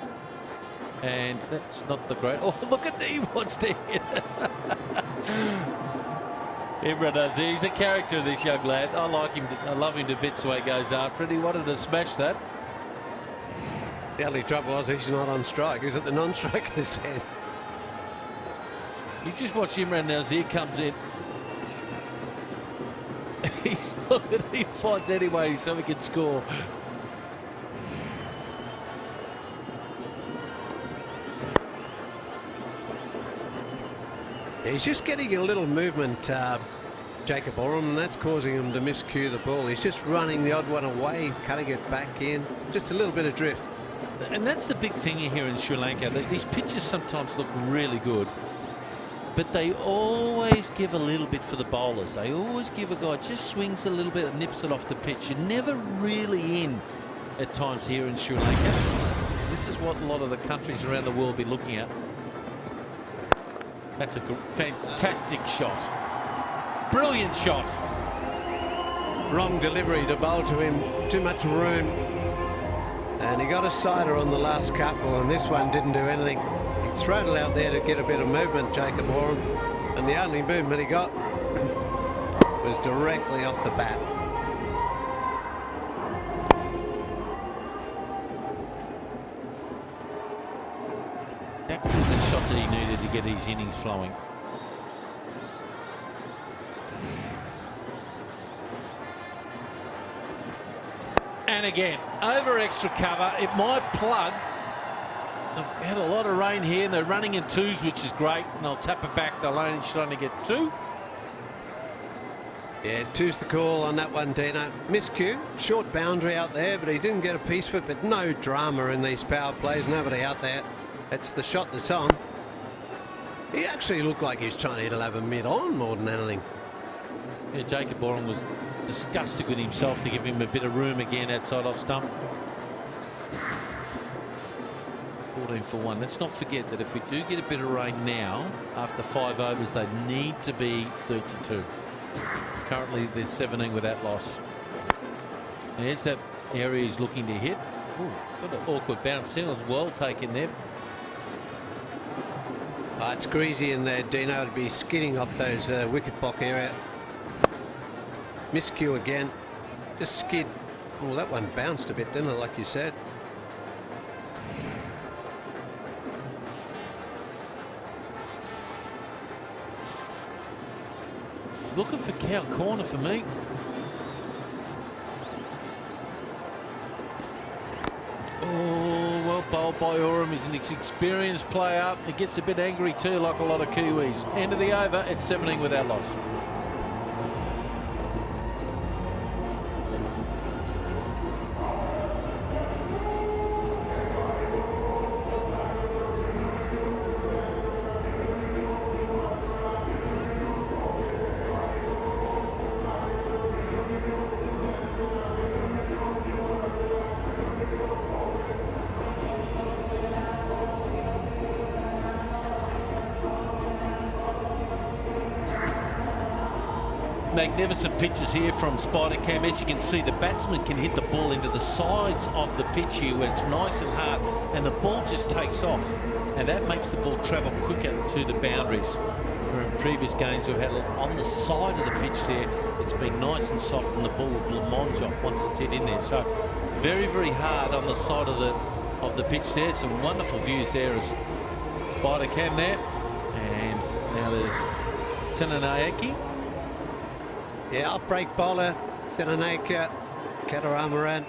And that's not the great. Oh, look at he wants to hit. Premadasa, he's a character, this young lad. I like him. I love him to bits the way he goes after it. He wanted to smash that. The only trouble was he's not on strike. He's at the non-striker's end. You just watch Imran Nazir comes in. He fights anyway so he can score. He's just getting a little movement, Jacob Oram, and that's causing him to miscue the ball. He's just running the odd one away, cutting it back in. Just a little bit of drift. And that's the big thing here in Sri Lanka. These pitches sometimes look really good. but they always give a little bit for the bowlers. They always give a guy just swings a little bit and nips it off the pitch. You're never really in at times here in Sri Lanka. This is what a lot of the countries around the world be looking at. That's a fantastic shot. Brilliant shot. Wrong delivery to bowl to him, too much room. And he got a sider on the last couple, and this one didn't do anything. He thrown it out there to get a bit of movement, Jacob Oram, and the only movement he got was directly off the bat. Exactly the shot that he needed to get his innings flowing. And again, over extra cover. It might plug. They've had a lot of rain here and they're running in twos, which is great. And they'll tap it back. They'll should only get two. Yeah, two's the call on that one, Dino. Miscue, short boundary out there, but he didn't get a piece of it. But no drama in these power plays. Nobody out there. It's the shot that's on. He actually looked like he was trying to hit 11 mid-on more than anything. Yeah, Jacob Oram was disgusted with himself to give him a bit of room again outside off stump. 14 for 1. Let's not forget that if we do get a bit of rain now, after 5 overs, they need to be 32. Currently, there's 17 with that loss. And there's that area he's looking to hit. Ooh, got an awkward bounce there. It was well taken there. It's greasy in there, Dino, to be skidding off those wicket block area. Miscue again. Just skid. Well, that one bounced a bit, didn't it, like you said? Looking for cow corner for me. Oh, well bowled by Oram. He's an experienced player. He gets a bit angry too, like a lot of Kiwis. End of the over. It's 17 without loss. Magnificent pitches here from Spider Cam. As you can see, the batsman can hit the ball into the sides of the pitch here where it's nice and hard and the ball just takes off, and that makes the ball travel quicker to the boundaries. Where in previous games we've had on the side of the pitch there, it's been nice and soft and the ball will blancmange off once it's hit in there. So very, very hard on the side of the pitch there. Some wonderful views there as Spider Cam there. And now there's Senanayake. Yeah, up-break bowler, Senanayake, Kataramaran.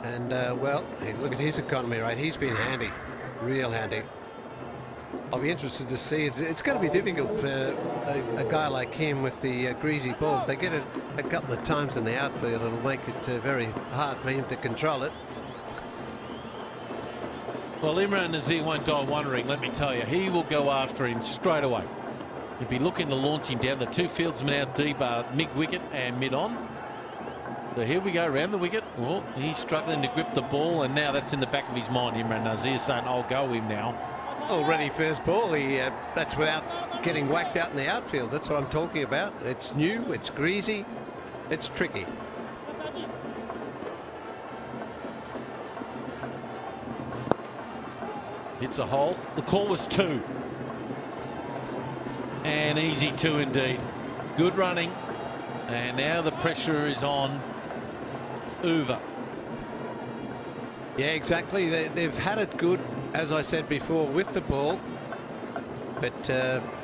And, well, hey, look at his economy rate. He's been handy, real handy. I'll be interested to see. It's going to be difficult for a guy like him with the greasy ball. If they get it a couple of times in the outfield, it'll make it very hard for him to control it. Well, Imran Nazir won't die wondering, let me tell you. He will go after him straight away. He'll be looking to launch him down. The two fieldsmen out deep are mid-wicket and mid-on. So here we go, around the wicket. Oh, he's struggling to grip the ball, and now that's in the back of his mind. Imran Nazir saying, I'll go him now. Already first ball. That's without getting whacked out in the outfield. That's what I'm talking about. It's new, it's greasy, it's tricky. Hits a hole. The call was 2. And easy 2 indeed. Good running. And now the pressure is on Uva. Yeah, exactly. They've had it good, as I said before, with the ball. But,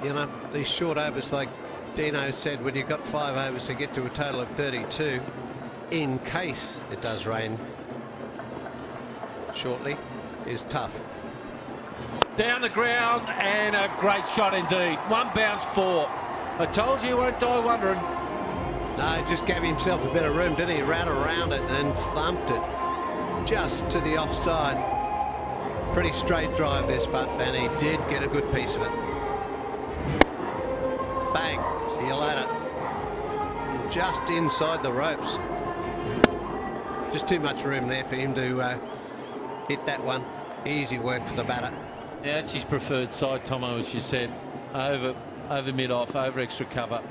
you know, these short overs, like Dino said, when you've got 5 overs to get to a total of 32, in case it does rain shortly, is tough. Down the ground, and a great shot indeed. One bounce 4. I told you, won't die wondering. No, just gave himself a bit of room, didn't he? Ran around it and thumped it just to the offside. Pretty straight drive this, but and he did get a good piece of it. Bang. See you later. Just inside the ropes. Just too much room there for him to hit that one. Easy work for the batter. Yeah, it's his preferred side, Tomo, as you said. Over mid-off, over extra cover.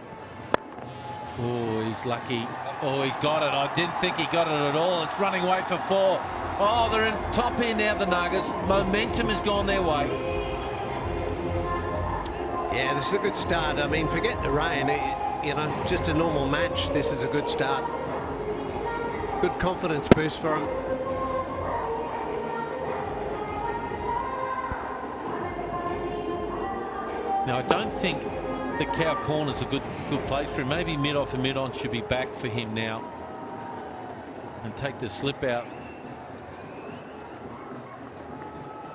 Oh, he's lucky. Oh, he's got it. I didn't think he got it at all. It's running away for 4. Oh, they're in top here now, the Nagas. Momentum has gone their way. Yeah, this is a good start. I mean, forget the rain. You know, just a normal match. This is a good start. Good confidence boost for him. Now, I don't think the cow corner's a good place for him. Maybe mid-off and mid-on should be back for him now. And take the slip out.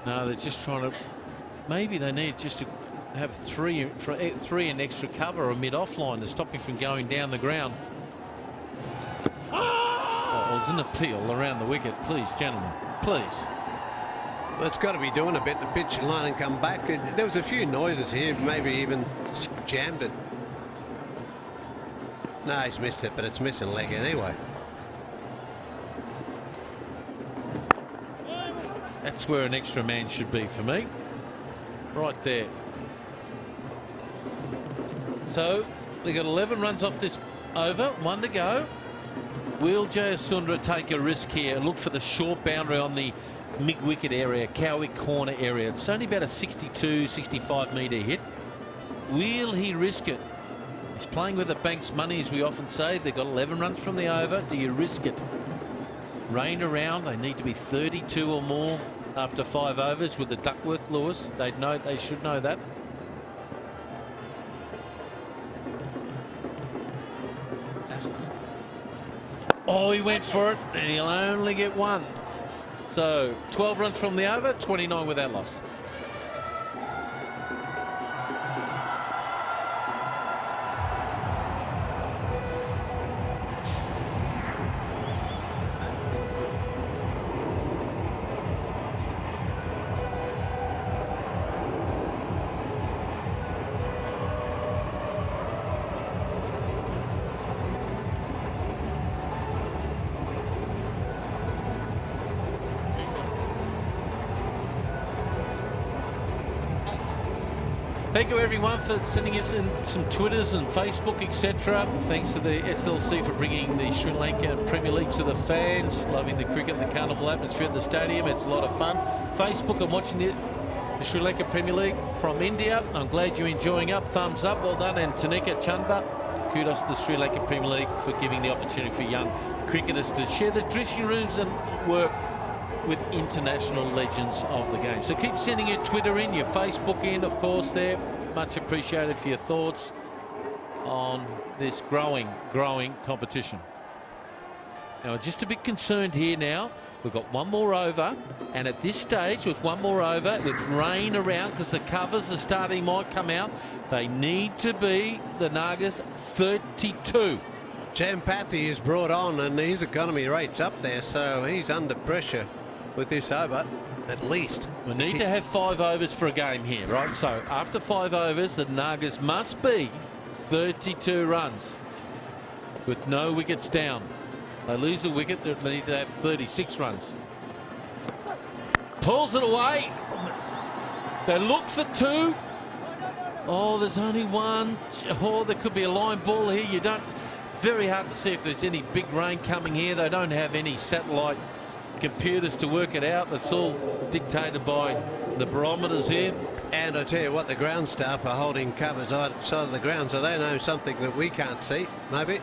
No, they're just trying to... Maybe they need just to have 3 in extra cover or mid-off line to stop him from going down the ground. Oh, it was an appeal around the wicket. Please, gentlemen, please. Well, it's got to be doing a bit to pitch and line and come back. There was a few noises here, maybe even jammed it. No, he's missed it, but it's missing leg anyway. That's where an extra man should be for me. Right there. So, they got 11 runs off this over, 1 to go. Will Jayasundara take a risk here and look for the short boundary on the mid-wicket area, Cowie corner area? It's only about a 62, 65 metre hit. Will he risk it? He's playing with the bank's money, as we often say. They've got 11 runs from the over. Do you risk it? Rain around. They need to be 32 or more after 5 overs with the Duckworth Lewis. They should know that. Oh, he went for it, and he'll only get 1. So 12 runs from the over, 29 without loss. Thank you everyone for sending us in some Twitters and Facebook, etc. Thanks to the SLC for bringing the Sri Lanka Premier League to the fans. Loving the cricket and the carnival atmosphere at the stadium. It's a lot of fun. Facebook, I'm watching the Sri Lanka Premier League from India. I'm glad you're enjoying up. Thumbs up. Well done. And Tanika Chanda, kudos to the Sri Lanka Premier League for giving the opportunity for young cricketers to share the dressing rooms and work with international legends of the game. So keep sending your Twitter in, your Facebook in, of course, there. Much appreciated for your thoughts on this growing competition. Now, I'm just a bit concerned here now. We've got 1 more over, and at this stage, with 1 more over, with rain around, because the covers, the starting might come out, they need to be, the Nagas, 32. Jampathy is brought on, and his economy rate's up there, so he's under pressure with this over, at least. We need to have 5 overs for a game here, right? So after 5 overs, the Nagas must be 32 runs with no wickets down. They lose a wicket, they need to have 36 runs. Pulls it away. They look for 2. Oh, there's only 1. Oh, there could be a line ball here. You don't... Very hard to see if there's any big rain coming here. They don't have any satellite computers to work it out. That's all dictated by the barometers here. And I tell you what, the ground staff are holding covers outside of the ground, so they know something that we can't see, maybe.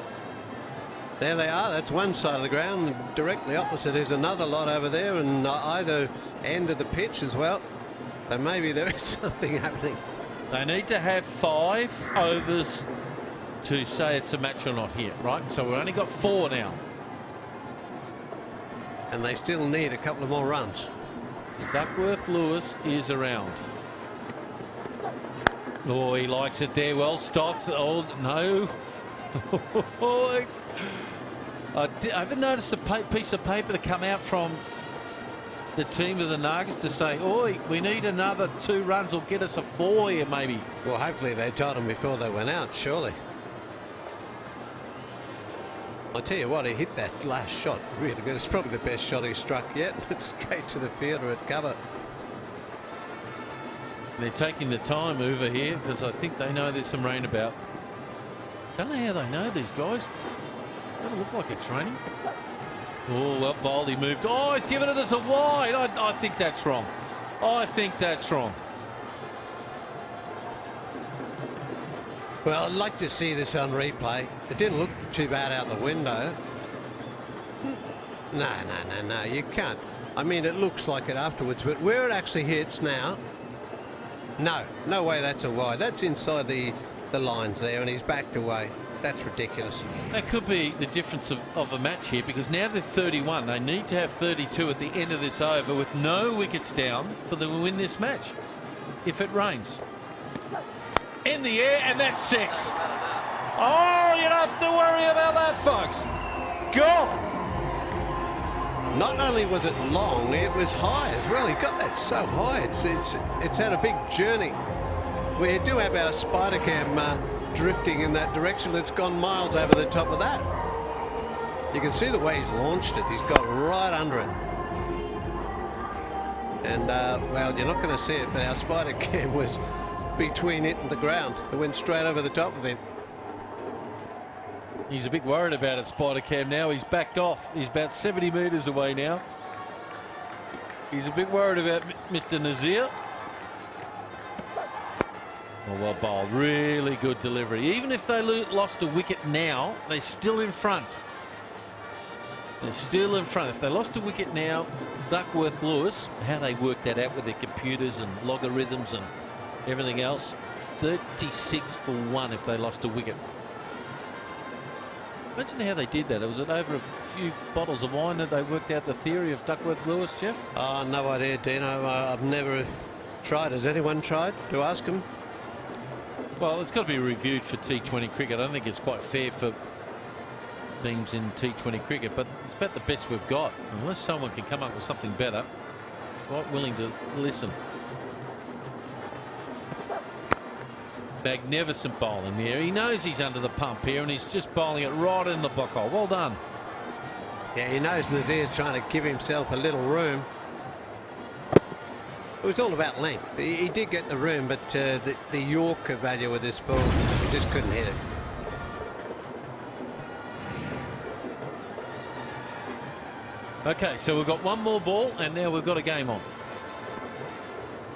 There they are. That's one side of the ground. Directly opposite is another lot over there, and either end of the pitch as well. So maybe there is something happening. They need to have 5 overs to say it's a match or not here, right? So we've only got 4 now. And they still need a couple of more runs. Duckworth Lewis is around. Oh, he likes it there. Well stopped. Oh, no. I haven't noticed the piece of paper to come out from the team of the Nagas to say, oi, we need another 2 runs or get us a 4 here maybe. Well, hopefully they told him before they went out, surely. I tell you what, he hit that last shot really good. It's probably the best shot he struck yet. It's straight to the fielder at cover. They're taking the time over here because I think they know there's some rain about. Don't know how they know, these guys. Doesn't look like it's raining. Oh, well bowled, he moved. Oh, he's given it as a wide. I think that's wrong. I think that's wrong. Well, I'd like to see this on replay. It didn't look too bad out the window. No, you can't. I mean, it looks like it afterwards, but where it actually hits now, no way that's a wide. That's inside the lines there, and he's backed away. That's ridiculous. That could be the difference of a match here, because now they're 31. They need to have 32 at the end of this over with no wickets down for them to win this match if it rains. In the air, and that's 6. Oh, you don't have to worry about that, folks. Gone. Not only was it long, it was high as well. He got that so high. It's had a big journey. We do have our spider cam drifting in that direction. It's gone miles over the top of that. You can see the way he's launched it. He's got right under it. And, well, you're not going to see it, but our spider cam was between it and the ground. It went straight over the top of him. He's a bit worried about it, spider cam now. He's backed off. He's about 70 metres away now. He's a bit worried about Mr. Nazir. Oh, well bowled. Really good delivery. Even if they lost a wicket now, they're still in front. They're still in front. If they lost a wicket now, Duckworth-Lewis, how they work that out with their computers and logarithms and everything else, 36 for 1 if they lost a wicket. Imagine how they did that. It was over a few bottles of wine that they worked out the theory of Duckworth-Lewis, Jeff? Oh, no idea, Dino. I've never tried. Has anyone tried to ask him? Well, it's got to be reviewed for T20 cricket. I don't think it's quite fair for teams in T20 cricket, but it's about the best we've got. Unless someone can come up with something better, quite willing to listen. Magnificent bowling there. He knows he's under the pump here, and he's just bowling it right in the block hole. Well done. Yeah, he knows Nazir's trying to give himself a little room. It was all about length. He did get the room, but the Yorker value of this ball, he just couldn't hit it. Okay, so we've got one more ball, and now we've got a game on.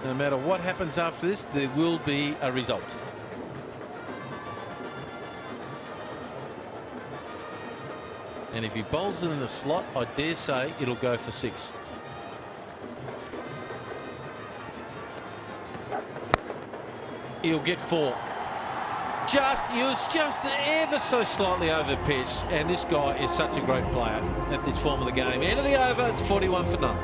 No matter what happens after this, there will be a result. And if he bowls it in the slot, I dare say it'll go for 6. He'll get 4. He was just ever so slightly over pitch, and this guy is such a great player at this form of the game. End of the over, it's 41 for none.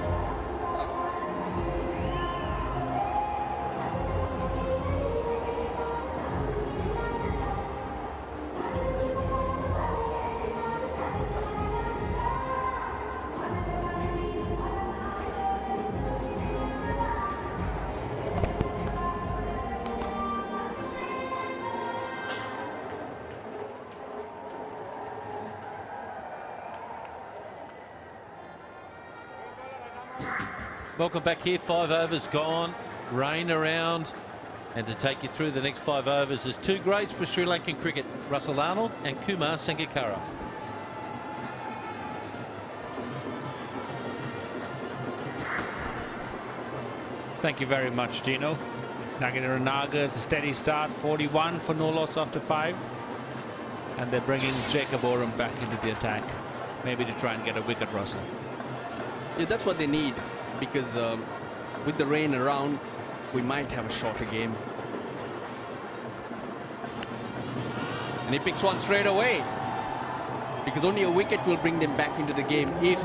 Welcome back here. 5 overs gone. Rain around. And to take you through the next 5 overs, there's 2 greats for Sri Lankan cricket, Russell Arnold and Kumar Sangakkara. Thank you very much, Dino. Nagenahira Nagas, a steady start, 41 for no loss after 5. And they're bringing Jacob Oram back into the attack, maybe to try and get a wicket, Russell. Yeah, that's what they need, because with the rain around, we might have a shorter game. And he picks one straight away, because only a wicket will bring them back into the game if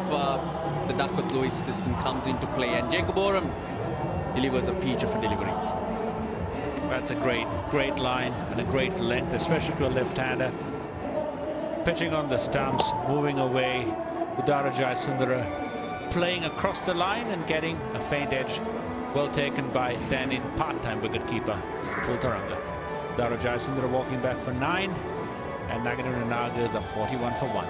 the Duckworth-Lewis system comes into play. And Jacob Oram delivers a peach of a delivery. That's a great line and a great length, especially to a left-hander. Pitching on the stumps, moving away. Udarajai Sundara playing across the line and getting a faint edge. Well taken by stand-in part-time wicketkeeper Kultaranga. Dara Jayasundara walking back for 9, and Nagenahira Nagas are 41 for 1.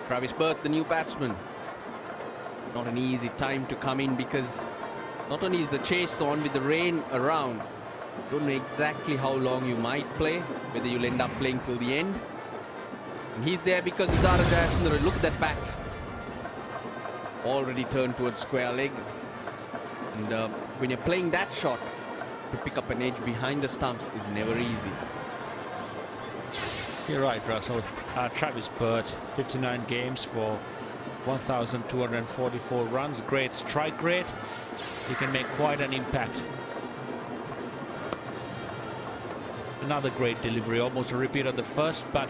Travis Burt, the new batsman. Not an easy time to come in because not only is the chase on with the rain around, don't know exactly how long you might play, whether you'll end up playing till the end. And he's there because Dara Jayasundara, look at that bat. Already turned towards square leg. And when you're playing that shot, to pick up an edge behind the stumps is never easy. You're right, Russell. Travis Burt, 59 games for 1,244 runs. Great strike rate. He can make quite an impact. Another great delivery, almost a repeat of the first, but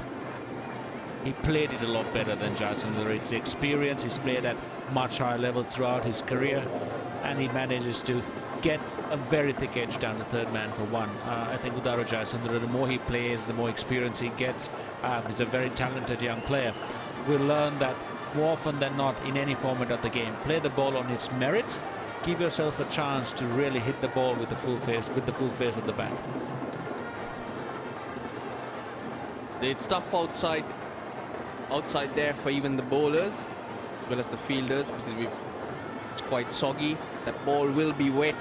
he played it a lot better than Jayasundara. It's the experience. He's played at much higher levels throughout his career, and he manages to get a very thick edge down the third man for 1. I think Udara Jayasundara, the more he plays, the more experience he gets. He's a very talented young player. We'll learn that more often than not in any format of the game. Play the ball on its merit. Give yourself a chance to really hit the ball with the full face of the bat. It's tough outside there for even the bowlers as well as the fielders because it's quite soggy. That ball will be wet,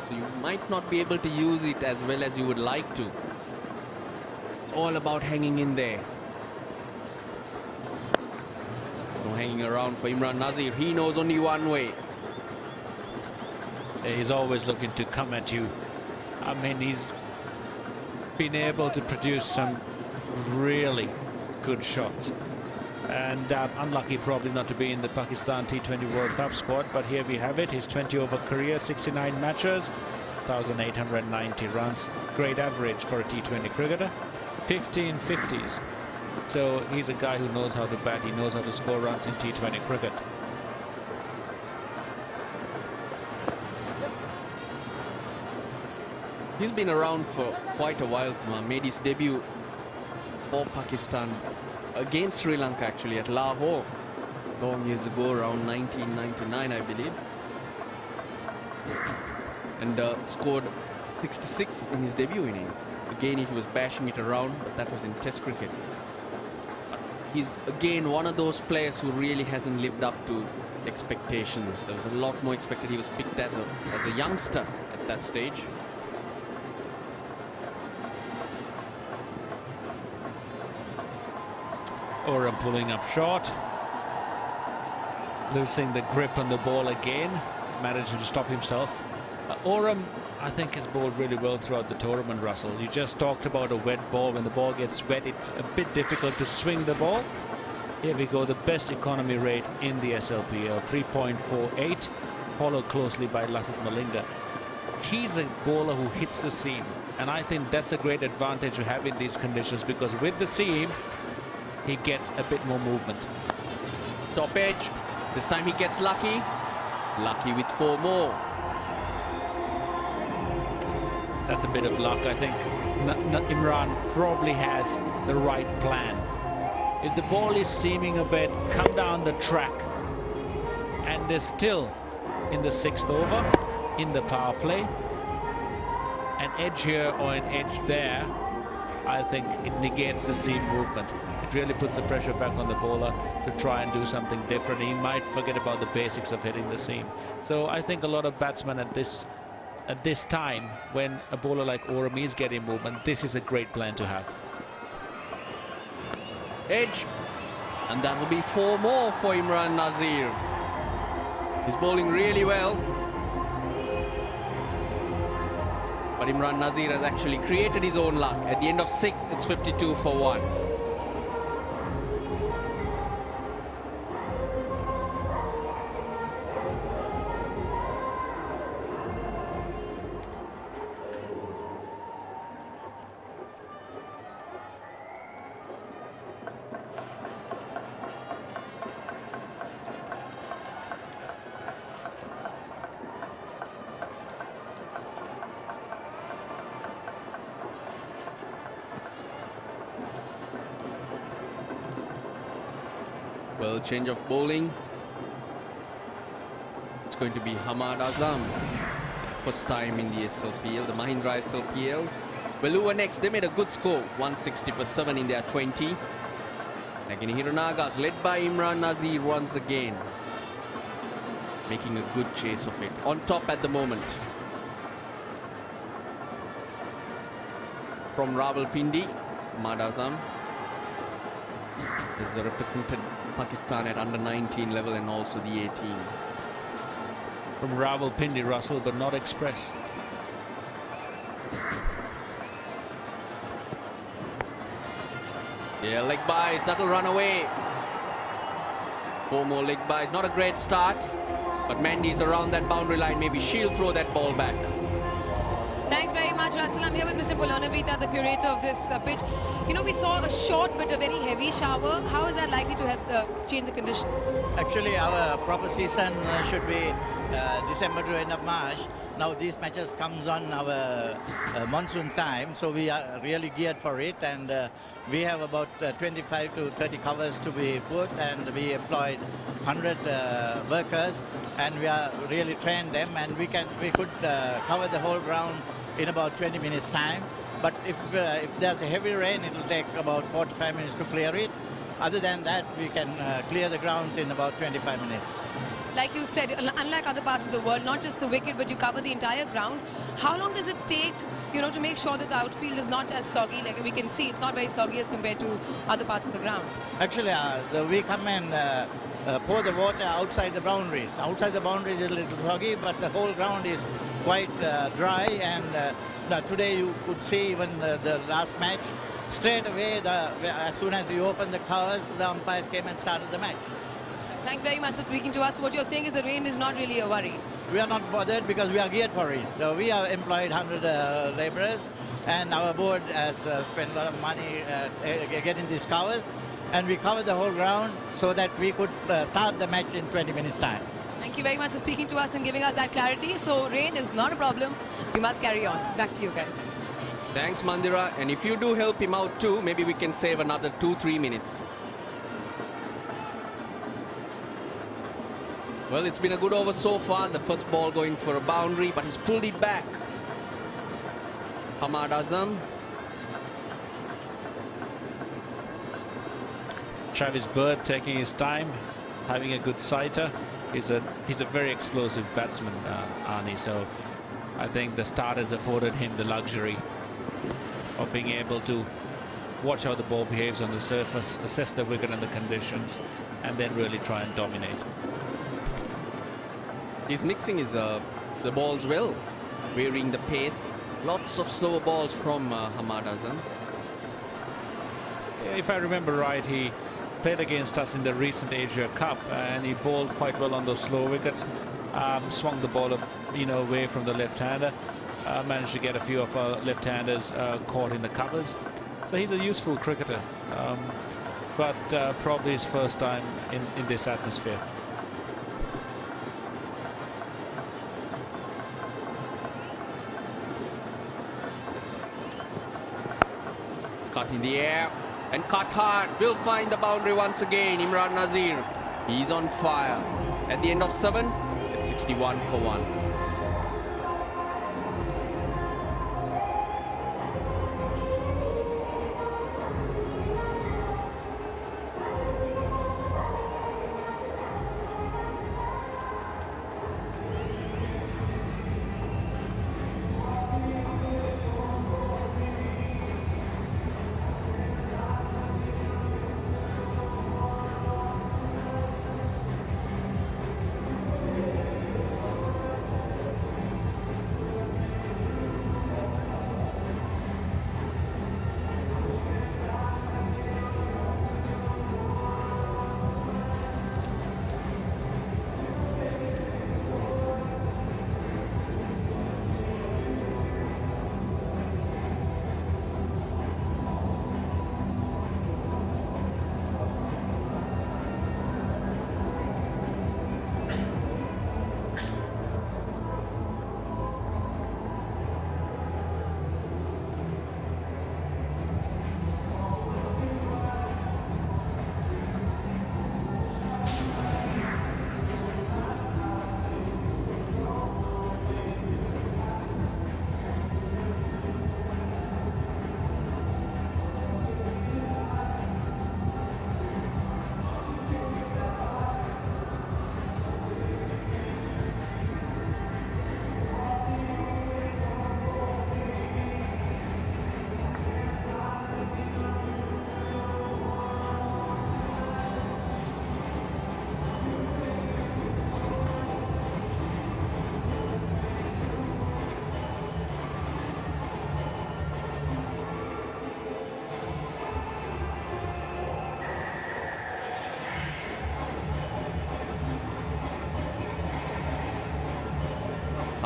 so you might not be able to use it as well as you would like to. It's all about hanging in there. No hanging around for Imran Nazir. He knows only one way. He's always looking to come at you. I mean, he's been able to produce some really good shots. And unlucky probably not to be in the Pakistan T20 World Cup squad, but here we have it. His 20-over career, 69 matches, 1,890 runs. Great average for a T20 cricketer. 15 50s. So he's a guy who knows how to bat. He knows how to score runs in T20 cricket. He's been around for quite a while. Made his debut for Pakistan against Sri Lanka actually at Lahore long years ago, around 1999 I believe, and scored 66 in his debut innings. Again, he was bashing it around, but that was in Test cricket. He's again one of those players who really hasn't lived up to expectations. There was a lot more expected. He was picked as a youngster at that stage. Oram pulling up short, losing the grip on the ball again, managing to stop himself. Oram, I think, has bowled really well throughout the tournament, Russell. You just talked about a wet ball. When the ball gets wet, it's a bit difficult to swing the ball. Here we go, the best economy rate in the SLPL, 3.48, followed closely by Lasith Malinga. He's a bowler who hits the seam, and I think that's a great advantage to have in these conditions, because with the seam, he gets a bit more movement. Top edge. This time he gets lucky. Lucky with 4 more. That's a bit of luck, I think. Imran probably has the right plan. If the ball is seaming a bit, come down the track, and they're still in the 6th over, in the power play. An edge here or an edge there, I think it negates the seam movement. It really puts the pressure back on the bowler to try and do something different. He might forget about the basics of hitting the seam. So I think a lot of batsmen at this time, when a bowler like Oram is getting movement, this is a great plan to have. Edge, and that will be 4 more for Imran Nazir. He's bowling really well. But Imran Nazir has actually created his own luck. At the end of 6, it's 52 for 1. Well, change of bowling. It's going to be Hamad Azam. First time in the SLPL, the Mahindra SLPL. Well, who were next? They made a good score, 160 for 7 in their 20. Nagenahira Nagas, led by Imran Nazir once again. Making a good chase of it. On top at the moment. From Rawalpindi, Hamad Azam. This is represented Pakistan at under 19 level and also the 18. From Rawalpindi, Russell, but not Express. Yeah, leg buys, that'll run away. 4 more leg buys, not a great start. But Mandy's around that boundary line, maybe she'll throw that ball back. Thanks very much, Russell. I'm here with Mr. Pulanavita, the curator of this pitch. You know, we saw a short but a very heavy shower. How is that likely to help change the condition? Actually, our proper season should be December to end of March. Now these matches comes on our monsoon time, so we are really geared for it, and we have about 25 to 30 covers to be put, and we employed 100 workers, and we are really trained them, and we could cover the whole ground in about 20 minutes time. But if there's a heavy rain, it will take about 45 minutes to clear it. Other than that, we can clear the grounds in about 25 minutes. Like you said, unlike other parts of the world, not just the wicket, but you cover the entire ground. How long does it take, you know, to make sure that the outfield is not as soggy? Like we can see, it's not very soggy as compared to other parts of the ground. Actually, we come and pour the water outside the boundaries. Outside the boundaries is a little soggy, but the whole ground is quite dry. And today you could see even the last match, straight away, as soon as we opened the covers, the umpires came and started the match. Thanks very much for speaking to us. What you're saying is the rain is not really a worry. We are not bothered because we are geared for it. We have employed 100 laborers, and our board has spent a lot of money getting these covers, and we covered the whole ground so that we could start the match in 20 minutes time. Thank you very much for speaking to us and giving us that clarity. So rain is not a problem. We must carry on. Back to you guys. Thanks, Mandira. And if you do help him out too, maybe we can save another 2-3 minutes. Well, it's been a good over so far. The first ball going for a boundary, but he's pulled it back. Hamad Azam. Travis Bird taking his time, having a good sighter. He's a very explosive batsman, Arnie. So I think the start has afforded him the luxury of being able to watch how the ball behaves on the surface, assess the wicket and the conditions, and then really try and dominate. He's mixing the balls well, varying the pace. Lots of slower balls from Hamad Azam. If I remember right, he played against us in the recent Asia Cup, and he bowled quite well on those slow wickets. Swung the ball away from the left-hander. Managed to get a few of our left-handers caught in the covers. So he's a useful cricketer, but probably his first time in this atmosphere. Cut in the air and cut hard. Will find the boundary once again. Imran Nazir. He's on fire. At the end of 7, it's 61 for 1.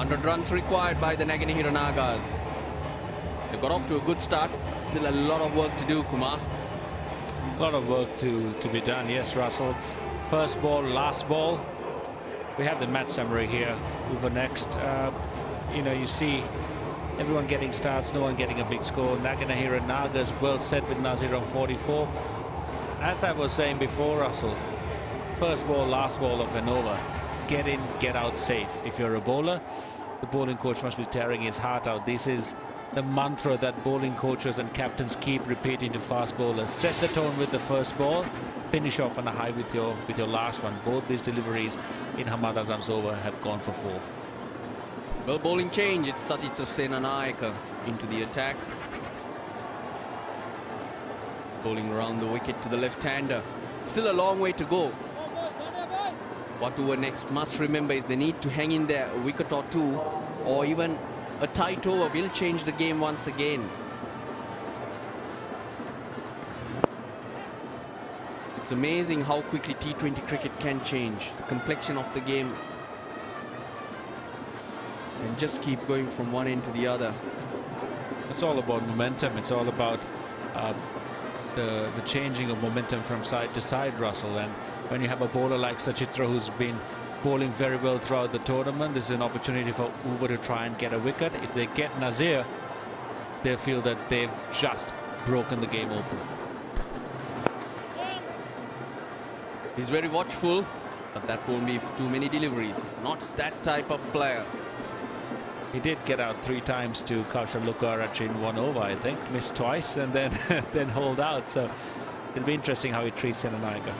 100 runs required by the Nagenahira Nagas. They got off to a good start. Still a lot of work to do, Kumar. A lot of work to be done, yes, Russell. First ball, last ball. We have the match summary here. Over next. You know, you see everyone getting starts, no one getting a big score. Nagenahira Nagas well set with Nazir on 44. As I was saying before, Russell, first ball, last ball of an over. Get in, get out safe. If you're a bowler, the bowling coach must be tearing his heart out. This is the mantra that bowling coaches and captains keep repeating to fast bowlers. Set the tone with the first ball, finish off on a high with your last one. Both these deliveries in Hamad Azam's over have gone for 4. Well, bowling change. It's Satitha Senanayaka into the attack. Bowling around the wicket to the left-hander. Still a long way to go. What over next must remember is they need to hang in there a wicket or two, or even a tight over will change the game once again. It's amazing how quickly T20 cricket can change the complexion of the game and just keep going from one end to the other. It's all about momentum. It's all about the changing of momentum from side to side, Russell. And when you have a bowler like Sachitra who's been bowling very well throughout the tournament, this is an opportunity for Uber to try and get a wicket. If they get Nazir, they feel that they've just broken the game open. He's very watchful, but that won't be too many deliveries. He's not that type of player. He did get out 3 times to Kaushal Lukarach in 1 over, I think. Missed twice and then then hold out. So it'll be interesting how he treats Senanayaka.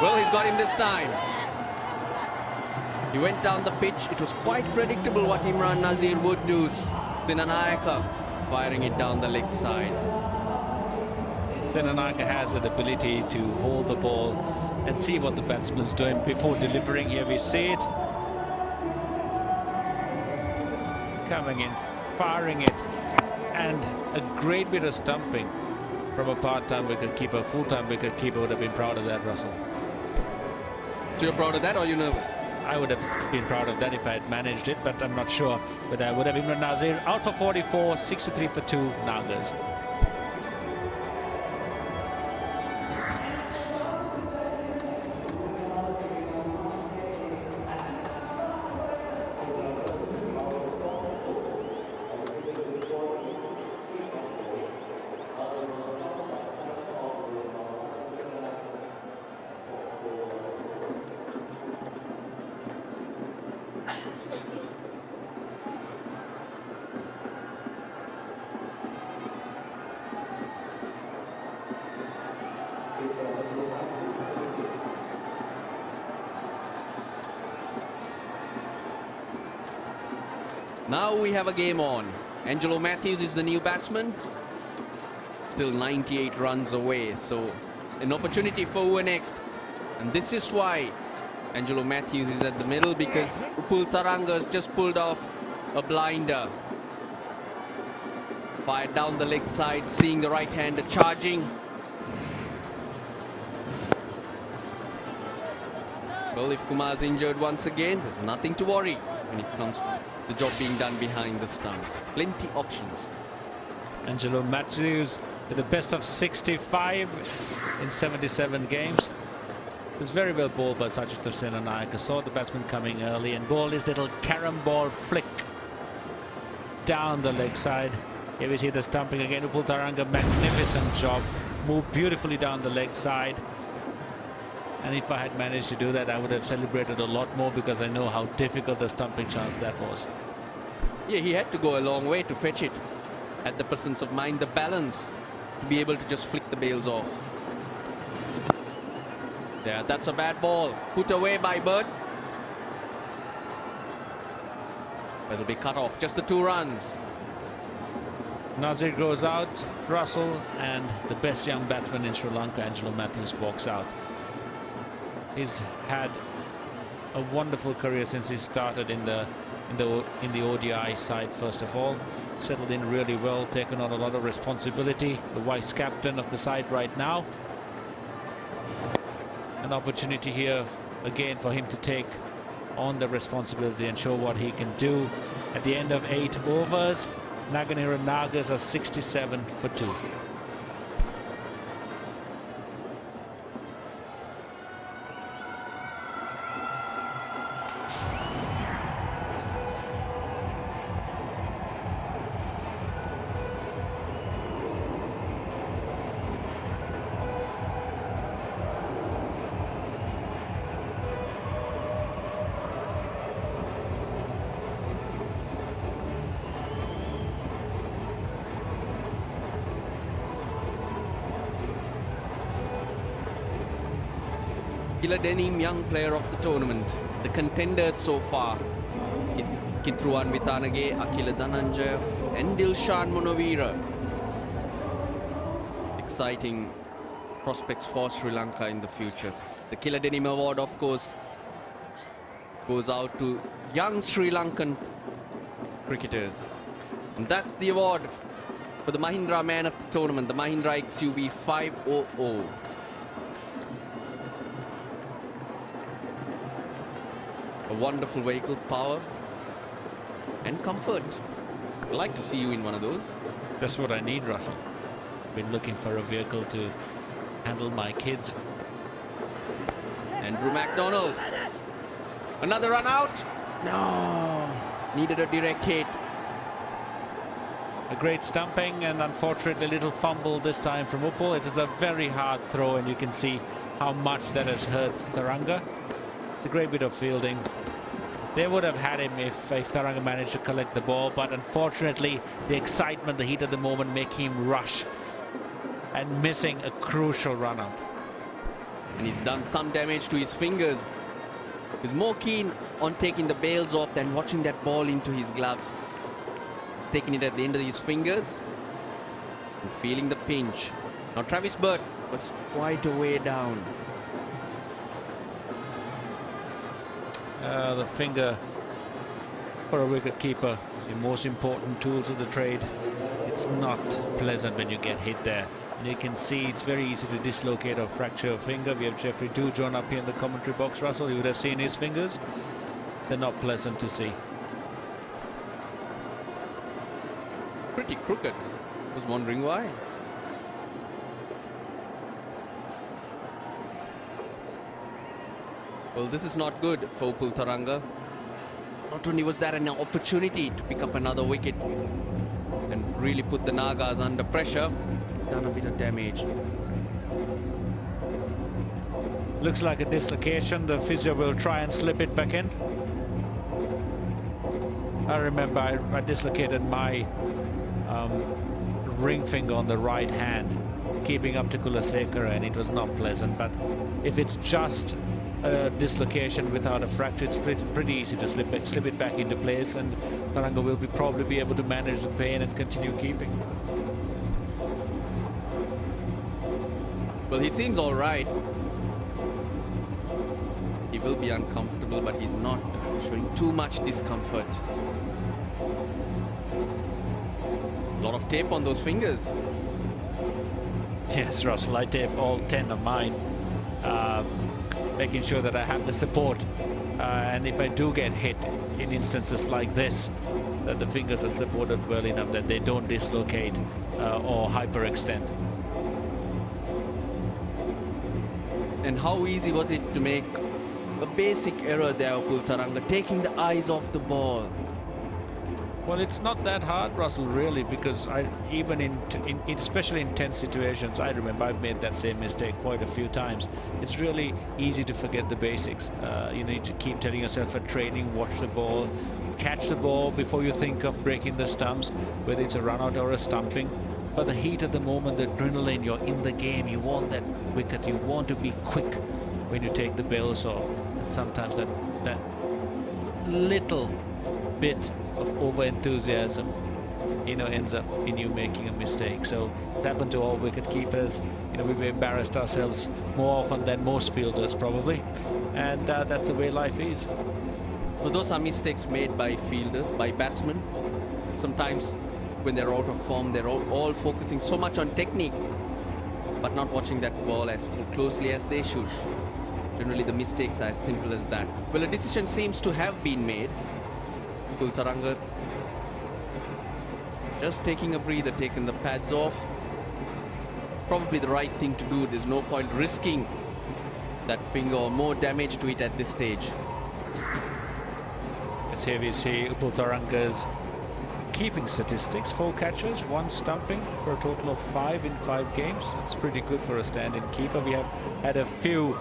Well, he's got him this time. He went down the pitch. It was quite predictable what Imran Nazir would do. Senanayaka firing it down the leg side. Senanayaka has that ability to hold the ball and see what the batsman's doing before delivering. Here we see it. Coming in, firing it, and a great bit of stumping from a part-time wicket-keeper. Full-time wicket-keeper would have been proud of that, Russell. So you're proud of that, or are you nervous? I would have been proud of that if I had managed it, but I'm not sure. But I would have Imran Nazir out for 44, 6-3 for 2 Nagas. Now we have a game on. Angelo Matthews is the new batsman. Still 98 runs away, so an opportunity for Uwe next. And this is why Angelo Matthews is at the middle, because Upul Taranga's just pulled off a blinder. Fired down the leg side, seeing the right-hander charging. Well, if Kumar's injured once again, there's nothing to worry when it comes to the job being done behind the stumps. Plenty options. Angelo Matthews with the best of 65 in 77 games. It was very well bowled by Sachitra Senanayaka. Saw the batsman coming early and bowled his little carom ball flick down the leg side. Here we see the stumping again. Upul Taranga, magnificent job. Moved beautifully down the leg side. And if I had managed to do that, I would have celebrated a lot more, because I know how difficult the stumping chance that was. Yeah, he had to go a long way to fetch it. Had the presence of mind, the balance, to be able to just flick the bails off. Yeah, that's a bad ball. Put away by Bird. It'll be cut off. Just the 2 runs. Nazir goes out, Russell, and the best young batsman in Sri Lanka, Angelo Matthews, walks out. He's had a wonderful career since he started in the ODI side. First of all, settled in really well, taken on a lot of responsibility. The vice captain of the side right now. An opportunity here again for him to take on the responsibility and show what he can do. At the end of 8 overs, Nagenahira Nagas are 67 for 2. Denim, young player of the tournament. The contenders so far: Kitruan Vitanage, Akila Dhananjaya and Dilshan Monavira. Exciting prospects for Sri Lanka in the future. The Denim award, of course, goes out to young Sri Lankan cricketers. And that's the award for the Mahindra man of the tournament, the Mahindra XUV 500. A wonderful vehicle, power and comfort. I'd like to see you in one of those. That's what I need, Russell. Been looking for a vehicle to handle my kids. Andrew McDonald. Another run out. No. Needed a direct hit. A great stumping and unfortunately a little fumble this time from Uppal. It is a very hard throw and you can see how much that has hurt Tharanga. It's a great bit of fielding. They would have had him if Tharanga managed to collect the ball, but unfortunately the excitement, the heat of the moment make him rush and missing a crucial run out. And he's done some damage to his fingers. He's more keen on taking the bails off than watching that ball into his gloves. He's taking it at the end of his fingers and feeling the pinch. Now Travis Burt was quite a way down. The finger for a wicket keeper, the most important tools of the trade. It's not pleasant when you get hit there. And you can see it's very easy to dislocate or fracture a finger. We have Jeffrey Dujon up here in the commentary box, Russell. You would have seen his fingers. They're not pleasant to see. Pretty crooked. I was wondering why. Well, this is not good for Uppal Tharanga. Not only was that an opportunity to pick up another wicket and really put the Nagas under pressure, it's done a bit of damage. Looks like a dislocation. The physio will try and slip it back in. I remember I dislocated my ring finger on the right hand, keeping up to Kulasekara, and it was not pleasant. But if it's just a dislocation without a fracture, it's pretty easy to slip it back into place, and Tharanga will probably be able to manage the pain and continue keeping. Well, he seems all right. He will be uncomfortable, but he's not showing too much discomfort. A lot of tape on those fingers. Yes, Russell, I tape all 10 of mine, making sure that I have the support, and if I do get hit in instances like this, that the fingers are supported well enough that they don't dislocate or hyperextend. And how easy was it to make a basic error there, Uppal Tharanga, taking the eyes off the ball? Well, it's not that hard, Russell, really, because even in especially in tense situations, I remember I've made that same mistake quite a few times. It's really easy to forget the basics. You need to keep telling yourself at training, watch the ball, catch the ball before you think of breaking the stumps, whether it's a run out or a stumping. But the heat of the moment, the adrenaline, you're in the game, you want that wicket, you want to be quick when you take the bails off. And sometimes that little bit of over-enthusiasm, ends up in you making a mistake. So it's happened to all wicket keepers. We've embarrassed ourselves more often than most fielders probably, and that's the way life is. So those are mistakes made by fielders, by batsmen. Sometimes when they're out of form, they're all focusing so much on technique, but not watching that ball as closely as they should. Generally the mistakes are as simple as that. Well, a decision seems to have been made. Kultaranga just taking a breather, taking the pads off. Probably the right thing to do. There's no point risking that finger or more damage to it at this stage. As here we see Kultaranga's keeping statistics: 4 catches, 1 stumping for a total of 5 in 5 games. It's pretty good for a stand-in keeper. We have had a few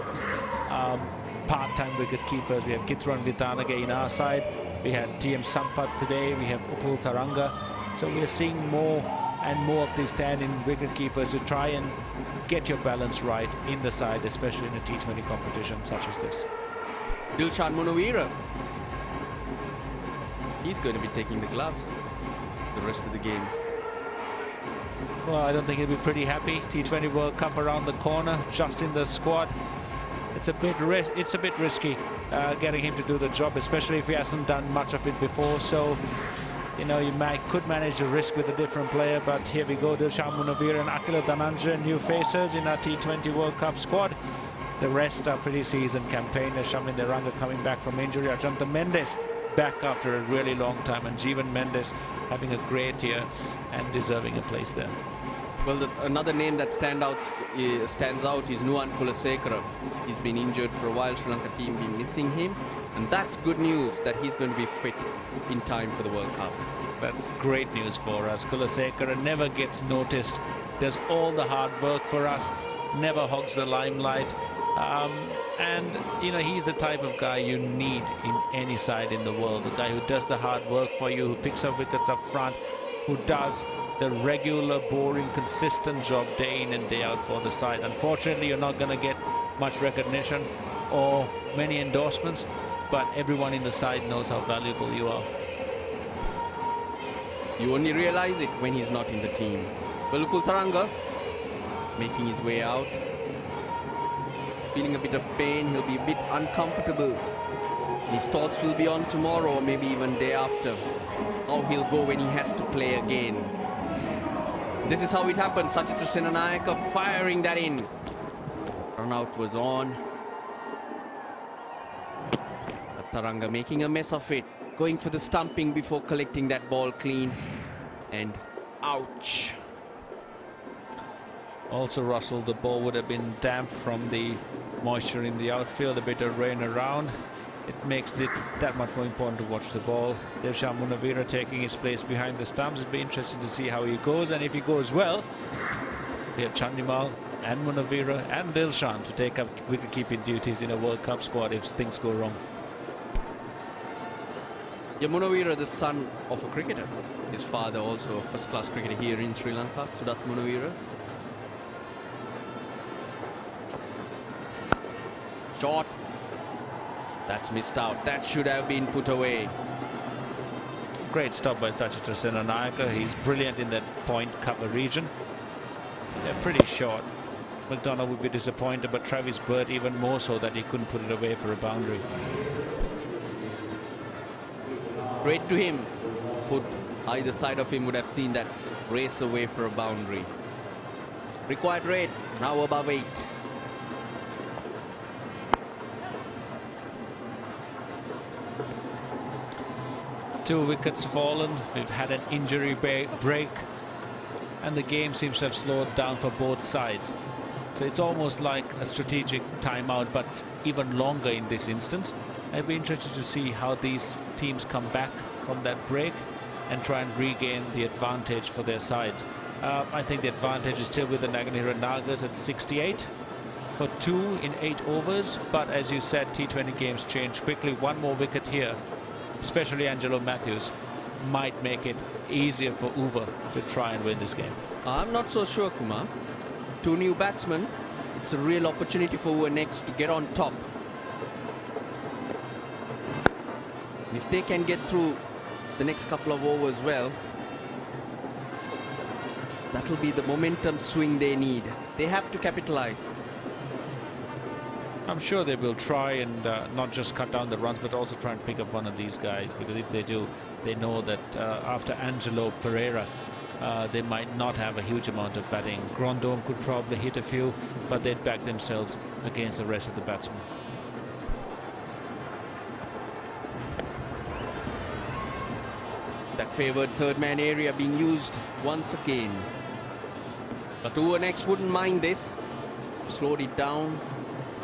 part-time wicket keepers. We have Kitran Vitanage in our side. We had TM Sampath today. We have Upul Taranga. So we are seeing more and more of these stand-in wicket keepers to try and get your balance right in the side, especially in a T20 competition such as this. Dilshan Munawira. He's going to be taking the gloves the rest of the game. Well, I don't think he'll be pretty happy. T20 World Cup around the corner, just in the squad. It's a bit risky getting him to do the job, especially if he hasn't done much of it before. So, you know, you could manage the risk with a different player. But here we go, Dilshan Munawira and Akila Dhananjaya, new faces in our T20 World Cup squad. The rest are pretty seasoned campaigners. Shamin Deranga coming back from injury. Ajanta Mendes back after a really long time, and Jeevan Mendes having a great year and deserving a place there. Well, another name that stands out is Nuwan Kulasekara. He's been injured for a while. Sri Lanka team been missing him, and that's good news that he's going to be fit in time for the World Cup. That's great news for us. Kulasekara never gets noticed, does all the hard work for us, never hogs the limelight. And you know, he's the type of guy you need in any side in the world. The guy who does the hard work for you, who picks up wickets up front, who does the regular, boring, consistent job day in and day out for the side. Unfortunately, you're not going to get much recognition or many endorsements, but everyone in the side knows how valuable you are. You only realize it when he's not in the team. Well, Kultaranga making his way out. Feeling a bit of pain, he'll be a bit uncomfortable. His thoughts will be on tomorrow or maybe even day after. How he'll go when he has to play again. This is how it happened. Sachitra Senanayaka firing that in. Run out was on. Taranga making a mess of it. Going for the stumping before collecting that ball clean. And ouch. Also, Russell, the ball would have been damp from the moisture in the outfield, a bit of rain around. It makes it that much more important to watch the ball. Dilshan Munawira taking his place behind the stumps. It'd be interesting to see how he goes, and if he goes well, we have Chandimal and Munawira and Dilshan to take up wicket-keeping duties in a World Cup squad if things go wrong. Yeah, Munawira, the son of a cricketer. His father also a first-class cricketer here in Sri Lanka, Sudath Munawira. Shot. That's missed out. That should have been put away. Great stop by Sachitra Senanayaka. He's brilliant in that point cover region. They're pretty short. McDonough would be disappointed, but Travis Bird even more so that he couldn't put it away for a boundary. Straight to him. Foot either side of him would have seen that race away for a boundary. Required rate now above 8. Two wickets fallen. We've had an injury break, and the game seems to have slowed down for both sides. So it's almost like a strategic timeout, but even longer in this instance. I'd be interested to see how these teams come back from that break and try and regain the advantage for their sides. I think the advantage is still with the Nagenahira Nagas at 68 for 2 in 8 overs, but as you said, T20 games change quickly. One more wicket here, especially Angelo Matthews, might make it easier for Uber to try and win this game. I'm not so sure, Kumar. 2 new batsmen. It's a real opportunity for Uber next to get on top. If they can get through the next couple of overs well, that'll be the momentum swing they need. They have to capitalize. I'm sure they will try and not just cut down the runs, but also try and pick up one of these guys, because if they do, they know that after Angelo Pereira, they might not have a huge amount of batting. Grandhomme could probably hit a few, but they'd back themselves against the rest of the batsmen. That favoured third man area being used once again. But over next wouldn't mind this. Slowed it down.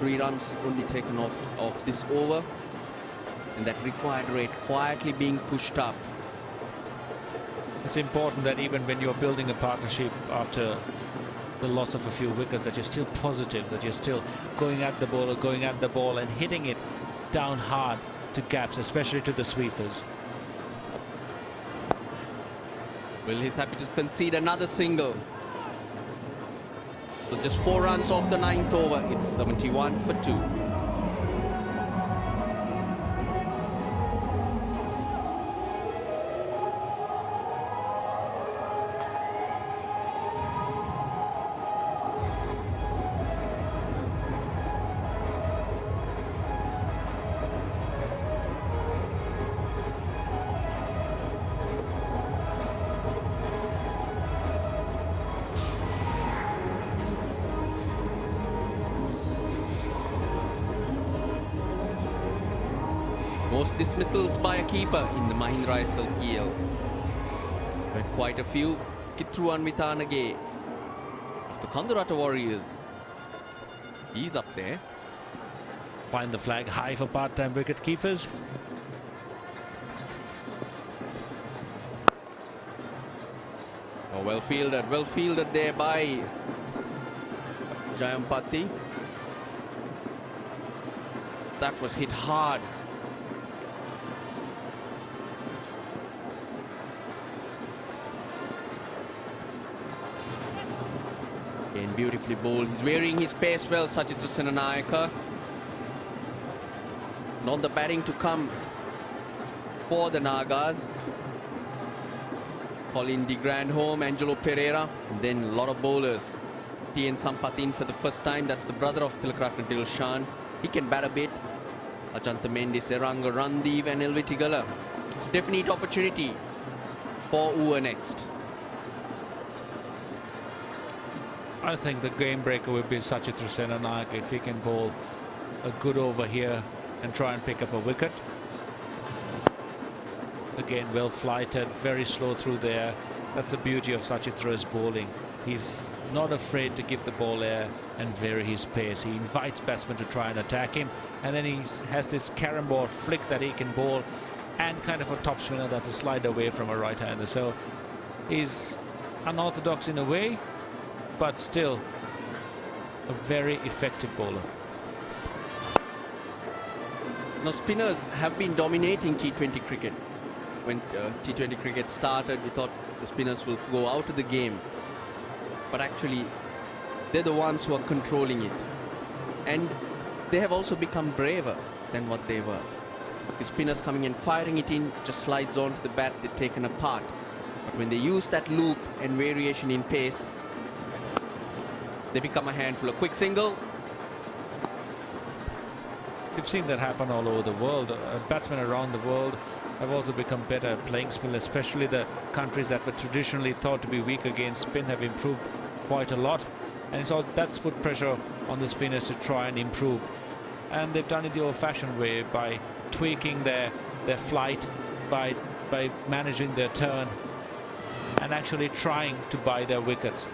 3 runs only taken off this over. And that required rate quietly being pushed up. It's important that even when you're building a partnership after the loss of a few wickets, that you're still positive, that you're still going at the ball and hitting it down hard to gaps, especially to the sweepers. Well, he's happy to concede another single. So just 4 runs off the 9th over. It's 71 for 2. Most dismissals by a keeper in the Mahindra SLPL. But quite a few. Kitruan Mithanage of the Kandurata Warriors. He's up there. Find the flag high for part-time wicket keepers. Oh, well fielded there by Jayampati. That was hit hard. Again, beautifully bowled. He's wearing his pace well, Sachitra Senanayaka. Not the batting to come for the Nagas. Colin de Grandhomme, Angelo Pereira, and then a lot of bowlers. T.N. Sampath in for the first time. That's the brother of Tilakratna Dilshan. He can bat a bit. Ajantha Mendis, Eranga, Randeep and Elvi Tigala. It's a definite opportunity for over next. I think the game breaker would be Sachitra Senanayaka if he can bowl a good over here and try and pick up a wicket. Again, well flighted, very slow through there. That's the beauty of Sachitra's bowling. He's not afraid to give the ball air and vary his pace. He invites batsmen to try and attack him, and then he has this carom ball flick that he can bowl and kind of a top spinner that will slide away from a right-hander. So he's unorthodox in a way, but still a very effective bowler. Now spinners have been dominating T20 cricket. When T20 cricket started, we thought the spinners will go out of the game. But actually, they're the ones who are controlling it. And they have also become braver than what they were. The spinners coming and firing it in, just slides onto the bat, they're taken apart. But when they use that loop and variation in pace, they become a handful. A quick single. We've seen that happen all over the world. Batsmen around the world have also become better at playing spin, especially the countries that were traditionally thought to be weak against spin have improved quite a lot. And so that's put pressure on the spinners to try and improve. And they've done it the old-fashioned way by tweaking their flight, by managing their turn and actually trying to buy their wickets.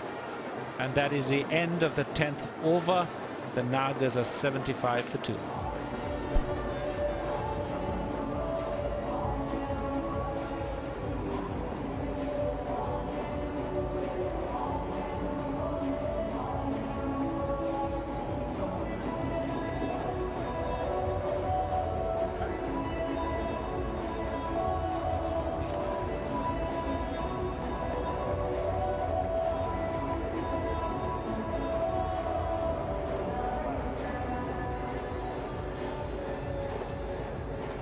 And that is the end of the 10th over. The Nagas are 75 for 2.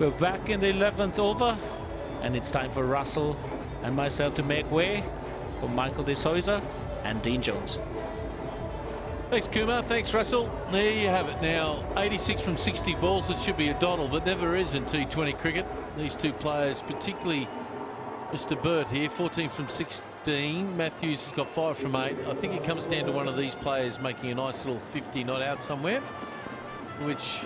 We're back in the 11th over, and it's time for Russell and myself to make way for Michael de Souza and Dean Jones. Thanks, Kumar. Thanks, Russell. There you have it now. 86 from 60 balls. It should be a doddle, but never is in T20 cricket. These two players, particularly Mr. Burt here, 14 from 15. Matthews has got 5 from 8. I think it comes down to one of these players making a nice little 50 not out somewhere, which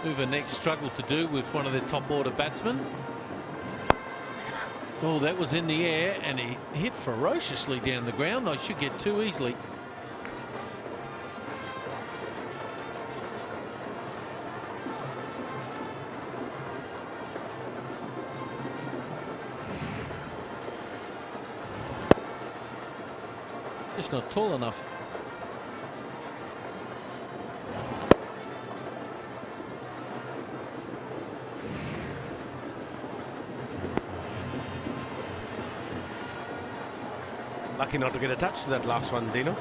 Uva next struggled to do with one of their top order batsmen. Oh, that was in the air and he hit ferociously down the ground. They should get 2 easily. Just not tall enough. Lucky not to get a touch to that last one, Dino.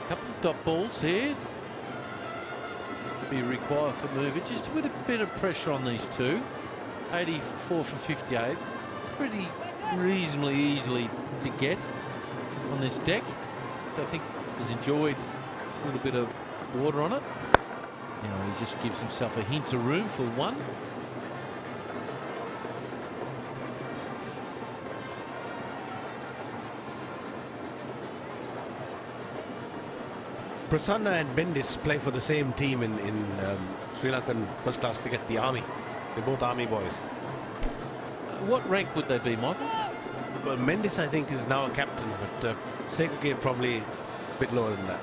Couple of dot balls here. Be required for movement. Just a bit of pressure on these two. 84 for 58. Pretty reasonably easily to get on this deck. I think has enjoyed a little bit of water on it. Now he just gives himself a hint of room for 1. Prasanna and Bendis play for the same team in Sri Lankan first class cricket, the Army. They're both Army boys. What rank would they be, Michael? Well, Mendes, I think, is now a captain, but Sekagate probably a bit lower than that.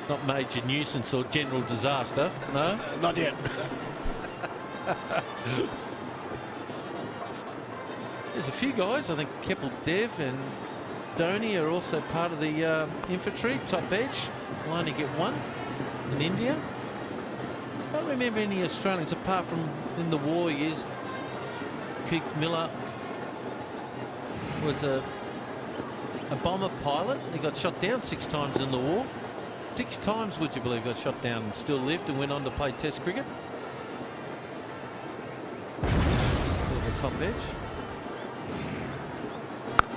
Not major nuisance or general disaster, no? Not yet. There's a few guys, I think Keppel Dev and Dhoni are also part of the infantry, top edge. Will only get 1 in India. I don't remember any Australians apart from in the war years. Keith Miller was a bomber pilot. He got shot down 6 times in the war. 6 times, would you believe, got shot down and still lived and went on to play Test cricket. The top edge.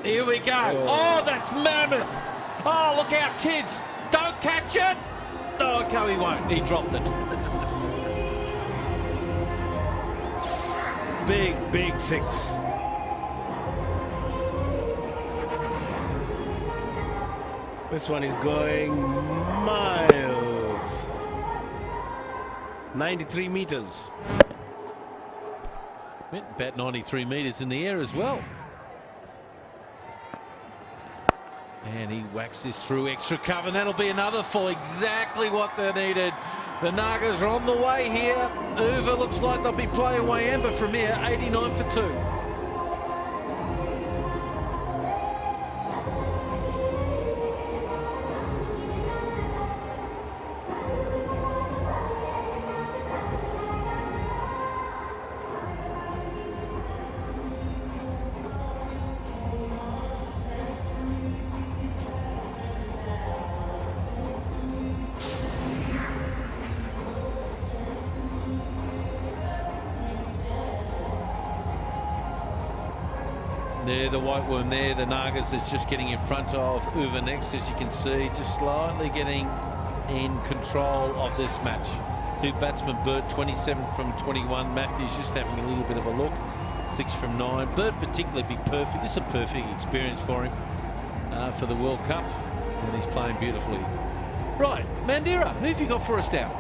Here we go. Oh, that's mammoth. Oh, look out, kids. Don't catch it. Oh, no, he won't. He dropped it. Big 6. This one is going miles. 93 meters. About 93 meters in the air as well. And he whacks this through extra cover, and that'll be another for exactly what they needed. The Nagas are on the way here. Uva looks like they'll be playing way amber from here, 89 for 2. There, the white worm there, the Nagas is just getting in front of Uva next, as you can see, just slightly getting in control of this match. 2 batsmen, Burt 27 from 21, Matthews just having a little bit of a look, 6 from 9. Burt particularly be perfect, this is a perfect experience for him for the World Cup, and he's playing beautifully. Right, Mandira, who have you got for us now?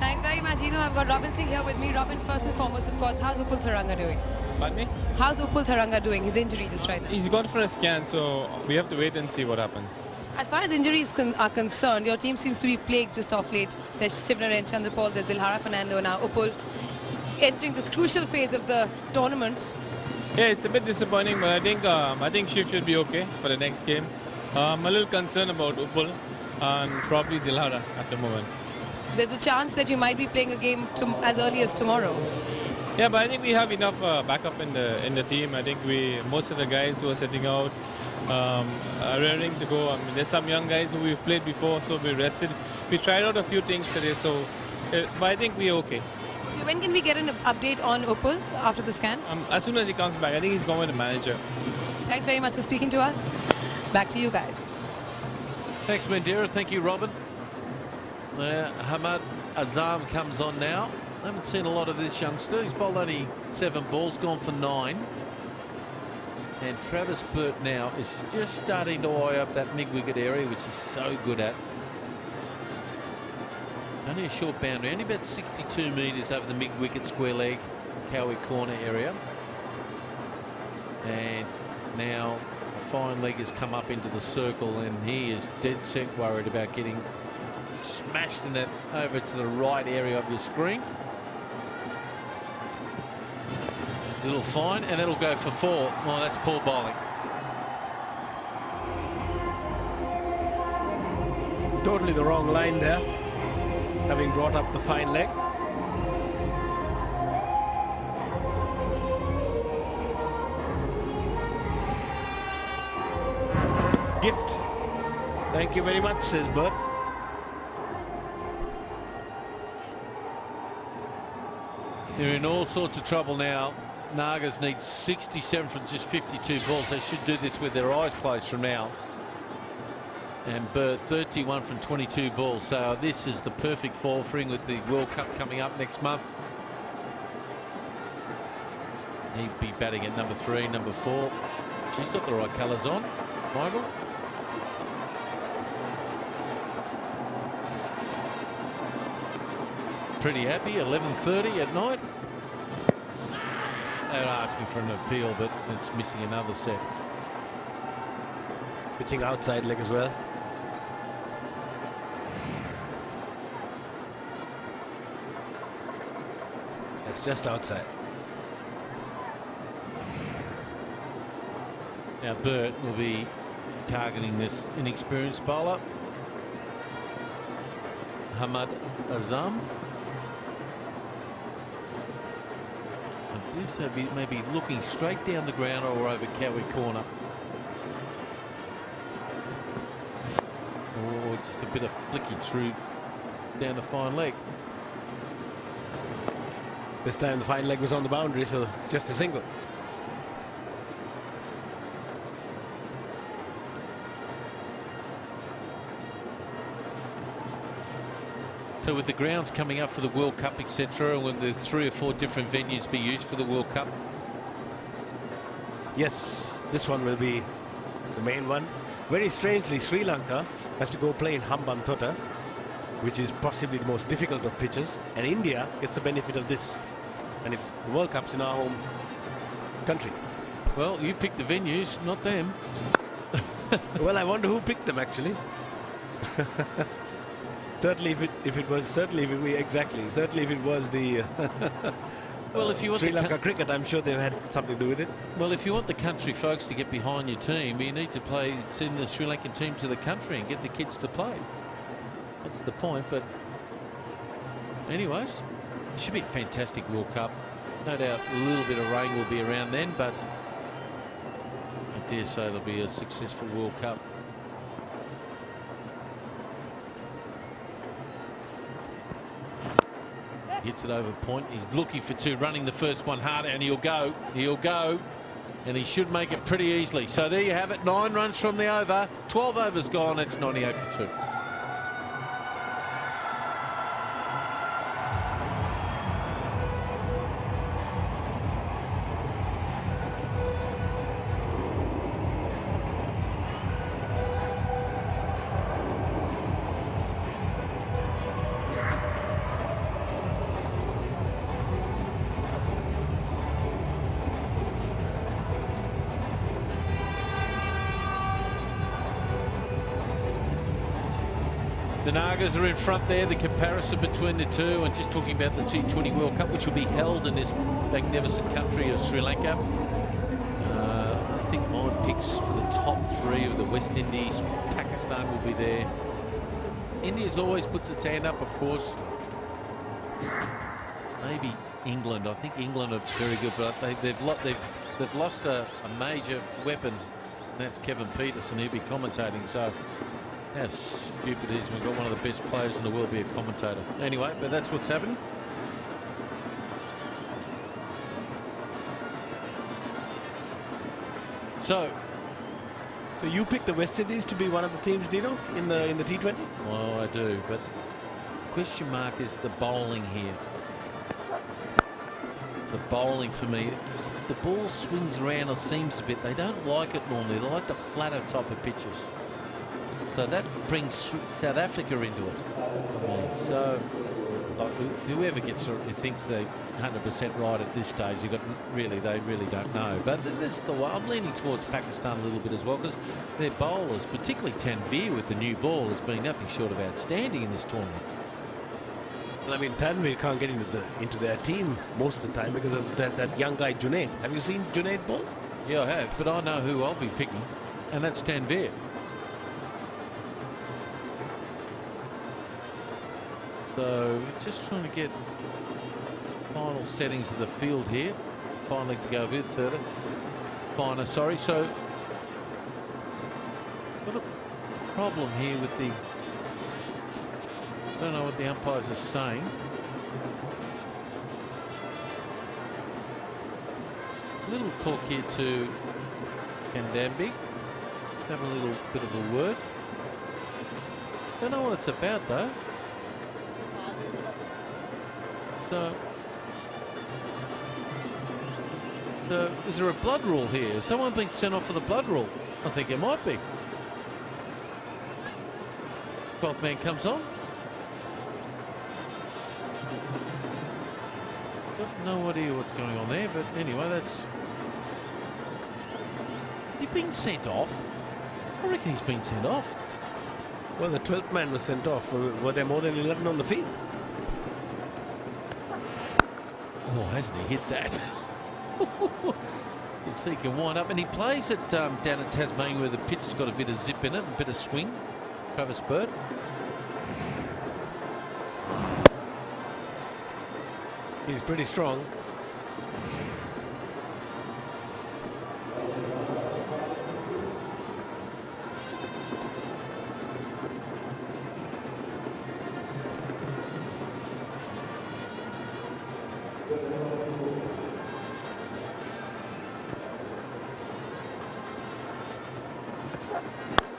Thanks very much. I've got Robin Singh here with me. Robin, first and foremost, of course, how's Upul Tharanga doing? Pardon me? How's Upul Tharanga doing? His injury just right now. He's gone for a scan, so we have to wait and see what happens. As far as injuries are concerned, your team seems to be plagued just off late. There's Shivner and Chandrapal, there's Dilhara Fernando, now Upul entering this crucial phase of the tournament. Yeah, it's a bit disappointing, but I think Shiv should be okay for the next game. I'm a little concerned about Upul and probably Dilhara at the moment. There's a chance that you might be playing a game as early as tomorrow. Yeah, but I think we have enough backup in the team. I think most of the guys who are setting out are raring to go. I mean, there's some young guys who we've played before, so we rested. We tried out a few things today, so but I think we're okay. Okay, when can we get an update on Upul after the scan? As soon as he comes back, I think he's going with the manager. Thanks very much for speaking to us. Back to you guys. Thanks, Mandira. Thank you, Robin. Hamad Azam comes on now. I haven't seen a lot of this youngster. He's bowled only 7 balls, gone for 9. And Travis Burt now is just starting to eye up that mid-wicket area, which he's so good at. It's only a short boundary, only about 62 metres over the mid-wicket square leg, Cowie corner area. And now a fine leg has come up into the circle, and he is dead set worried about getting smashed in that over to the right area of your screen. Little fine, and it'll go for 4. Oh, that's poor bowling. Totally the wrong line there, having brought up the fine leg. Gift. Thank you very much, says Burt. They're in all sorts of trouble now. Nagas needs 67 from just 52 balls. They should do this with their eyes closed from now. And Burt 31 from 22 balls. So this is the perfect fall for him with the World Cup coming up next month. He'd be batting at number 3, number 4. He's got the right colours on, Michael. Pretty happy. 11:30 at night. They're asking for an appeal, but it's missing another set. Pitching outside leg as well. That's just outside. Now Burt will be targeting this inexperienced bowler, Hamad Azam. This may be looking straight down the ground or over Cowie corner. Or just a bit of flicky through down the fine leg. This time the fine leg was on the boundary, so just a single. So with the grounds coming up for the World Cup, etc., and when the 3 or 4 different venues be used for the World Cup? Yes, this one will be the main one. Very strangely, Sri Lanka has to go play in Hambantota, which is possibly the most difficult of pitches, and India gets the benefit of this. And it's the World Cup's in our home country. Well, you picked the venues, not them. Well, I wonder who picked them actually. Certainly, if it was the well, if you want Sri Lanka cricket, I'm sure they've had something to do with it. Well, if you want the country folks to get behind your team, you need to send the Sri Lankan team to the country and get the kids to play. That's the point. But anyways, it should be a fantastic World Cup. No doubt a little bit of rain will be around then, but I dare say it'll be a successful World Cup. Hits it over point. He's looking for 2, running the first one harder, and he'll go, and he should make it pretty easily. So there you have it, 9 runs from the over, 12 overs gone. It's 98 for 2. The Nagas are in front there, the comparison between the two, and just talking about the T20 World Cup, which will be held in this magnificent country of Sri Lanka. I think my picks for the top 3 of the West Indies. Pakistan will be there. India's always puts its hand up, of course. Maybe England. I think England are very good, but they've lost a major weapon, and that's Kevin Peterson. He'll be commentating, so how stupid it is. We've got one of the best players in the world be a commentator. Anyway, but that's what's happening. So you picked the West Indies to be one of the teams, Dino, in the T20? Well, I do, but question mark is the bowling here. the bowling for me. The ball swings around or seems a bit. They don't like it normally. They like the flatter type of pitches. So that brings South Africa into it for me. So like, whoever gets it thinks they're 100% right at this stage. They really don't know. But this is the way I'm leaning towards Pakistan a little bit as well, because their bowlers, particularly Tanveer with the new ball, has been nothing short of outstanding in this tournament. Well, I mean, Tanveer can't get into their team most of the time because there's that young guy Junaid. Have you seen Junaid bowl? Yeah, I have, but I know who I'll be picking, and that's Tanveer. So we're just trying to get final settings of the field here. Finally to go with third. Finer, sorry. So got a problem here with the. Don't know what the umpires are saying. A little talk here to Kandambi. Have a little bit of a word. Don't know what it's about though. So is there a blood rule here? Has someone been sent off for the blood rule? I think it might be. 12th man comes on. Got no idea what's going on there, but anyway, that's... Has he been sent off? I reckon he's been sent off. Well, the 12th man was sent off. Were there more than 11 on the field? Oh, hasn't he hit that? So he can wind up, and he plays it down in Tasmania where the pitch has got a bit of zip in it, a bit of swing. Travis Bird. He's pretty strong.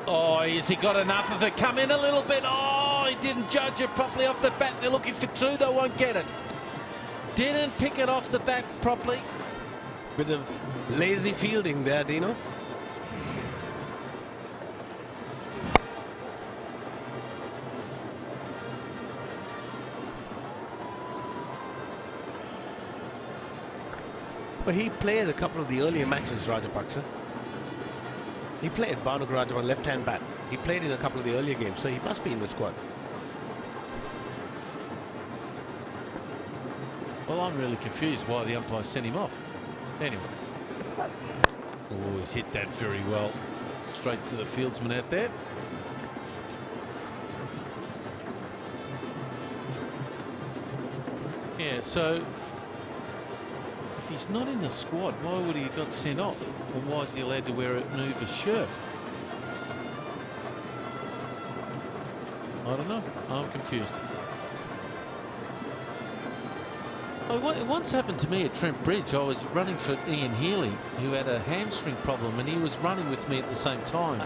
Oh, has he got enough of it? Come in a little bit. Oh, he didn't judge it properly off the bat. They're looking for two. They won't get it. Didn't pick it off the bat properly. Bit of lazy fielding there, Dino. But he played a couple of the earlier matches, Rajapaksa. He played Bhanugraj on left-hand bat. He played in a couple of the earlier games, so he must be in the squad. Well, I'm really confused why the umpire sent him off. Anyway. Oh, he's hit that very well. Straight to the fieldsman out there. Yeah, so if he's not in the squad, why would he have got sent off? Or why is he allowed to wear a Nuva's shirt? I don't know. I'm confused. Oh, it once happened to me at Trent Bridge. I was running for Ian Healy, who had a hamstring problem, and he was running with me at the same time.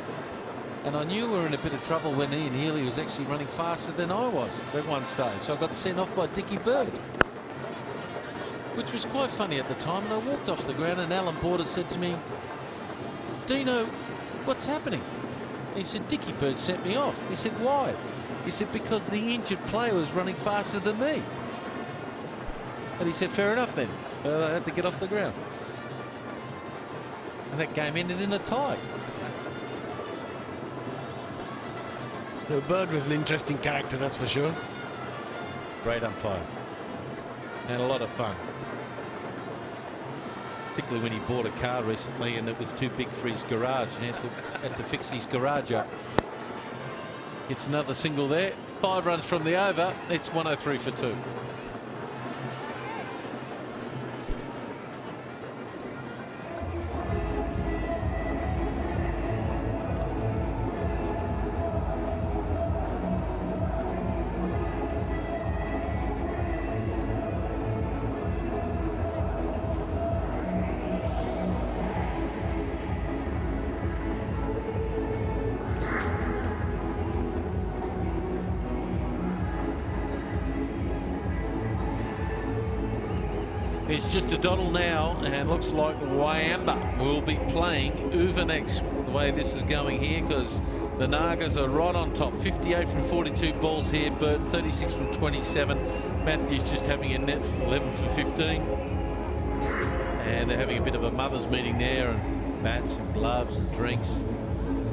And I knew we were in a bit of trouble when Ian Healy was actually running faster than I was at one stage. So I got sent off by Dickie Bird, which was quite funny at the time. And I walked off the ground, and Alan Porter said to me, "Dino, what's happening?" He said, "Dickie Bird sent me off." He said, "Why?" He said, "Because the injured player was running faster than me." And he said, "Fair enough then." I had to get off the ground. And that game ended in a tie. So Bird was an interesting character, that's for sure. Great umpire. And a lot of fun. Particularly when he bought a car recently and it was too big for his garage and had to fix his garage up. It's another single there. 5 runs from the over. It's 103 for 2. It's just a doddle now, and looks like Wayamba will be playing Uva next, the way this is going here, because the Nagas are right on top. 58 from 42 balls here, Bert 36 from 27. Matthew's just having a net 11 from 15. And they're having a bit of a mother's meeting there, and bats and gloves and drinks.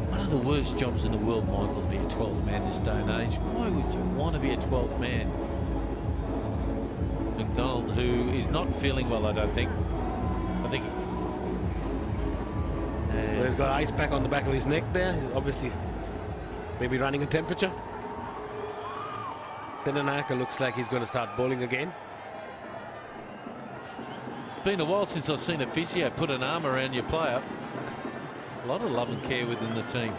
One of the worst jobs in the world, Michael, to be a 12th man this day and age. Why would you want to be a 12th man? McDonald, who is not feeling well, I don't think. I think. Well, he's got ice pack on the back of his neck there. He's obviously maybe running a temperature. Nagenahira looks like he's going to start bowling again. It's been a while since I've seen a physio put an arm around your player. A lot of love and care within the team.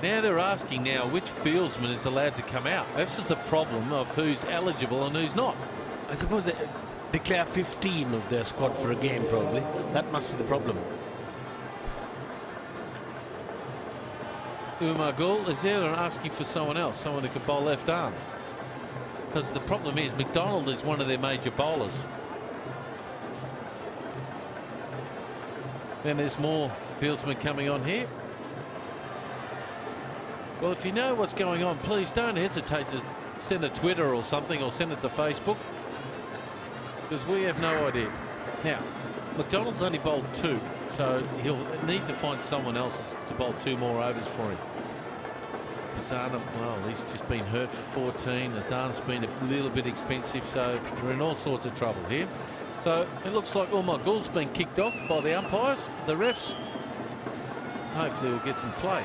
Now they're asking now which fieldsman is allowed to come out. This is the problem of who's eligible and who's not. I suppose they declare 15 of their squad for a game, probably. That must be the problem. Umar Gul is there and asking for someone else, someone who can bowl left arm. Because the problem is McDonald is one of their major bowlers. Then there's more fieldsmen coming on here. Well, if you know what's going on, please don't hesitate to send a Twitter or something, or send it to Facebook, because we have no idea. Now, McDonald's only bowled 2, so he'll need to find someone else to bowl 2 more overs for him. Azana, well, he's just been hurt for 14. Azana's been a little bit expensive, so we're in all sorts of trouble here. So it looks like Umar Gul's been kicked off by the umpires, the refs. Hopefully we'll get some play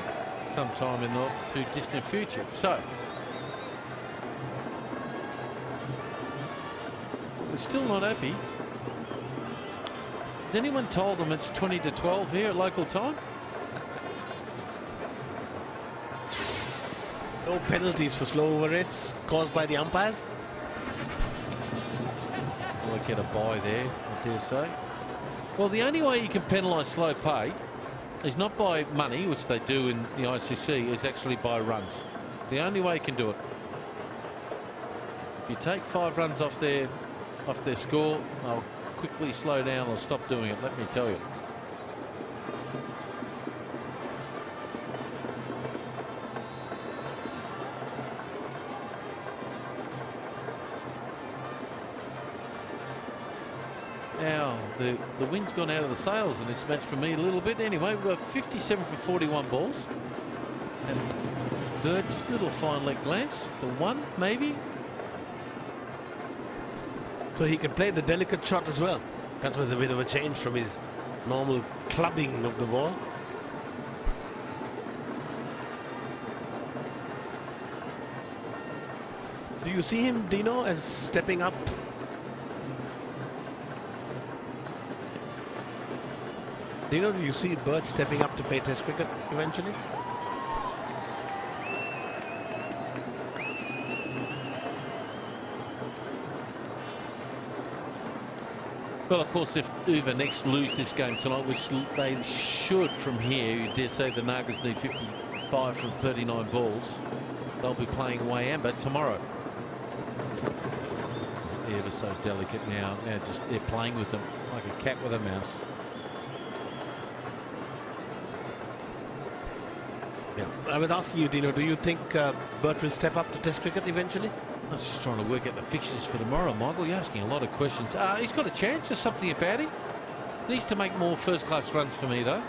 sometime in the not too distant future. So they're still not happy. Has anyone told them it's 20 to 12 here at local time? No penalties for slow over rates caused by the umpires. We'll get a bye there, I dare say. Well, the only way you can penalise slow pay is not by money, which they do in the ICC, is actually by runs. The only way you can do it. If you take 5 runs off their score, they'll quickly slow down or stop doing it, let me tell you. Now, the wind's gone out of the sails in this match for me a little bit. Anyway, we've got 57 for 41 balls. And Bird, just a little fine leg glance for 1, maybe. So he can play the delicate shot as well. That was a bit of a change from his normal clubbing of the ball. Do you see him, Dino, as stepping up? Dino, do you see Bird stepping up to play Test cricket eventually? Well, of course, if Uva next lose this game tonight, which they should from here, you dare say the Nagas need 55 from 39 balls, they'll be playing Wayamba tomorrow. Ever so delicate now. Now just they're playing with them like a cat with a mouse. Yeah, I was asking you, Dino, do you think Bert will step up to Test cricket eventually? I was just trying to work out the fixtures for tomorrow, Michael. You're asking a lot of questions. He's got a chance. There's something about him. Needs to make more first-class runs for me, though.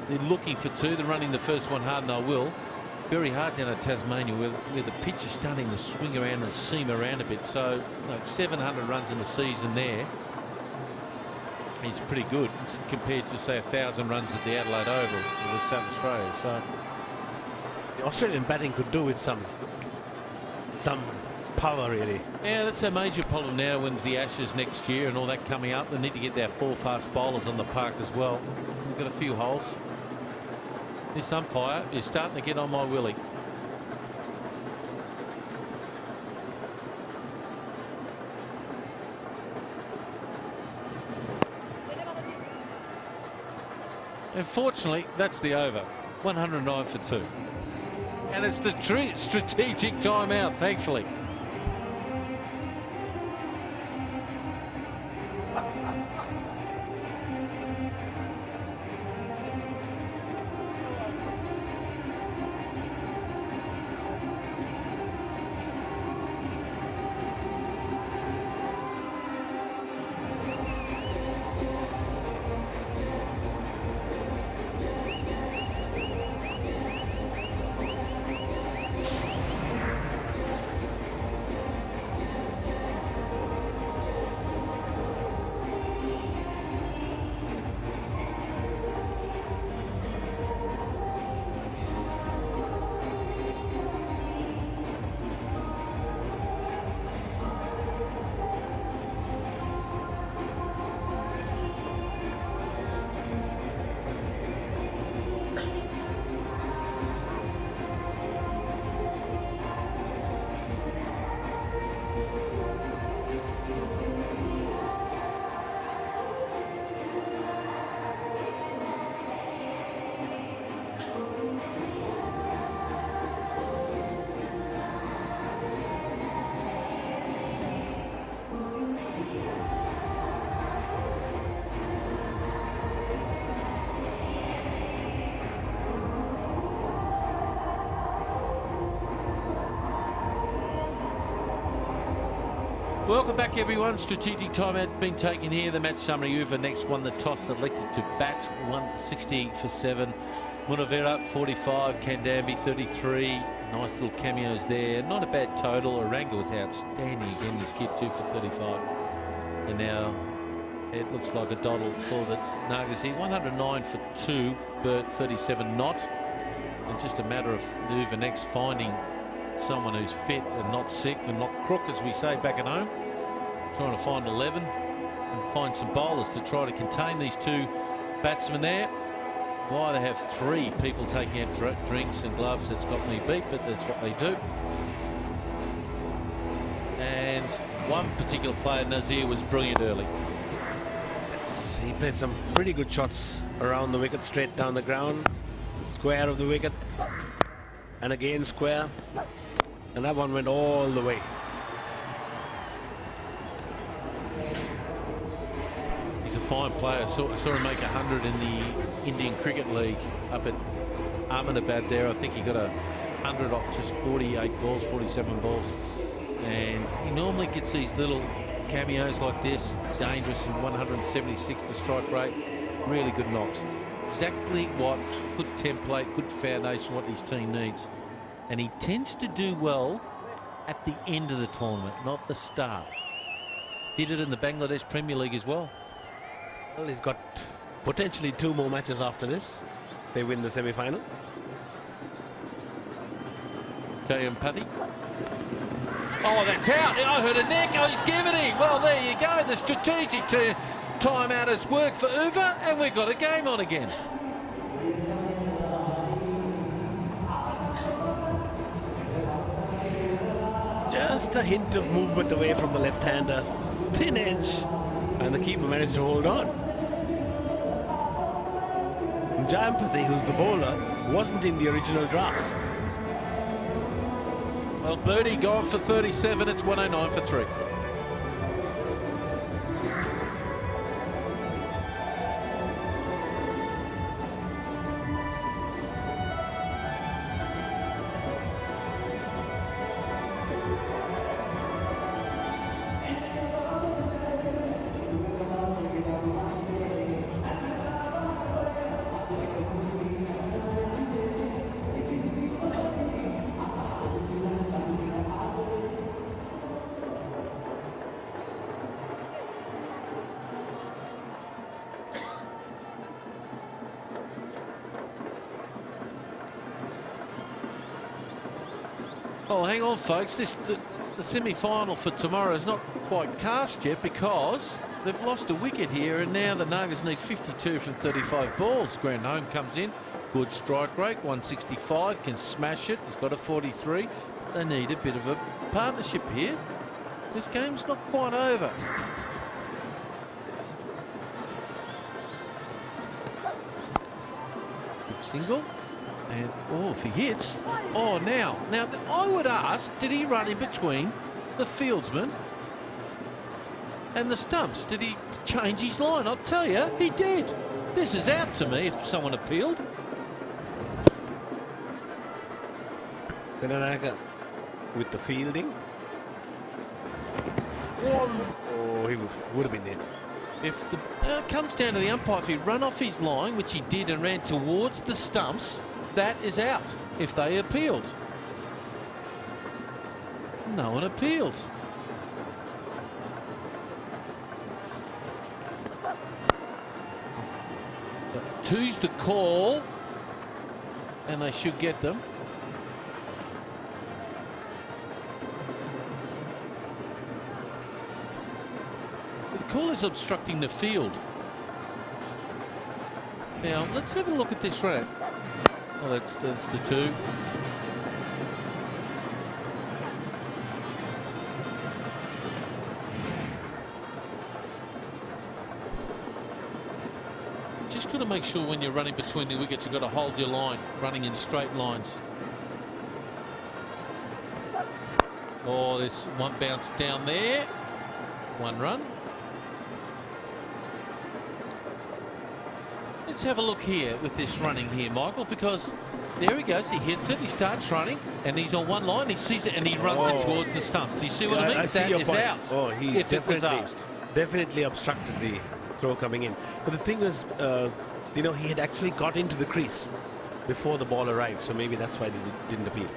They're looking for 2. They're running the first one hard, and they will. Very hard down at Tasmania, where the pitch is starting to swing around and seam around a bit. So, like 700 runs in the season there. He's pretty good compared to, say, 1,000 runs at the Adelaide Oval with South Australia. So the Australian batting could do with some power, really. Yeah, that's their major problem now with the Ashes next year and all that coming up. They need to get their 4 fast bowlers on the park as well. We've got a few holes. This umpire is starting to get on my willy. Unfortunately, that's the over. 109 for 2. And it's the strategic timeout, thankfully. Welcome back, everyone. Strategic timeout been taken here. The match summary. Uva next won the toss, elected to bat. 160 for 7. Munavera 45, Kandambi 33. Nice little cameos there. Not a bad total. Oranga was outstanding again. This kid 2 for 35. And now it looks like a doddle for the Nagas here. 109 for 2. Burt 37 not. And just a matter of Uva next finding someone who's fit and not sick and not crook, as we say back at home. Trying to find 11 and find some bowlers to try to contain these two batsmen there. Why they have 3 people taking out drinks and gloves, that's got me beat, but that's what they do. And one particular player, Nazir, was brilliant early. Yes, he played some pretty good shots around the wicket, straight down the ground, square of the wicket, and again square. And that one went all the way. He's a fine player. Saw him make 100 in the Indian Cricket League up at Ahmedabad there. I think he got 100 off just 48 balls, 47 balls. And he normally gets these little cameos like this. Dangerous in 176 the strike rate. Really good knocks. Exactly what, good template, good foundation, what his team needs. And he tends to do well at the end of the tournament, not the start. Did it in the Bangladesh Premier League as well. Well, he's got potentially 2 more matches after this. They win the semi-final. Patti. Oh, that's out. I heard a neck. Oh, he's given him. Well, there you go. The strategic timeout has worked for Uva, and we've got a game on again. Just a hint of movement away from the left-hander, thin edge, and the keeper managed to hold on. Jayampathy, who's the bowler, wasn't in the original draft. Well, Birdie gone for 37. It's 109 for 3. Oh, hang on, folks. The semi-final for tomorrow is not quite cast yet because they've lost a wicket here, and now the Nagas need 52 from 35 balls. Grant Home comes in, good strike rate, 165, can smash it. He's got a 43. They need a bit of a partnership here. This game's not quite over. Big single. And, oh, if he hits, oh, now I would ask, did he run in between the fieldsman and the stumps? Did he change his line? I'll tell you, he did. This is out to me if someone appealed. Senanaga with the fielding. Oh, he would have been there. If it comes down to the umpire, if he run off his line, which he did and ran towards the stumps, that is out if they appealed. No one appealed. But 2's the call, and they should get them. The call is obstructing the field. Now let's have a look at this run. Oh, that's the 2. Just got to make sure when you're running between the wickets, you've got to hold your line, running in straight lines. Oh, there's one bounce down there. 1 run. Let's have a look here with this running here, Michael, because There he goes. He hits it. He starts running, and he's on one line. He sees it, and he runs it towards the stumps. Do you see what I mean? I see your point. Out. Oh, he if it was asked. definitely obstructed the throw coming in. But the thing was, you know, he had actually got into the crease before the ball arrived, so maybe that's why they didn't appeal.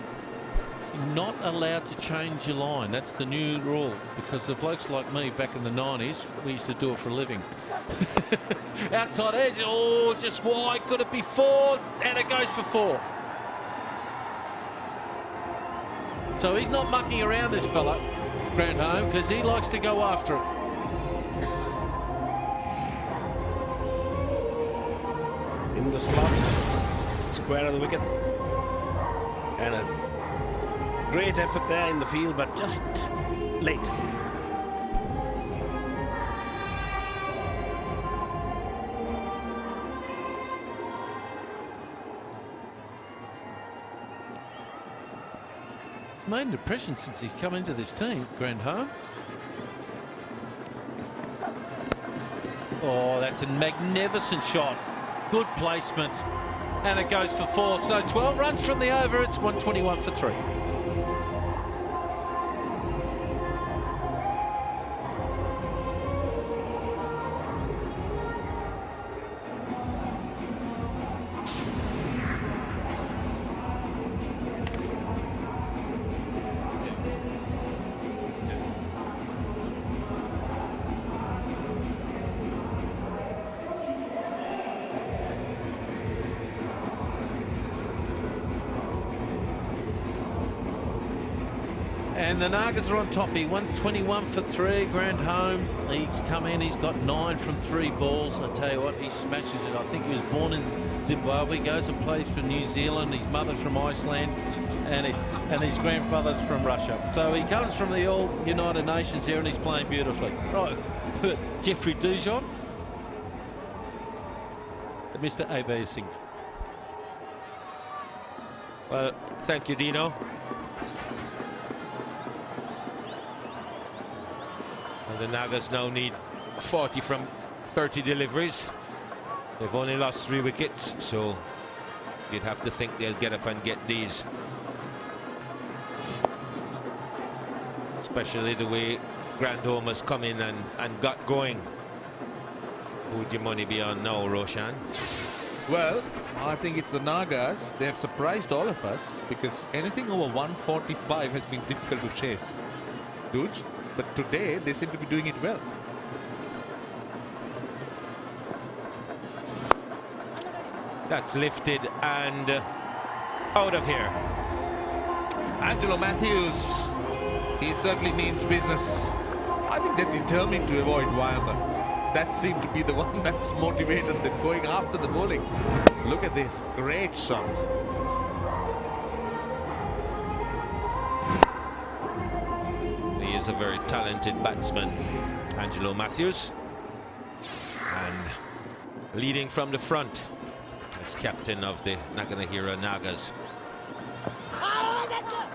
Not allowed to change your line. That's the new rule, because the blokes like me back in the 90s, we used to do it for a living. Outside edge, oh, just wide. Could it be 4? And it goes for 4. So he's not mucking around, this fella, Grandhome, because he likes to go after it. In the slot, square of the wicket, and a great effort there in the field, but just late. Made an impression since he's come into this team, Grandhome. Oh, that's a magnificent shot. Good placement. And it goes for 4. So 12 runs from the over. It's 121 for 3. And the Nagas are on top here, 121 for 3, Grandhome. He's come in, he's got 9 from 3 balls. I tell you what, he smashes it. I think he was born in Zimbabwe, goes and plays for New Zealand. His mother's from Iceland, and his grandfather's from Russia. So he comes from the all United Nations here, and he's playing beautifully. Right, Jeffrey Dujon. Mr. A.B. Singh. Well, thank you, Dino. The Nagas now need 40 from 30 deliveries. They've only lost 3 wickets, so you'd have to think they'll get up and get these. Especially the way Grandhome has come in and got going. Who would your money be on now, Roshan? Well, I think it's the Nagas. They have surprised all of us, because anything over 145 has been difficult to chase. Dude. But today, they seem to be doing it well. That's lifted and out of here. Angelo Matthews, he certainly means business. I think they're determined to avoid Wymer. That seemed to be the one that's motivated them going after the bowling. Look at this, great shot. A very talented batsman, Angelo Matthews, and leading from the front as captain of the Nagenahira Nagas.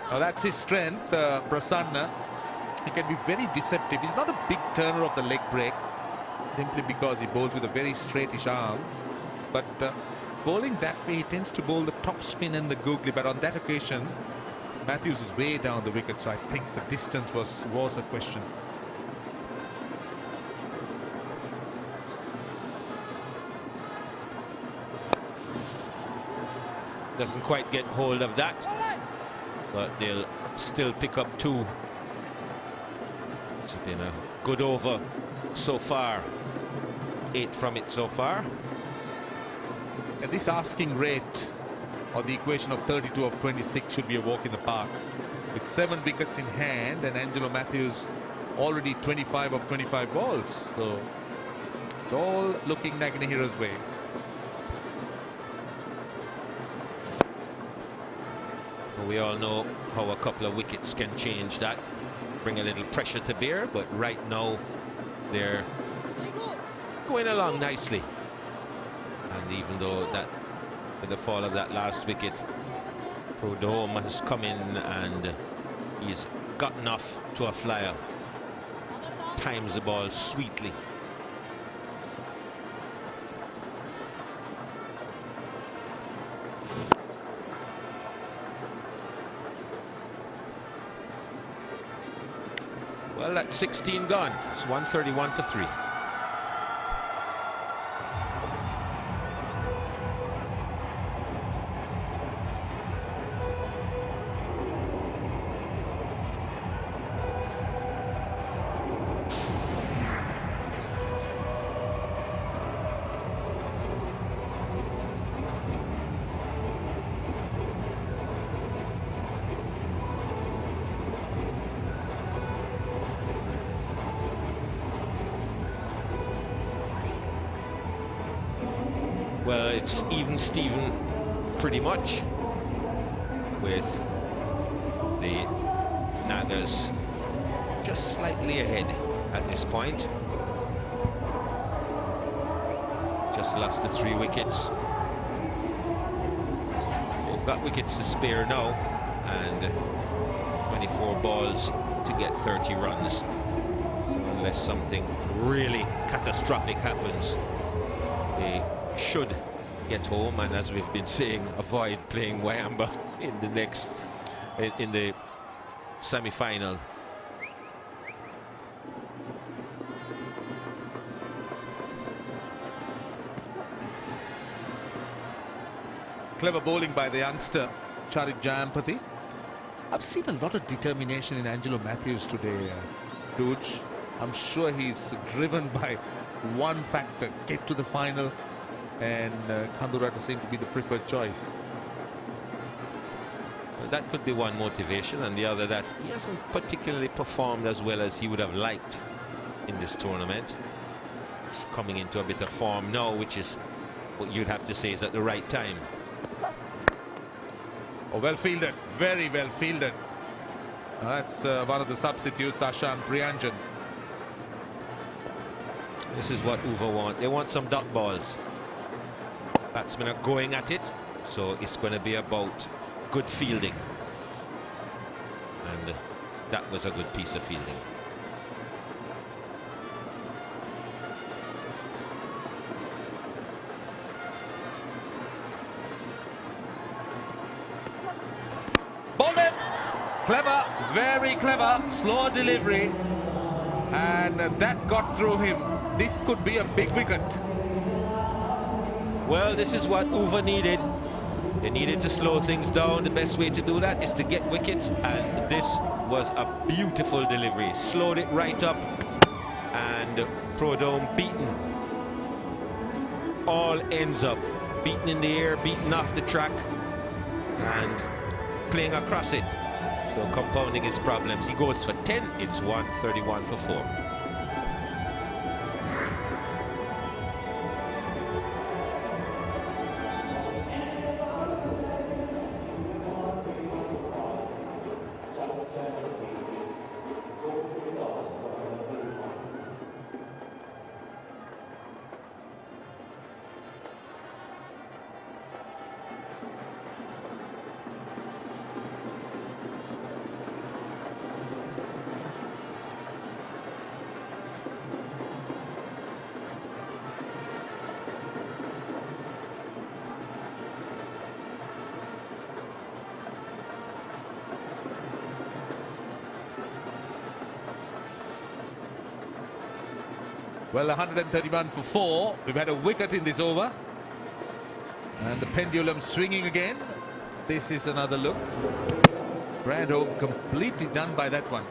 Well, that's his strength, Prasanna. He can be very deceptive. He's not a big turner of the leg break, simply because he bowls with a very straightish arm. But bowling that way, he tends to bowl the top spin and the googly. But on that occasion, Matthews is way down the wicket, so I think the distance was a question. Doesn't quite get hold of that, but they'll still pick up 2. It's been a good over so far. 8 from it so far. And this asking rate, or the equation of 32 of 26, should be a walk in the park. With 7 wickets in hand, and Angelo Matthews already 25 of 25 balls. So it's all looking Nagenahira's way. We all know how a couple of wickets can change that, bring a little pressure to bear, but right now they're going along nicely. And even though that, with the fall of that last wicket, Prudhomme has come in and he's gotten off to a flyer. Times the ball sweetly. Well, that's 16 gone. It's 131 for 3. Well, it's even Steven pretty much, with the Nagas just slightly ahead at this point. Just lost the 3 wickets. They've got wickets to spare now, and 24 balls to get 30 runs. So unless something really catastrophic happens, they should get home, and as we've been saying, avoid playing Wayamba in the semi-final. Clever bowling by the youngster Charit Jayampati. I've seen a lot of determination in Angelo Matthews today, Dude. I'm sure he's driven by one factor: get to the final. And Khandurata seemed to be the preferred choice. Well, that could be one motivation, and the other that he hasn't particularly performed as well as he would have liked in this tournament. He's coming into a bit of form now, which is what you'd have to say is at the right time. Oh, well fielded, very well fielded. That's one of the substitutes, Ashan Priyanjan. This is what Uva want. They want some dot balls. Batsmen are going at it, so it's going to be about good fielding, and that was a good piece of fielding. Bowled it! Clever, very clever, slow delivery, and that got through him. This could be a big wicket. Well, this is what Uva needed. They needed to slow things down. The best way to do that is to get wickets, and this was a beautiful delivery. Slowed it right up, and Prodome beaten. All ends up beaten in the air, beaten off the track, and playing across it. So compounding his problems. He goes for 10. It's 131 for 4. Well, 131 for 4. We've had a wicket in this over. And the pendulum swinging again. This is another look. Brando completely done by that one.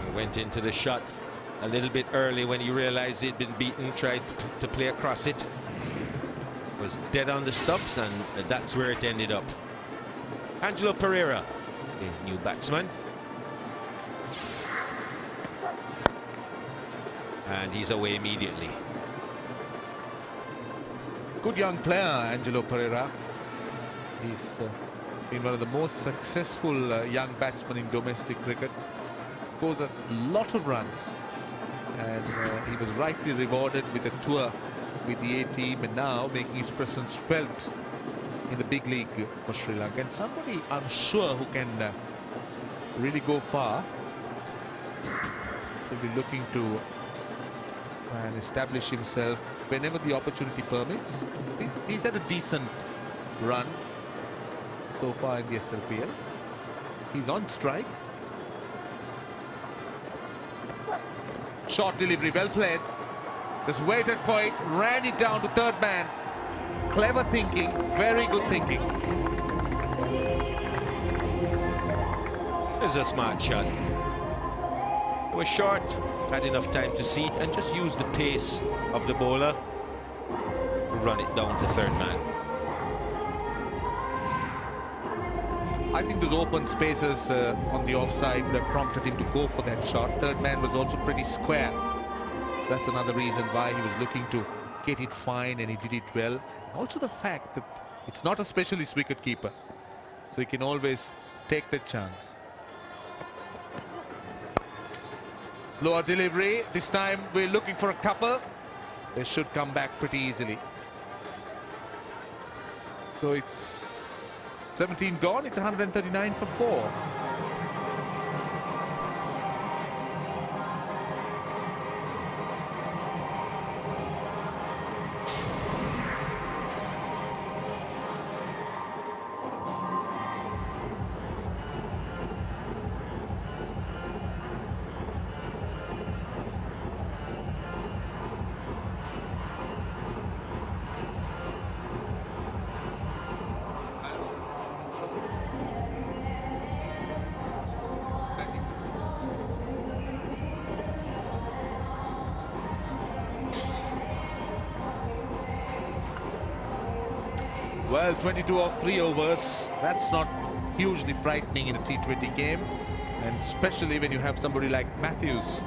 He went into the shot a little bit early when he realized he'd been beaten, tried to play across it. Was dead on the stumps, and that's where it ended up. Angelo Pereira, the new batsman. And he's away immediately. Good young player, Angelo Pereira. He's been one of the most successful young batsmen in domestic cricket. Scores a lot of runs. And he was rightly rewarded with a tour with the A team, and now making his presence felt in the big league for Sri Lanka. And somebody, I'm sure, who can really go far. He'll be looking to try and establish himself whenever the opportunity permits. He's had a decent run. so far in the SLPL. He's on strike. Short delivery, well played. Just waited for it, ran it down to third man. Clever thinking, very good thinking. It's a smart shot. It was short, had enough time to see it and just use the pace of the bowler to run it down to third man. I think those open spaces on the offside would have prompted him to go for that shot. Third man was also pretty square. That's another reason why he was looking to get it fine, and he did it well. Also the fact that it's not a specialist wicketkeeper, so he can always take the chance. Slower delivery. This time we're looking for a couple. They should come back pretty easily. So it's 17 gone. It's 139 for 4. Well, 22 of 3 overs. That's not hugely frightening in a T20 game, and especially when you have somebody like Matthews,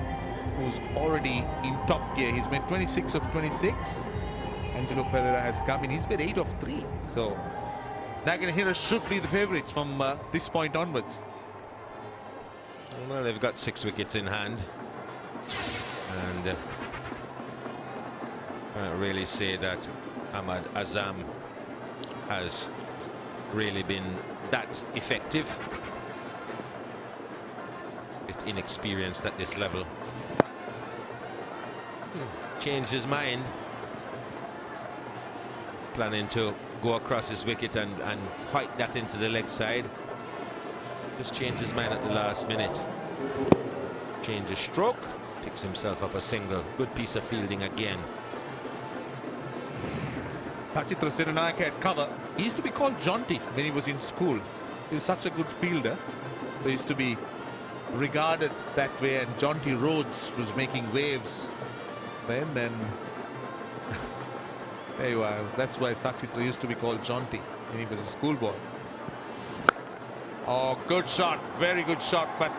who's already in top gear. He's made 26 of 26. Angelo Pereira has come in. He's made 8 of 3. So Nagenahira should be the favourites from this point onwards. Well, they've got 6 wickets in hand, and I can't really say that Ahmad Azam has really been that effective. A bit inexperienced at this level. Changed his mind. He's planning to go across his wicket and fight that into the leg side. Just changed his mind at the last minute. Change his stroke, picks himself up a single. Good piece of fielding again. Sachitra Sirunayake at cover. He used to be called Jonty when he was in school. He was such a good fielder, so he used to be regarded that way, and Jonty Rhodes was making waves then, and there you are. That's why Sachitra used to be called Jonty when he was a schoolboy. Oh, good shot, very good shot, but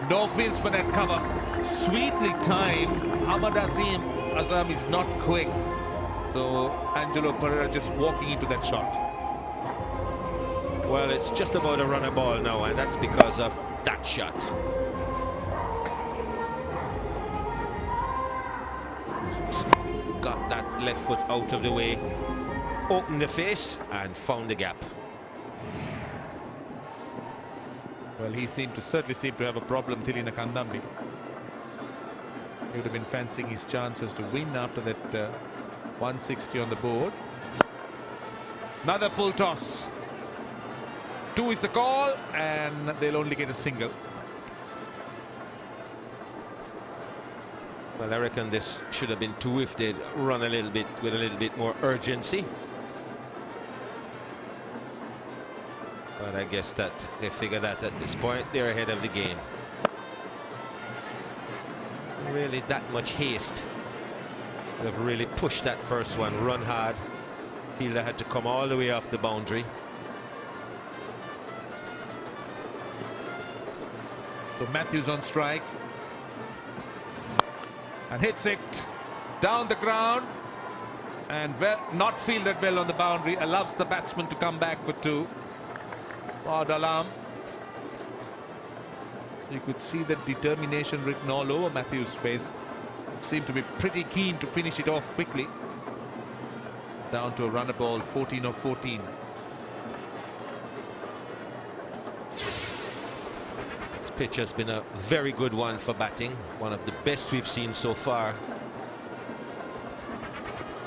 no fieldsman at cover. Sweetly timed. Ahmad Azam is not quick. So Angelo Pereira just walking into that shot. Well, it's just about a runner ball now, and that's because of that shot. Got that left foot out of the way, opened the face and found the gap. Well, he certainly seemed to have a problem, Thilina Kandambi. He would have been fancying his chances to win after that 160 on the board. Another full toss. 2 is the call, and they'll only get a single. Well, I reckon this should have been 2 if they'd run a little bit with a little bit more urgency. But I guess that they figure that at this point they're ahead of the game. Isn't really that much haste. They've really pushed that first one, run hard. Fielder had to come all the way off the boundary. So Matthews on strike and hits it down the ground, and well, not fielded well on the boundary. Allows the batsman to come back for 2. Dalam. You could see the determination written all over Matthews' face. Seemed to be pretty keen to finish it off quickly. Down to a runner ball, 14 of 14. This pitch has been a very good one for batting, one of the best we've seen so far.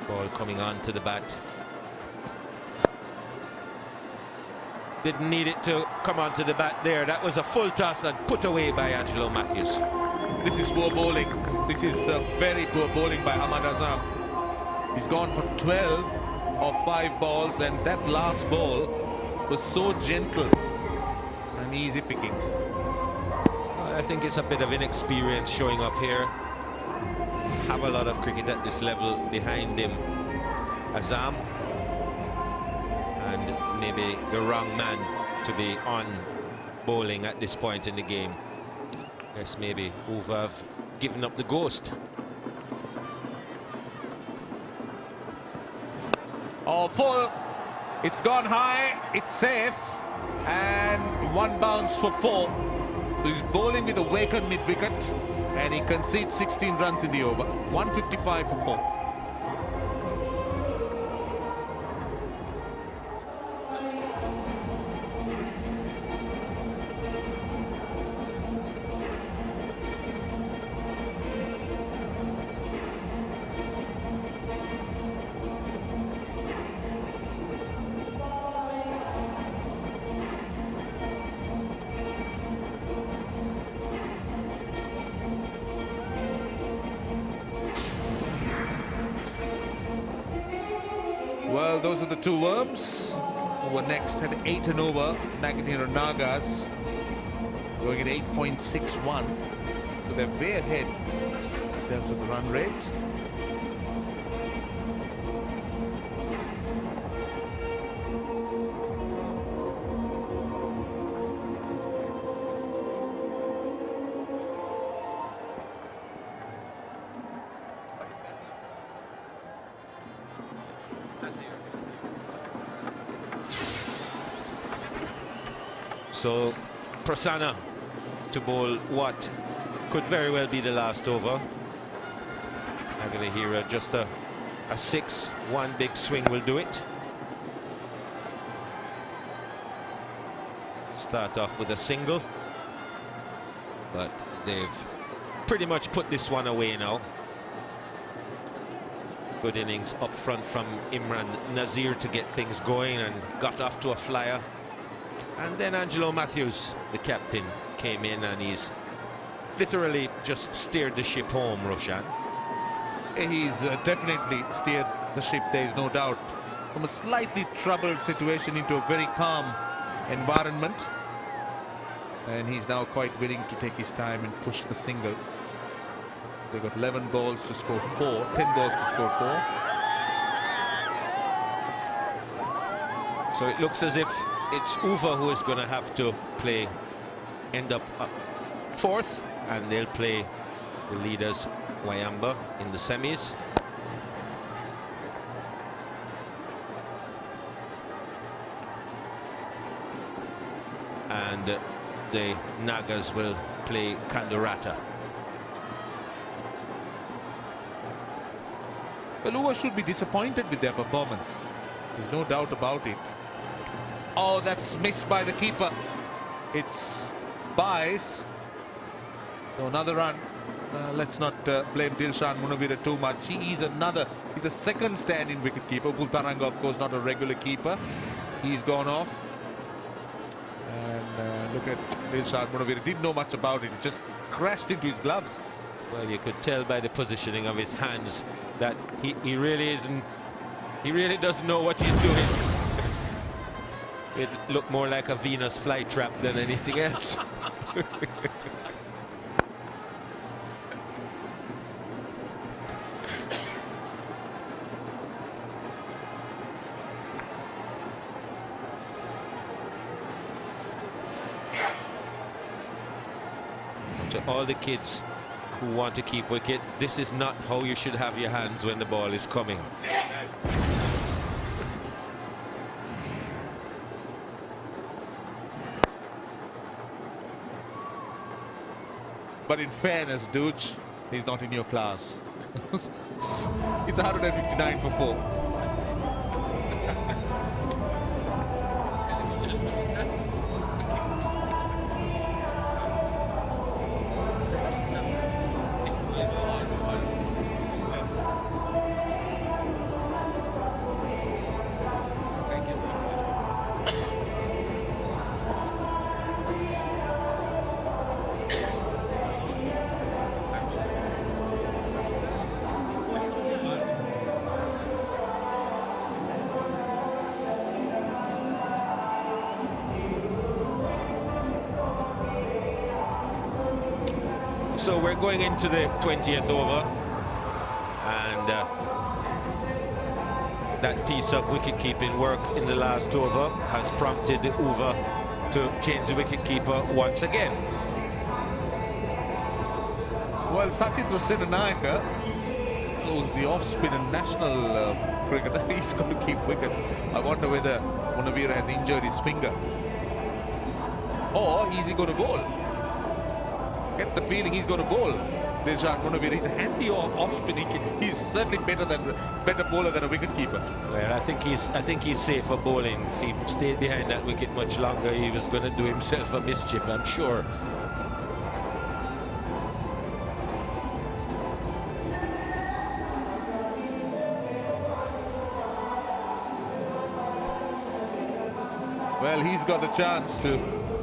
Ball coming on to the bat. Didn't need it to come onto the bat there. That was a full toss and put away by Angelo Matthews. This is poor bowling. This is very poor bowling by Ahmad Azam. He's gone for 12 of 5 balls, and that last ball was so gentle and easy pickings. I think it's a bit of inexperience showing up here. Have a lot of cricket at this level behind him, Azam, and maybe the wrong man to be on bowling at this point in the game. Yes, maybe over have given up the ghost. Oh, full. It's gone high. It's safe. And one bounce for 4. So he's bowling with a wake on mid-wicket. And he concedes 16 runs in the over. 155 for 4. Well, those are the two worms. Over next at 8 and over, Nagenahira Nagas going at 8.61. So they're way ahead in terms of the run rate. So Prasanna to bowl what could very well be the last over. Nagenahira just a 6, one big swing will do it. Start off with a single, but they've pretty much put this one away now. Good innings up front from Imran Nazir to get things going, and got off to a flyer. And then Angelo Matthews, the captain, came in and he's literally just steered the ship home, Roshan. He's definitely steered the ship, there is no doubt, from a slightly troubled situation into a very calm environment. And he's now quite willing to take his time and push the single. They've got 11 balls to score 4, 10 balls to score 4. So it looks as if it's Uva who is going to have to end up 4th, and they'll play the leaders Wayamba in the semis. And the Nagas will play Kandurata. Well, Uva should be disappointed with their performance. There's no doubt about it. Oh, that's missed by the keeper. It's Bice. So another run. Let's not blame Dilshan Munawira too much. He's the second stand-in wicketkeeper. Bultaranga, of course, not a regular keeper. He's gone off. And look at Dilshan Munawira. Didn't know much about it. It just crashed into his gloves. Well, you could tell by the positioning of his hands that he really doesn't know what he's doing. It looked more like a Venus flytrap than anything else. To all the kids who want to keep wicket, this is not how you should have your hands when the ball is coming. But in fairness, Dooch, he's not in your class. It's 159 for 4. So we're going into the 20th over, and that piece of wicket-keeping work in the last over has prompted Uva to change the wicket-keeper once again. Well, Nagenahira, who's the off-spin and national cricketer, he's going to keep wickets. I wonder whether Nagenahira has injured his finger. Or is he going to bowl? Get the feeling he's going to bowl. Nagenahira, he's a handy off-spinning. He's certainly better bowler than a wicket-keeper. Well, I think he's safe for bowling. If he stayed behind that wicket much longer, he was going to do himself a mischief, I'm sure. Well, he's got the chance to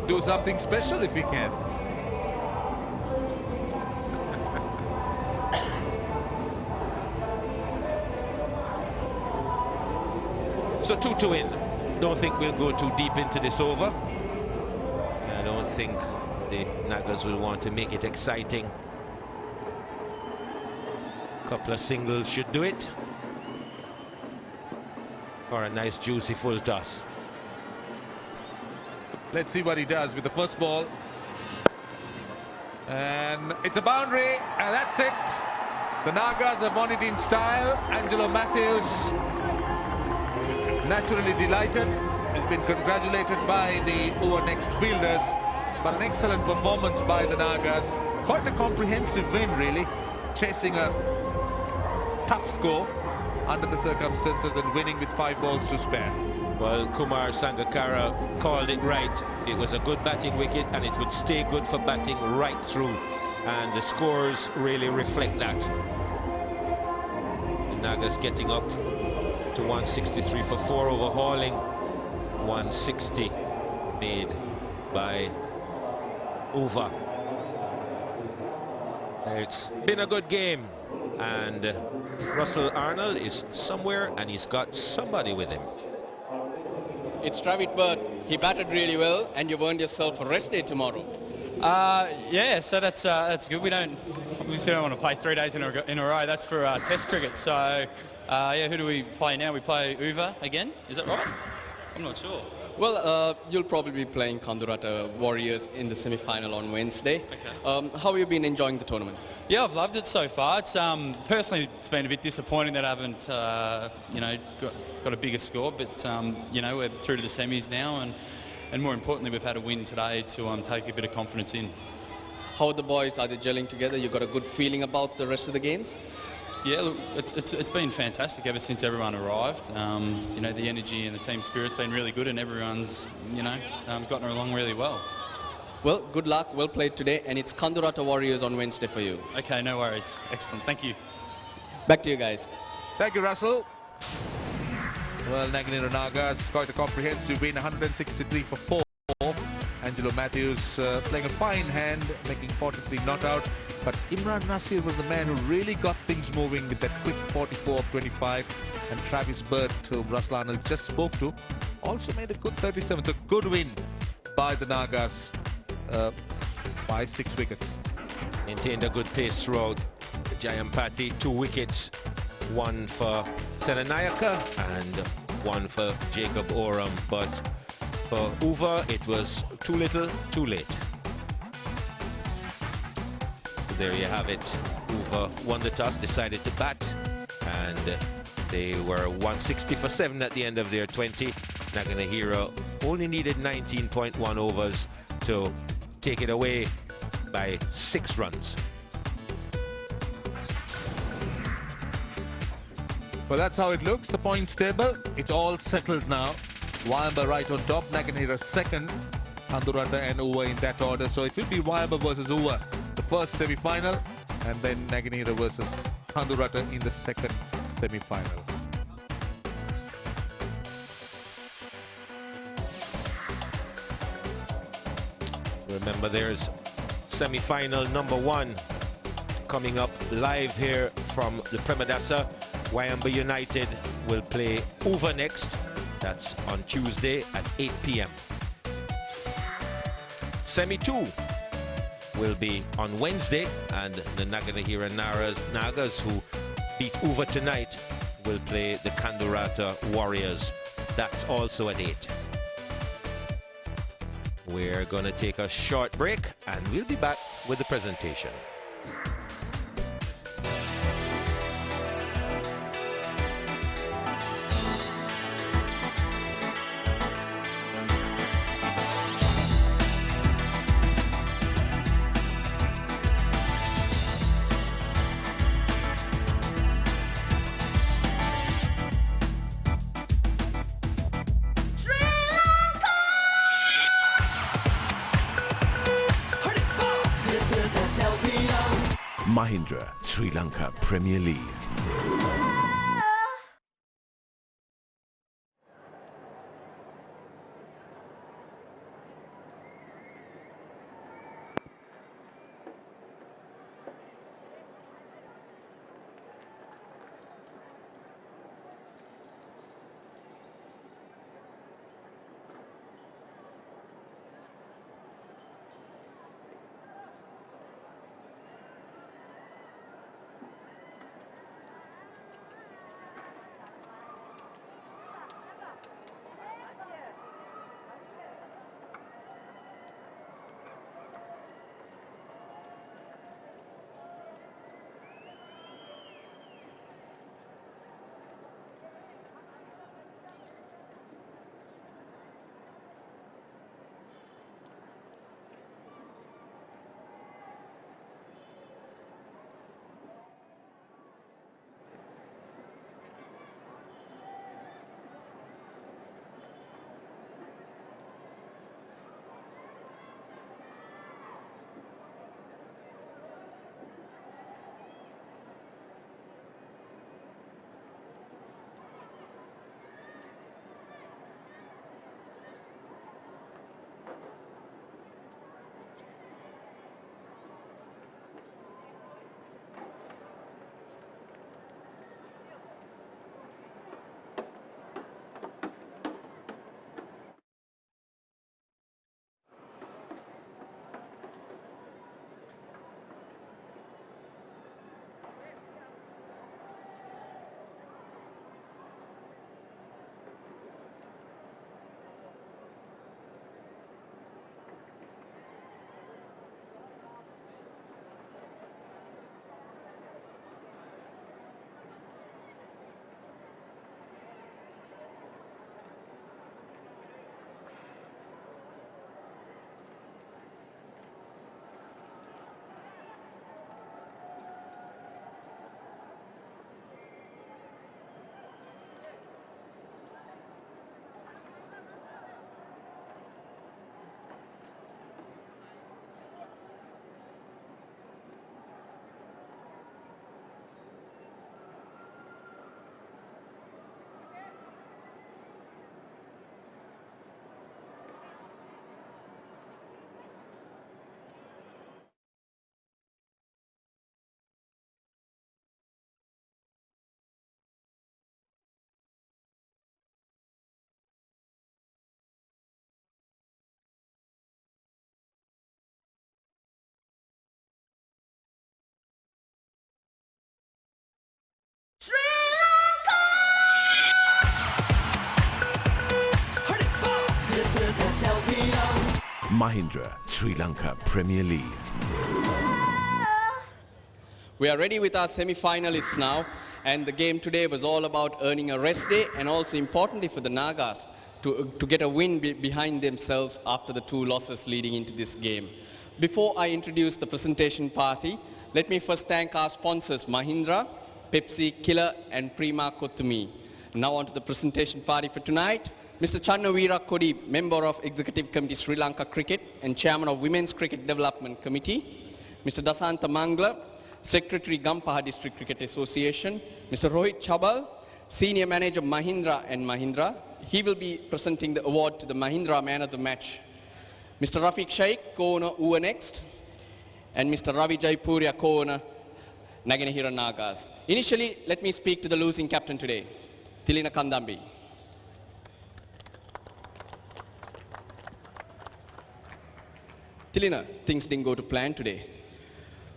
do something special if he can. So 2 to win. Don't think we'll go too deep into this over. I don't think the Nagas will want to make it exciting. Couple of singles should do it. Or a nice juicy full toss. Let's see what he does with the first ball. And it's a boundary, and that's it. The Nagas have won it in style. Angelo Matthews, naturally delighted, has been congratulated by the over next fielders. But an excellent performance by the Nagas. Quite a comprehensive win, really. Chasing a tough score under the circumstances and winning with 5 balls to spare. Well, Kumar Sangakkara called it right. It was a good batting wicket, and it would stay good for batting right through. And the scores really reflect that. The Nagas getting up to 163 for 4, overhauling 160 made by Uva. It's been a good game, and Russell Arnold is somewhere, and he's got somebody with him. It's Travis Bird. He batted really well, and you earned yourself a rest day tomorrow. Yeah, so that's good. We don't want to play 3 days in a row. That's for Test cricket. So yeah, who do we play now? We play Uva again. Is that right? I'm not sure. Well, you'll probably be playing Kandurata Warriors in the semi-final on Wednesday. Okay. How have you been enjoying the tournament? Yeah, I've loved it so far. It's personally, it's been a bit disappointing that I haven't, got a bigger score. But we're through to the semis now, and more importantly, we've had a win today to take a bit of confidence in. How are the boys? Are they gelling together? You got a good feeling about the rest of the games? Yeah, look, it's been fantastic ever since everyone arrived. The energy and the team spirit's been really good, and everyone's, gotten along really well. Well, good luck. Well played today, and it's Kandurata Warriors on Wednesday for you. Okay, no worries. Excellent. Thank you. Back to you guys. Thank you, Russell. Well, Nagenahira Nagas quite a comprehensive win, 163 for 4. Angelo Matthews playing a fine hand, making 43 not out. But Imran Nasir was the man who really got things moving with that quick 44 of 25. And Travis Bird, whom Russell Arnold just spoke to, also made a good 37. It's a good win by the Nagas by 6 wickets. Maintained a good pace throughout. Jayampati, 2 wickets. 1 for Senanayaka and 1 for Jacob Oram. But for Uva, it was too little, too late. So there you have it. Uva won the toss, decided to bat, and they were 160 for 7 at the end of their 20. Nagenahira only needed 19.1 overs to take it away by 6 runs. Well, that's how it looks, the points table. It's all settled now. Wayamba right on top, Nagenahira second, Kandurata and Uva in that order. So it will be Wayamba versus Uva, the first semi-final, and then Nagenahira versus Kandurata in the second semi-final. Remember, there's semi-final number 1 coming up live here from the Premadasa. Wayamba United will play Uva next. That's on Tuesday at 8 p.m. Semi 2. will be on Wednesday, and the Nagenahira Nagas, who beat Uva tonight, will play the Kandurata Warriors. That's also at 8. We're going to take a short break and we'll be back with the presentation. Mahindra Sri Lanka Premier League. Mahindra Sri Lanka Premier League. We are ready with our semi-finalists now, and the game today was all about earning a rest day and also importantly for the Nagas to get a win behind themselves after the 2 losses leading into this game. Before I introduce the presentation party, let me first thank our sponsors Mahindra, Pepsi, Killer and Prima Kothumi. Now on to the presentation party for tonight. Mr. Channavira Kodi, Member of Executive Committee Sri Lanka Cricket and Chairman of Women's Cricket Development Committee. Mr. Dasanta Mangla, Secretary Gampaha District Cricket Association. Mr. Rohit Chabal, Senior Manager Mahindra and Mahindra. He will be presenting the award to the Mahindra Man of the Match. Mr. Rafiq Shaikh, co-owner UA Next. And Mr. Ravi Jaipuria, co-owner Nagenahira Nagas. Initially, let me speak to the losing captain today, Tilina Kandambi. Tilina, things didn't go to plan today.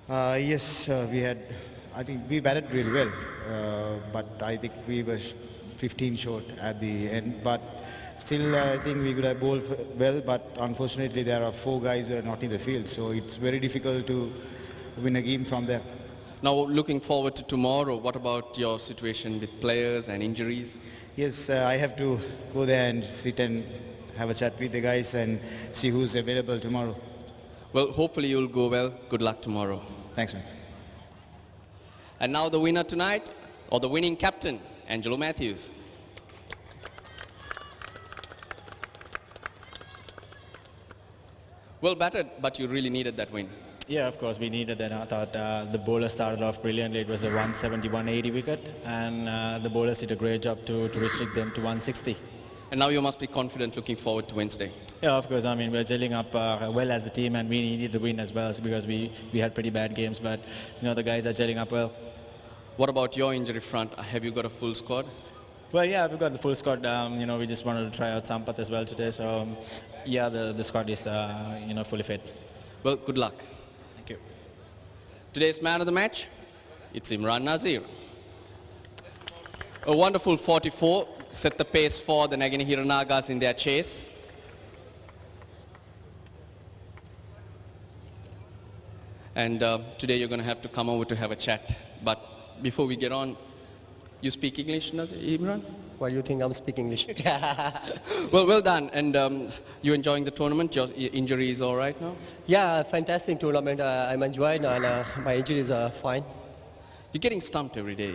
Yes, I think we batted really well, but I think we were 15 short at the end. But still, I think we could have bowled well, but unfortunately there are 4 guys who are not in the field, so it's very difficult to win a game from there. Now, looking forward to tomorrow, what about your situation with players and injuries? Yes, I have to go there and sit and have a chat with the guys and see who's available tomorrow. Well, hopefully you'll go well. Good luck tomorrow. Thanks, man. And now the winner tonight, or the winning captain, Angelo Matthews. Well batted, but you really needed that win. Yeah, of course, we needed that. I thought the bowler started off brilliantly. It was a 170, 180 wicket, and the bowlers did a great job to restrict them to 160. And now you must be confident looking forward to Wednesday. Yeah, of course. I mean, we're gelling up well as a team, and we needed to win as well because we had pretty bad games. But the guys are gelling up well. What about your injury front? Have you got a full squad? Well, yeah, we've got the full squad. We just wanted to try out Sampath as well today. So, yeah, the squad is fully fit. Well, good luck. Thank you. Today's man of the match, it's Imran Nazir. A wonderful 44 set the pace for the Nagenahira Nagas in their chase. And today you're going to have to come over to have a chat. But before we get on, you speak English, Imran? Why do you think I'm speaking English? Well done. And you enjoying the tournament? Your injury is all right now? Yeah, fantastic tournament. I'm enjoying and my injuries are fine. You're getting stumped every day.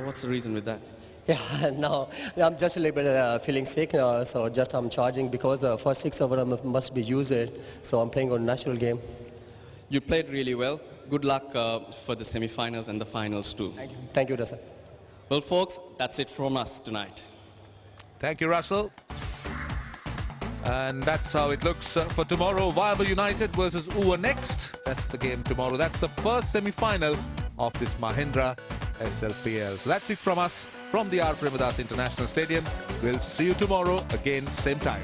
What's the reason with that? Yeah, no, I'm just a little bit feeling sick, so just I'm charging because the first 6 overs must be used, so I'm playing on natural game. You played really well. Good luck for the semi-finals and the finals too. Thank you. Thank you, Russell. Well, folks, that's it from us tonight. Thank you, Russell. And that's how it looks for tomorrow. Viable United versus Uva next. That's the game tomorrow. That's the first semi-final of this Mahindra SLPL. So that's it from us from the Premadasa International Stadium. We'll see you tomorrow again, same time.